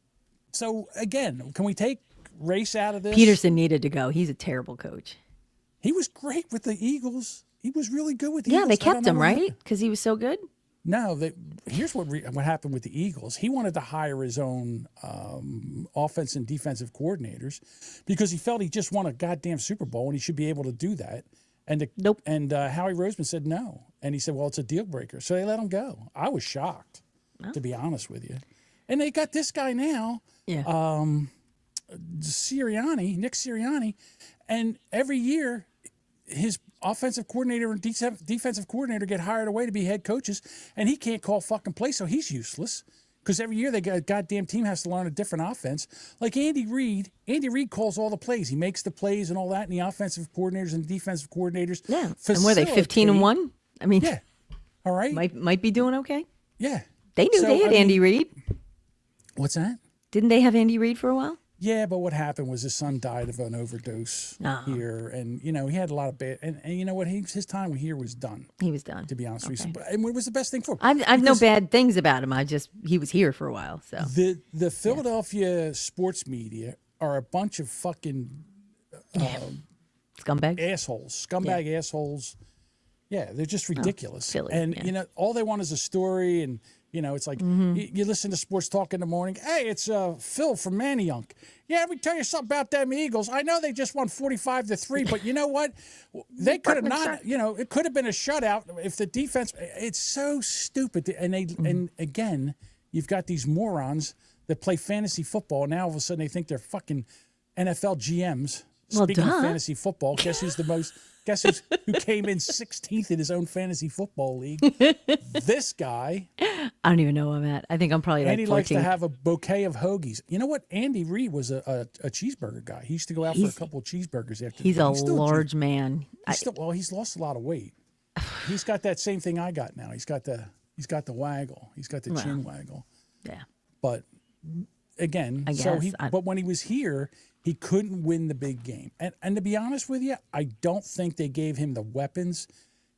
[SPEAKER 4] So again, can we take race out of this?
[SPEAKER 1] Peterson needed to go. He's a terrible coach.
[SPEAKER 4] He was great with the Eagles. He was really good with the
[SPEAKER 1] Yeah,
[SPEAKER 4] Eagles.
[SPEAKER 1] they
[SPEAKER 4] I don't
[SPEAKER 1] kept
[SPEAKER 4] know
[SPEAKER 1] him,
[SPEAKER 4] what
[SPEAKER 1] right?
[SPEAKER 4] happened.
[SPEAKER 1] Because he was so good.
[SPEAKER 4] No, here's what happened with the Eagles. He wanted to hire his own offense and defensive coordinators because he felt he just won a goddamn Super Bowl and he should be able to do that. And
[SPEAKER 1] nope.
[SPEAKER 4] And Howie Roseman said no. And he said, well, it's a deal breaker. So they let him go. I was shocked, to be honest with you. And they got this guy now,
[SPEAKER 1] Yeah.
[SPEAKER 4] Nick Sirianni, and every year his offensive coordinator and defensive coordinator get hired away to be head coaches, and he can't call fucking plays, so he's useless. Because every year the goddamn team has to learn a different offense. Like Andy Reid calls all the plays. He makes the plays and all that, and the offensive coordinators and defensive coordinators.
[SPEAKER 1] Yeah. And were they 15-1? I mean,
[SPEAKER 4] yeah. All right.
[SPEAKER 1] Might be doing okay.
[SPEAKER 4] Yeah.
[SPEAKER 1] They knew they had Andy Reid.
[SPEAKER 4] What's that?
[SPEAKER 1] Didn't they have Andy Reid for a while?
[SPEAKER 4] Yeah, but what happened was his son died of an overdose here, and he had a lot of bad. And you know what? His time here was done.
[SPEAKER 1] He was done.
[SPEAKER 4] To be honest with you, and it was the best thing for him.
[SPEAKER 1] I've no bad things about him. He was here for a while. So
[SPEAKER 4] the Philadelphia sports media are a bunch of fucking
[SPEAKER 1] scumbags,
[SPEAKER 4] scumbag assholes. Yeah, they're just ridiculous.
[SPEAKER 1] Silly,
[SPEAKER 4] and all they want is a story, and it's like you listen to Sports Talk in the morning. Hey, it's Phil from Manayunk. Yeah, let me tell you something about them Eagles. I know they just won 45-3, but you know what? They could have not. It could have been a shutout if the defense. It's so stupid, and again, you've got these morons that play fantasy football. And now all of a sudden they think they're fucking NFL GMs.
[SPEAKER 1] Well,
[SPEAKER 4] Speaking
[SPEAKER 1] duh.
[SPEAKER 4] of fantasy football, guess who came in 16th in his own fantasy football league? This guy.
[SPEAKER 1] I don't even know where I'm at. I think I'm probably like
[SPEAKER 4] And he
[SPEAKER 1] 14th.
[SPEAKER 4] likes to have a bouquet of hoagies. You know what? Andy Reid was a cheeseburger guy. He used to go out for a couple of cheeseburgers after.
[SPEAKER 1] He's a
[SPEAKER 4] still
[SPEAKER 1] large man.
[SPEAKER 4] He's lost a lot of weight. He's got that same thing I got now. He's got the waggle. He's got the chin waggle.
[SPEAKER 1] Yeah.
[SPEAKER 4] But again, but when he was here, he couldn't win the big game. And to be honest with you, I don't think they gave him the weapons.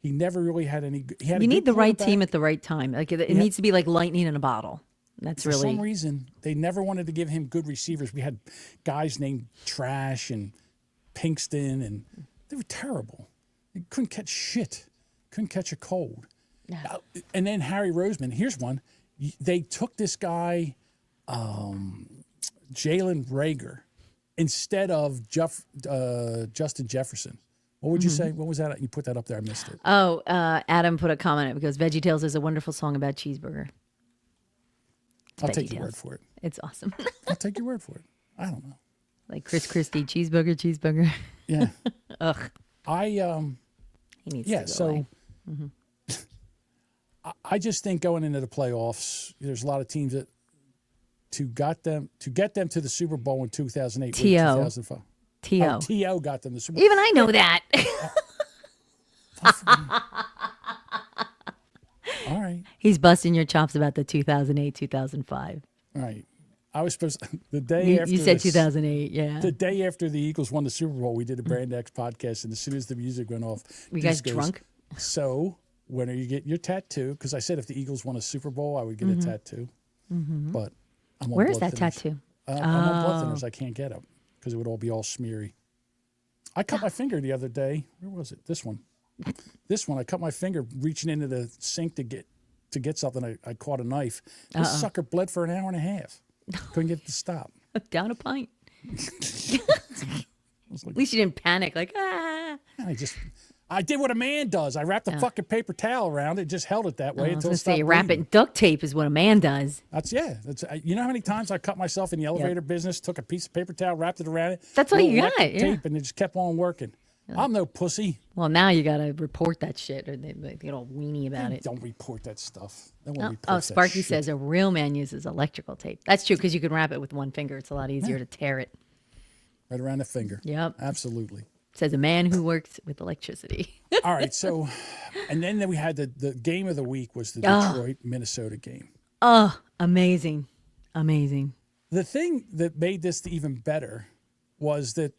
[SPEAKER 4] He never really had any. You
[SPEAKER 1] need the right team at the right time. Like it needs to be like lightning in a bottle. That's
[SPEAKER 4] For
[SPEAKER 1] really.
[SPEAKER 4] some reason, they never wanted to give him good receivers. We had guys named Trash and Pinkston, and they were terrible. They couldn't catch shit. Couldn't catch a cold.
[SPEAKER 1] Yeah.
[SPEAKER 4] And then Harry Roseman. Here's one. They took this guy, Jalen Rager, instead of Justin Jefferson. What would you say? What was that? You put that up there. I missed it.
[SPEAKER 1] Oh, Adam put a comment because VeggieTales is a wonderful song about cheeseburger.
[SPEAKER 4] I'll take your word for it.
[SPEAKER 1] It's awesome.
[SPEAKER 4] I'll take your word for it. I don't know.
[SPEAKER 1] Like Chris Christie, cheeseburger.
[SPEAKER 4] Yeah.
[SPEAKER 1] Ugh.
[SPEAKER 4] He
[SPEAKER 1] needs to go away.
[SPEAKER 4] I just think going into the playoffs, there's a lot of teams that to get them to the Super Bowl in 2008, 2005. T.O. got them the Super Bowl.
[SPEAKER 1] Even I know that.
[SPEAKER 4] All right.
[SPEAKER 1] He's busting your chops about the 2008, 2005.
[SPEAKER 4] All right. I was supposed the day after
[SPEAKER 1] you said 2008, yeah.
[SPEAKER 4] The day after the Eagles won the Super Bowl, we did a Brand X podcast, and as soon as the music went off,
[SPEAKER 1] you guys drunk?
[SPEAKER 4] So when are you getting your tattoo? Because I said if the Eagles won a Super Bowl, I would get a tattoo. But I'm on
[SPEAKER 1] Where is
[SPEAKER 4] blood
[SPEAKER 1] that
[SPEAKER 4] thinners.
[SPEAKER 1] tattoo?
[SPEAKER 4] I'm on blood thinners. I can't get up because it would all be all smeary. I cut my finger the other day. Where was it? This one. I cut my finger reaching into the sink to get something. I caught a knife. This sucker bled for an hour and a half. Couldn't get it to stop.
[SPEAKER 1] Down a pint. At least you didn't panic like, ah.
[SPEAKER 4] I did what a man does. I wrapped a fucking paper towel around it, just held it that way
[SPEAKER 1] I was
[SPEAKER 4] until
[SPEAKER 1] going
[SPEAKER 4] it
[SPEAKER 1] to say
[SPEAKER 4] stopped
[SPEAKER 1] wrap it
[SPEAKER 4] bleeding.
[SPEAKER 1] in duct tape is what a man does.
[SPEAKER 4] That's you know how many times I cut myself in the elevator business, took a piece of paper towel, wrapped it around it.
[SPEAKER 1] That's all
[SPEAKER 4] little
[SPEAKER 1] you got,
[SPEAKER 4] electric
[SPEAKER 1] yeah.
[SPEAKER 4] tape, and it just kept on working. I'm no pussy.
[SPEAKER 1] Well, now you got to report that shit, or they get all weenie about it.
[SPEAKER 4] Don't report that stuff. No one reports
[SPEAKER 1] Oh,
[SPEAKER 4] that
[SPEAKER 1] Sparky
[SPEAKER 4] shit.
[SPEAKER 1] says a real man uses electrical tape. That's true because you can wrap it with one finger. It's a lot easier to tear it.
[SPEAKER 4] Right around the finger.
[SPEAKER 1] Yep.
[SPEAKER 4] Absolutely.
[SPEAKER 1] Says a man who works with electricity.
[SPEAKER 4] All right, so, and then we had the game of the week was the Detroit-Minnesota game.
[SPEAKER 1] Oh, amazing. Amazing.
[SPEAKER 4] The thing that made this even better was that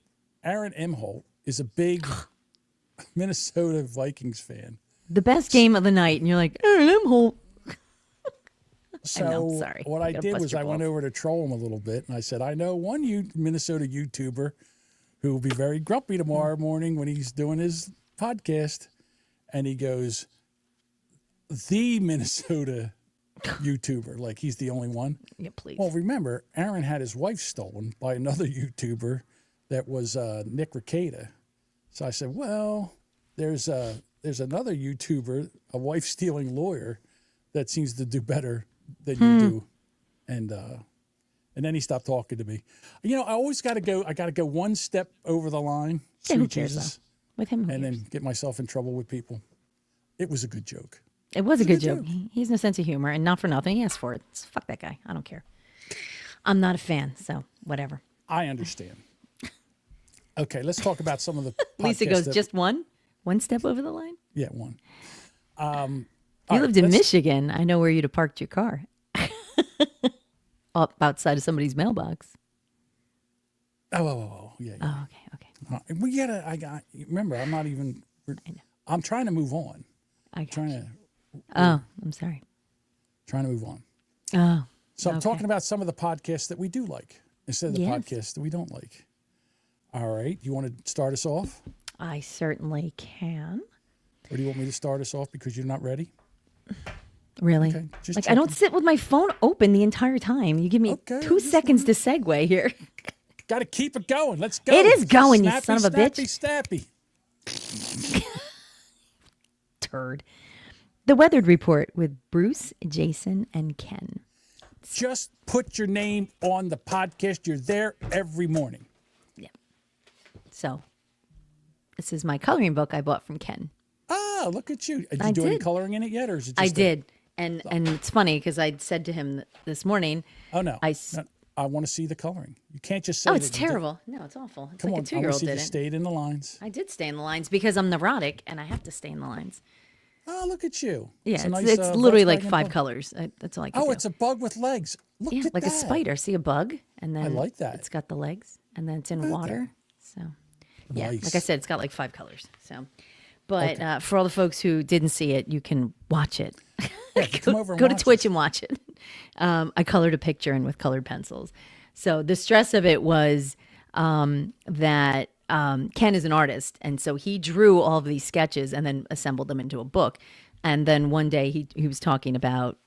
[SPEAKER 4] Aaron Imholt is a big Minnesota Vikings fan.
[SPEAKER 1] The best game of the night, and you're like, I'm Holt.
[SPEAKER 4] So
[SPEAKER 1] I know, sorry.
[SPEAKER 4] what I
[SPEAKER 1] Gotta
[SPEAKER 4] did
[SPEAKER 1] bust
[SPEAKER 4] was
[SPEAKER 1] your
[SPEAKER 4] I went
[SPEAKER 1] balls.
[SPEAKER 4] over to troll him a little bit, and I said, I know one Minnesota YouTuber who will be very grumpy tomorrow morning when he's doing his podcast. And he goes, the Minnesota YouTuber, like he's the only one.
[SPEAKER 1] Yeah, please.
[SPEAKER 4] Well, remember, Aaron had his wife stolen by another YouTuber that was Nick Ricada. So I said, well, there's another YouTuber, a wife-stealing lawyer, that seems to do better than you do. And then he stopped talking to me. You know, I always got to go one step over the line.
[SPEAKER 1] Yeah, who
[SPEAKER 4] sweet
[SPEAKER 1] cares,
[SPEAKER 4] Jesus,
[SPEAKER 1] though? With him, who
[SPEAKER 4] and
[SPEAKER 1] cares?
[SPEAKER 4] then get myself in trouble with people. It was a good joke.
[SPEAKER 1] It was a good joke. He has no sense of humor, and not for nothing. He asked for it. So fuck that guy. I don't care. I'm not a fan, so whatever.
[SPEAKER 4] I understand. Okay, let's talk about some of the
[SPEAKER 1] Lisa
[SPEAKER 4] podcasts
[SPEAKER 1] goes,
[SPEAKER 4] that-
[SPEAKER 1] just one step over the line?
[SPEAKER 4] Yeah, one.
[SPEAKER 1] You lived in Michigan. I know where you'd have parked your car. Up outside of somebody's mailbox.
[SPEAKER 4] Oh, yeah.
[SPEAKER 1] Oh, okay.
[SPEAKER 4] We gotta. Remember, I'm not even. I'm trying to move on.
[SPEAKER 1] I
[SPEAKER 4] trying to.
[SPEAKER 1] Oh, I'm sorry.
[SPEAKER 4] Trying to move on.
[SPEAKER 1] Oh.
[SPEAKER 4] So I'm
[SPEAKER 1] okay.
[SPEAKER 4] talking about some of the podcasts that we do like instead of the
[SPEAKER 1] Yes.
[SPEAKER 4] podcasts that we don't like. All right, you want to start us off,
[SPEAKER 1] I certainly can.
[SPEAKER 4] or do you want me to start us off because you're not ready?
[SPEAKER 1] Really?
[SPEAKER 4] Okay, just
[SPEAKER 1] like I don't
[SPEAKER 4] checking.
[SPEAKER 1] sit with my phone open the entire time. You give me 2 seconds to segue here.
[SPEAKER 4] Got to keep it going. Let's go.
[SPEAKER 1] It is going, you
[SPEAKER 4] Snappy,
[SPEAKER 1] son of a bitch.
[SPEAKER 4] snappy, snappy.
[SPEAKER 1] Turd. The Weathered Report with Bruce, Jason, and Ken.
[SPEAKER 4] Just put your name on the podcast. You're there every morning.
[SPEAKER 1] So, this is my coloring book I bought from Ken.
[SPEAKER 4] Ah, look at you. Did you
[SPEAKER 1] I
[SPEAKER 4] do any
[SPEAKER 1] did.
[SPEAKER 4] coloring in it yet, or is it just
[SPEAKER 1] I
[SPEAKER 4] a-
[SPEAKER 1] did. And it's funny because I said to him this morning.
[SPEAKER 4] Oh, no.
[SPEAKER 1] I
[SPEAKER 4] want to see the coloring. You can't just say
[SPEAKER 1] Oh, it's
[SPEAKER 4] that you did-
[SPEAKER 1] terrible. No, it's awful. It's
[SPEAKER 4] Come
[SPEAKER 1] like
[SPEAKER 4] on,
[SPEAKER 1] a
[SPEAKER 4] I want
[SPEAKER 1] 2-year-old
[SPEAKER 4] to see
[SPEAKER 1] did
[SPEAKER 4] if you
[SPEAKER 1] it.
[SPEAKER 4] stayed in the lines.
[SPEAKER 1] I did stay in the lines because I'm neurotic and I have to stay in the lines.
[SPEAKER 4] Oh, look at you.
[SPEAKER 1] Yeah,
[SPEAKER 4] a
[SPEAKER 1] it's,
[SPEAKER 4] nice,
[SPEAKER 1] it's literally like
[SPEAKER 4] Volkswagen
[SPEAKER 1] 5
[SPEAKER 4] bug.
[SPEAKER 1] colors. That's all I can
[SPEAKER 4] Oh,
[SPEAKER 1] do.
[SPEAKER 4] it's a bug with legs. Look
[SPEAKER 1] Yeah,
[SPEAKER 4] at
[SPEAKER 1] like
[SPEAKER 4] that.
[SPEAKER 1] a spider. See a bug, and then
[SPEAKER 4] like that.
[SPEAKER 1] It's got the legs, and then it's in water. So, yeah,
[SPEAKER 4] Nice.
[SPEAKER 1] like I said, it's got like 5 colors. So, but for all the folks who didn't see it, you can watch it.
[SPEAKER 4] Come over and
[SPEAKER 1] Go to
[SPEAKER 4] watch
[SPEAKER 1] Twitch and watch it. I colored a picture in with colored pencils. So the stress of it was that Ken is an artist, and so he drew all of these sketches and then assembled them into a book. And then one day he was talking about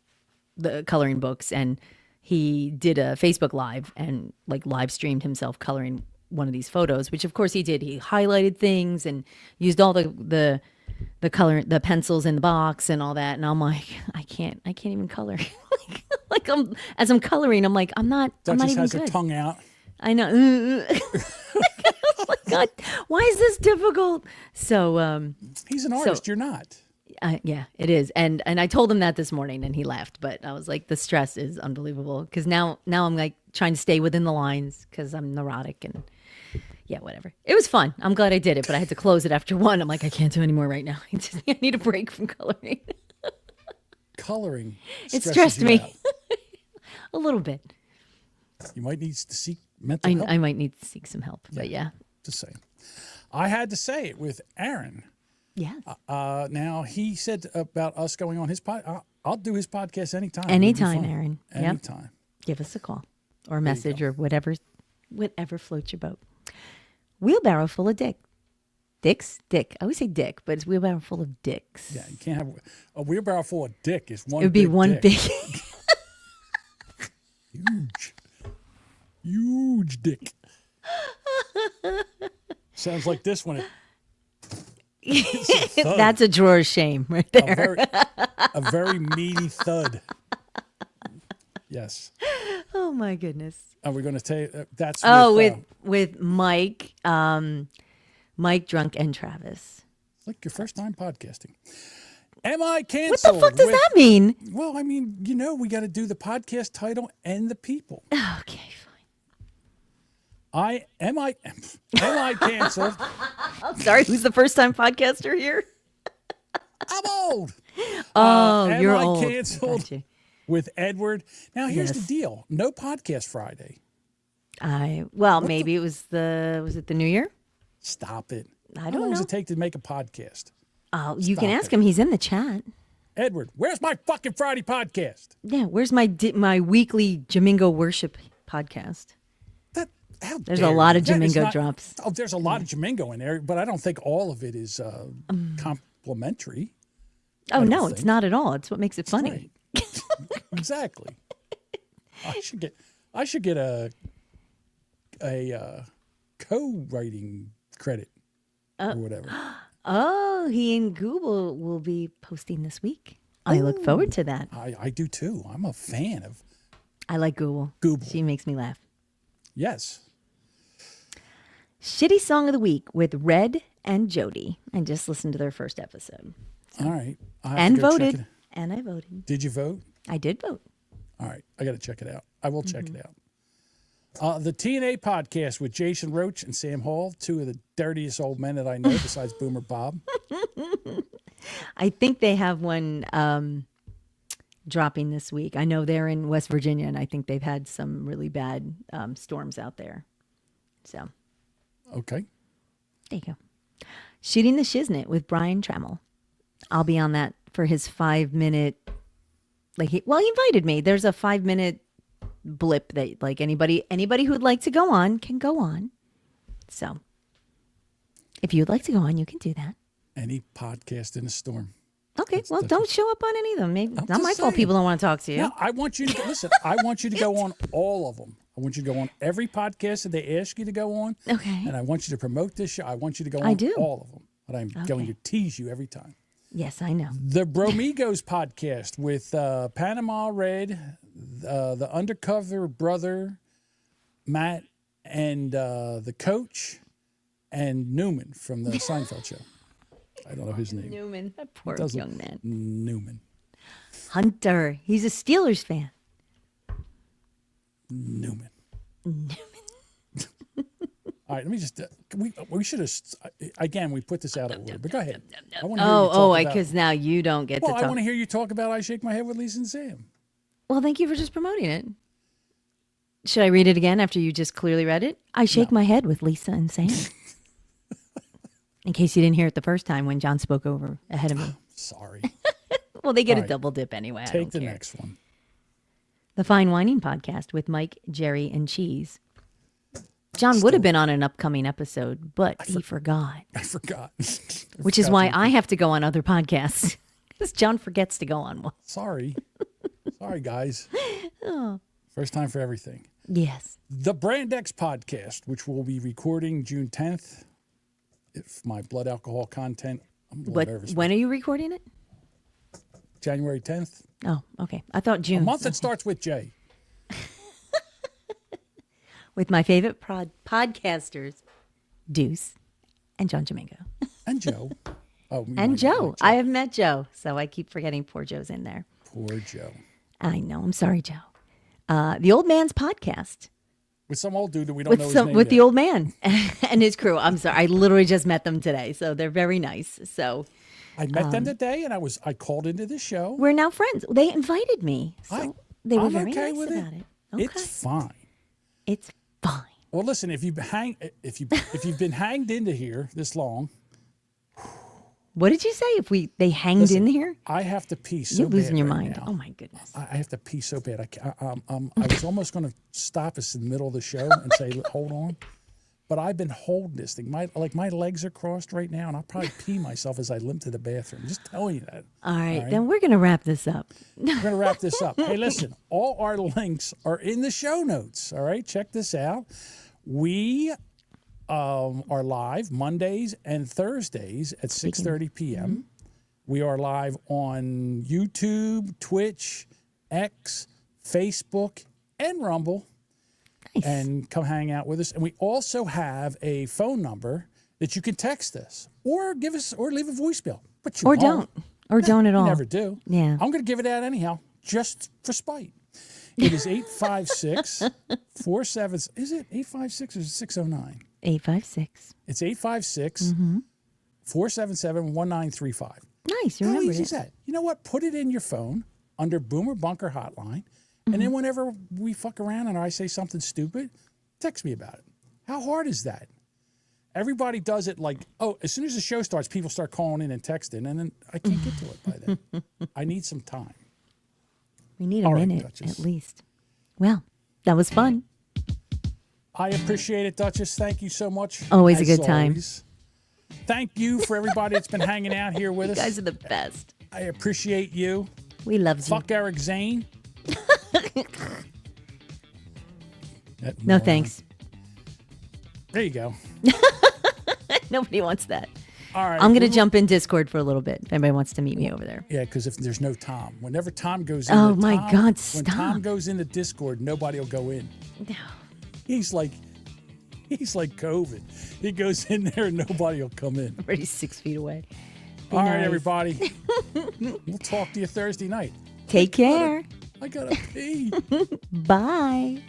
[SPEAKER 1] the coloring books, and he did a Facebook Live and like live streamed himself coloring one of these photos, which of course he did. He highlighted things and used all the color, the pencils in the box and all that. And I'm like, I can't even color. like as I'm coloring, I'm like, I'm not
[SPEAKER 4] Duchess
[SPEAKER 1] even
[SPEAKER 4] has
[SPEAKER 1] good.
[SPEAKER 4] her tongue out.
[SPEAKER 1] I know. Oh my God, why is this difficult? So
[SPEAKER 4] he's an artist. You're not.
[SPEAKER 1] Yeah, it is. And I told him that this morning, and he laughed. But I was like, the stress is unbelievable because now I'm like trying to stay within the lines because I'm neurotic and yeah, whatever. It was fun. I'm glad I did it, but I had to close it after 1. I'm like, I can't do any more right now. I need a break from coloring.
[SPEAKER 4] Coloring.
[SPEAKER 1] It
[SPEAKER 4] stresses
[SPEAKER 1] stressed
[SPEAKER 4] you
[SPEAKER 1] me
[SPEAKER 4] out.
[SPEAKER 1] a little bit.
[SPEAKER 4] You might need to seek mental help.
[SPEAKER 1] I might need to seek some help, but yeah.
[SPEAKER 4] Just saying. I had to say it with Aaron.
[SPEAKER 1] Yes.
[SPEAKER 4] Now, he said about us going on his pod. I'll do his podcast anytime. It'd be
[SPEAKER 1] Anytime,
[SPEAKER 4] fun.
[SPEAKER 1] Aaron. Yep.
[SPEAKER 4] Anytime.
[SPEAKER 1] Give us a call or a message or whatever floats your boat. Wheelbarrow full of dicks. Dick. I always say dick, but it's wheelbarrow full of dicks.
[SPEAKER 4] Yeah, you can't have a wheelbarrow full of dick. Is one.
[SPEAKER 1] It would be
[SPEAKER 4] big
[SPEAKER 1] one
[SPEAKER 4] dick.
[SPEAKER 1] big. Huge
[SPEAKER 4] dick. Sounds like this one. Thud.
[SPEAKER 1] That's a drawer's shame right there.
[SPEAKER 4] A very meaty thud. Yes.
[SPEAKER 1] Oh my goodness.
[SPEAKER 4] Are we going to tell you that's
[SPEAKER 1] with Mike, Mike, Drunk, and Travis.
[SPEAKER 4] It's like your first time podcasting. Am I canceled?
[SPEAKER 1] What the fuck does that mean?
[SPEAKER 4] Well, I mean, we got to do the podcast title and the people.
[SPEAKER 1] Okay, fine.
[SPEAKER 4] Am I canceled?
[SPEAKER 1] I'm sorry, who's the first time podcaster here?
[SPEAKER 4] I'm old.
[SPEAKER 1] Oh, you're
[SPEAKER 4] am
[SPEAKER 1] old.
[SPEAKER 4] I canceled
[SPEAKER 1] Gotcha.
[SPEAKER 4] with Edward? Now, here's
[SPEAKER 1] Yes.
[SPEAKER 4] the deal. No podcast Friday.
[SPEAKER 1] Maybe it was it the New Year?
[SPEAKER 4] Stop it.
[SPEAKER 1] I
[SPEAKER 4] How
[SPEAKER 1] don't
[SPEAKER 4] long does
[SPEAKER 1] know.
[SPEAKER 4] it take to make a podcast?
[SPEAKER 1] Oh, you can
[SPEAKER 4] Stop
[SPEAKER 1] ask
[SPEAKER 4] it.
[SPEAKER 1] him. He's in the chat.
[SPEAKER 4] Edward, where's my fucking Friday podcast?
[SPEAKER 1] Yeah, where's my weekly Jamingo worship podcast? There's a lot of Jamingo drops.
[SPEAKER 4] Oh, there's a lot of Jamingo in there, but I don't think all of it is complimentary.
[SPEAKER 1] Oh no, it's not at all. It's what makes it funny.
[SPEAKER 4] Right. Exactly. I should get a co-writing credit or whatever.
[SPEAKER 1] Oh, he and Google will be posting this week. I look forward to that.
[SPEAKER 4] I do too. I'm a fan of.
[SPEAKER 1] I like Google.
[SPEAKER 4] Google.
[SPEAKER 1] She makes me laugh.
[SPEAKER 4] Yes.
[SPEAKER 1] Shitty Song of the Week with Red and Jody. I just listened to their first episode.
[SPEAKER 4] All right.
[SPEAKER 1] And voted. And I voted.
[SPEAKER 4] Did you vote?
[SPEAKER 1] I did vote.
[SPEAKER 4] All right. I got to check it out. I will check it out. The TNA podcast with Jason Roach and Sam Hall, two of the dirtiest old men that I know besides Boomer Bob.
[SPEAKER 1] I think they have one dropping this week. I know they're in West Virginia, and I think they've had some really bad storms out there. So.
[SPEAKER 4] Okay.
[SPEAKER 1] There you go. Shooting the Shiznit with Brian Trammell. I'll be on that for his 5-minute. He invited me. There's a 5-minute blip that anybody who'd like to go on can go on. So, if you'd like to go on, you can do that.
[SPEAKER 4] Any podcast in a storm.
[SPEAKER 1] Okay, don't show up on any of them. Maybe it's not my fault
[SPEAKER 4] saying.
[SPEAKER 1] people don't want to talk to you.
[SPEAKER 4] No, I want you to listen. I want you to go on all of them. I want you to go on every podcast that they ask you to go on.
[SPEAKER 1] Okay.
[SPEAKER 4] And I want you to promote this show. I want you to go on all of them. But I'm going to tease you every time.
[SPEAKER 1] Yes, I know.
[SPEAKER 4] The Bromigos podcast with Panama Red, the undercover brother, Matt, and the coach, and Newman from the Seinfeld show. I don't know his name.
[SPEAKER 1] Newman, that poor young man.
[SPEAKER 4] Newman.
[SPEAKER 1] Hunter, he's a Steelers fan.
[SPEAKER 4] Newman. All right, let me just. We should have. Again, we put this out at order, but go ahead.
[SPEAKER 1] Because now you don't get to talk.
[SPEAKER 4] I want to hear you talk about I Shake My Head with Lisa and Sam.
[SPEAKER 1] Well, thank you for just promoting it. Should I read it again after you just clearly read it? I Shake My Head with Lisa and Sam. In case you didn't hear it the first time when John spoke over ahead of me.
[SPEAKER 4] Sorry.
[SPEAKER 1] Well, they get a double dip anyway.
[SPEAKER 4] Take the next one.
[SPEAKER 1] The Fine Whining Podcast with Mike, Jerry, and Cheese. John would have been on an upcoming episode, but he forgot.
[SPEAKER 4] I forgot.
[SPEAKER 1] Which is why I have to go on other podcasts. Because John forgets to go on one.
[SPEAKER 4] Sorry. Sorry, guys. First time for everything.
[SPEAKER 1] Yes.
[SPEAKER 4] The Brand X Podcast, which we'll be recording June 10th. If my blood alcohol content, I'm a little nervous.
[SPEAKER 1] When are you recording it?
[SPEAKER 4] January 10th.
[SPEAKER 1] Oh, okay. I thought June.
[SPEAKER 4] A month that starts with J.
[SPEAKER 1] With my favorite podcasters, Deuce and John Jamingo.
[SPEAKER 4] And Joe. Oh,
[SPEAKER 1] and Joe. I have met Joe, so I keep forgetting poor Joe's in there.
[SPEAKER 4] Poor Joe.
[SPEAKER 1] I know. I'm sorry, Joe. The Old Man's Podcast.
[SPEAKER 4] With some old dude that we don't know his name
[SPEAKER 1] with
[SPEAKER 4] yet.
[SPEAKER 1] the old man and his crew. I'm sorry. I literally just met them today, so they're very nice. So
[SPEAKER 4] I met them today, and I called into the show.
[SPEAKER 1] We're now friends. They invited me, so they were very
[SPEAKER 4] okay
[SPEAKER 1] nice
[SPEAKER 4] with
[SPEAKER 1] about it. Okay.
[SPEAKER 4] It's fine.
[SPEAKER 1] It's fine.
[SPEAKER 4] Well, listen, if you've been hanged into here this long.
[SPEAKER 1] What did you say? They hanged in here?
[SPEAKER 4] I have to pee so
[SPEAKER 1] You're losing
[SPEAKER 4] bad
[SPEAKER 1] your
[SPEAKER 4] right
[SPEAKER 1] mind.
[SPEAKER 4] now.
[SPEAKER 1] Oh my goodness.
[SPEAKER 4] I have to pee so bad. I was almost going to stop us in the middle of the show and say, hold on. But I've been holding this thing. My legs are crossed right now, and I'll probably pee myself as I limp to the bathroom. Just telling you that.
[SPEAKER 1] All right, then we're going to wrap this up.
[SPEAKER 4] We're going to wrap this up. Hey, listen, all our links are in the show notes. All right, check this out. We are live Mondays and Thursdays at 6:30 p.m. We are live on YouTube, Twitch, X, Facebook, and Rumble.
[SPEAKER 1] Nice.
[SPEAKER 4] And come hang out with us. And we also have a phone number that you can text us or give us or leave a voicemail. But you
[SPEAKER 1] Or
[SPEAKER 4] won't.
[SPEAKER 1] don't. Or don't at all.
[SPEAKER 4] You never do.
[SPEAKER 1] Yeah.
[SPEAKER 4] I'm going to give it out anyhow, just for spite. It is 856-47. Is it 856 or is it 609?
[SPEAKER 1] 856.
[SPEAKER 4] It's 856-477-1935.
[SPEAKER 1] Nice. You
[SPEAKER 4] How
[SPEAKER 1] remembered
[SPEAKER 4] easy is
[SPEAKER 1] it.
[SPEAKER 4] that? You know what? Put it in your phone under Boomer Bunker Hotline. And then whenever we fuck around and I say something stupid, text me about it. How hard is that? Everybody does it like, as soon as the show starts, people start calling in and texting, and then I can't get to it by then. I need some time.
[SPEAKER 1] We need a
[SPEAKER 4] All right,
[SPEAKER 1] minute
[SPEAKER 4] Duchess.
[SPEAKER 1] at least. Well, that was fun.
[SPEAKER 4] I appreciate it, Duchess. Thank you so much.
[SPEAKER 1] Always a
[SPEAKER 4] as
[SPEAKER 1] good time.
[SPEAKER 4] always. Thank you for everybody that's been hanging out here with us.
[SPEAKER 1] You guys are the best.
[SPEAKER 4] I appreciate you.
[SPEAKER 1] We love you.
[SPEAKER 4] Fuck Eric Zane.
[SPEAKER 1] No thanks.
[SPEAKER 4] There you go.
[SPEAKER 1] Nobody wants that.
[SPEAKER 4] All right.
[SPEAKER 1] I'm going to jump in Discord for a little bit if anybody wants to meet me over there.
[SPEAKER 4] Yeah, because if there's no Tom, whenever Tom goes in,
[SPEAKER 1] Oh my God,
[SPEAKER 4] when
[SPEAKER 1] stop.
[SPEAKER 4] Tom goes into Discord, nobody will go in.
[SPEAKER 1] No.
[SPEAKER 4] He's like COVID. He goes in there and nobody will come in.
[SPEAKER 1] I'm already 6 feet away. Be
[SPEAKER 4] All right,
[SPEAKER 1] nice.
[SPEAKER 4] everybody. We'll talk to you Thursday night.
[SPEAKER 1] Take care.
[SPEAKER 4] I gotta pee.
[SPEAKER 1] Bye.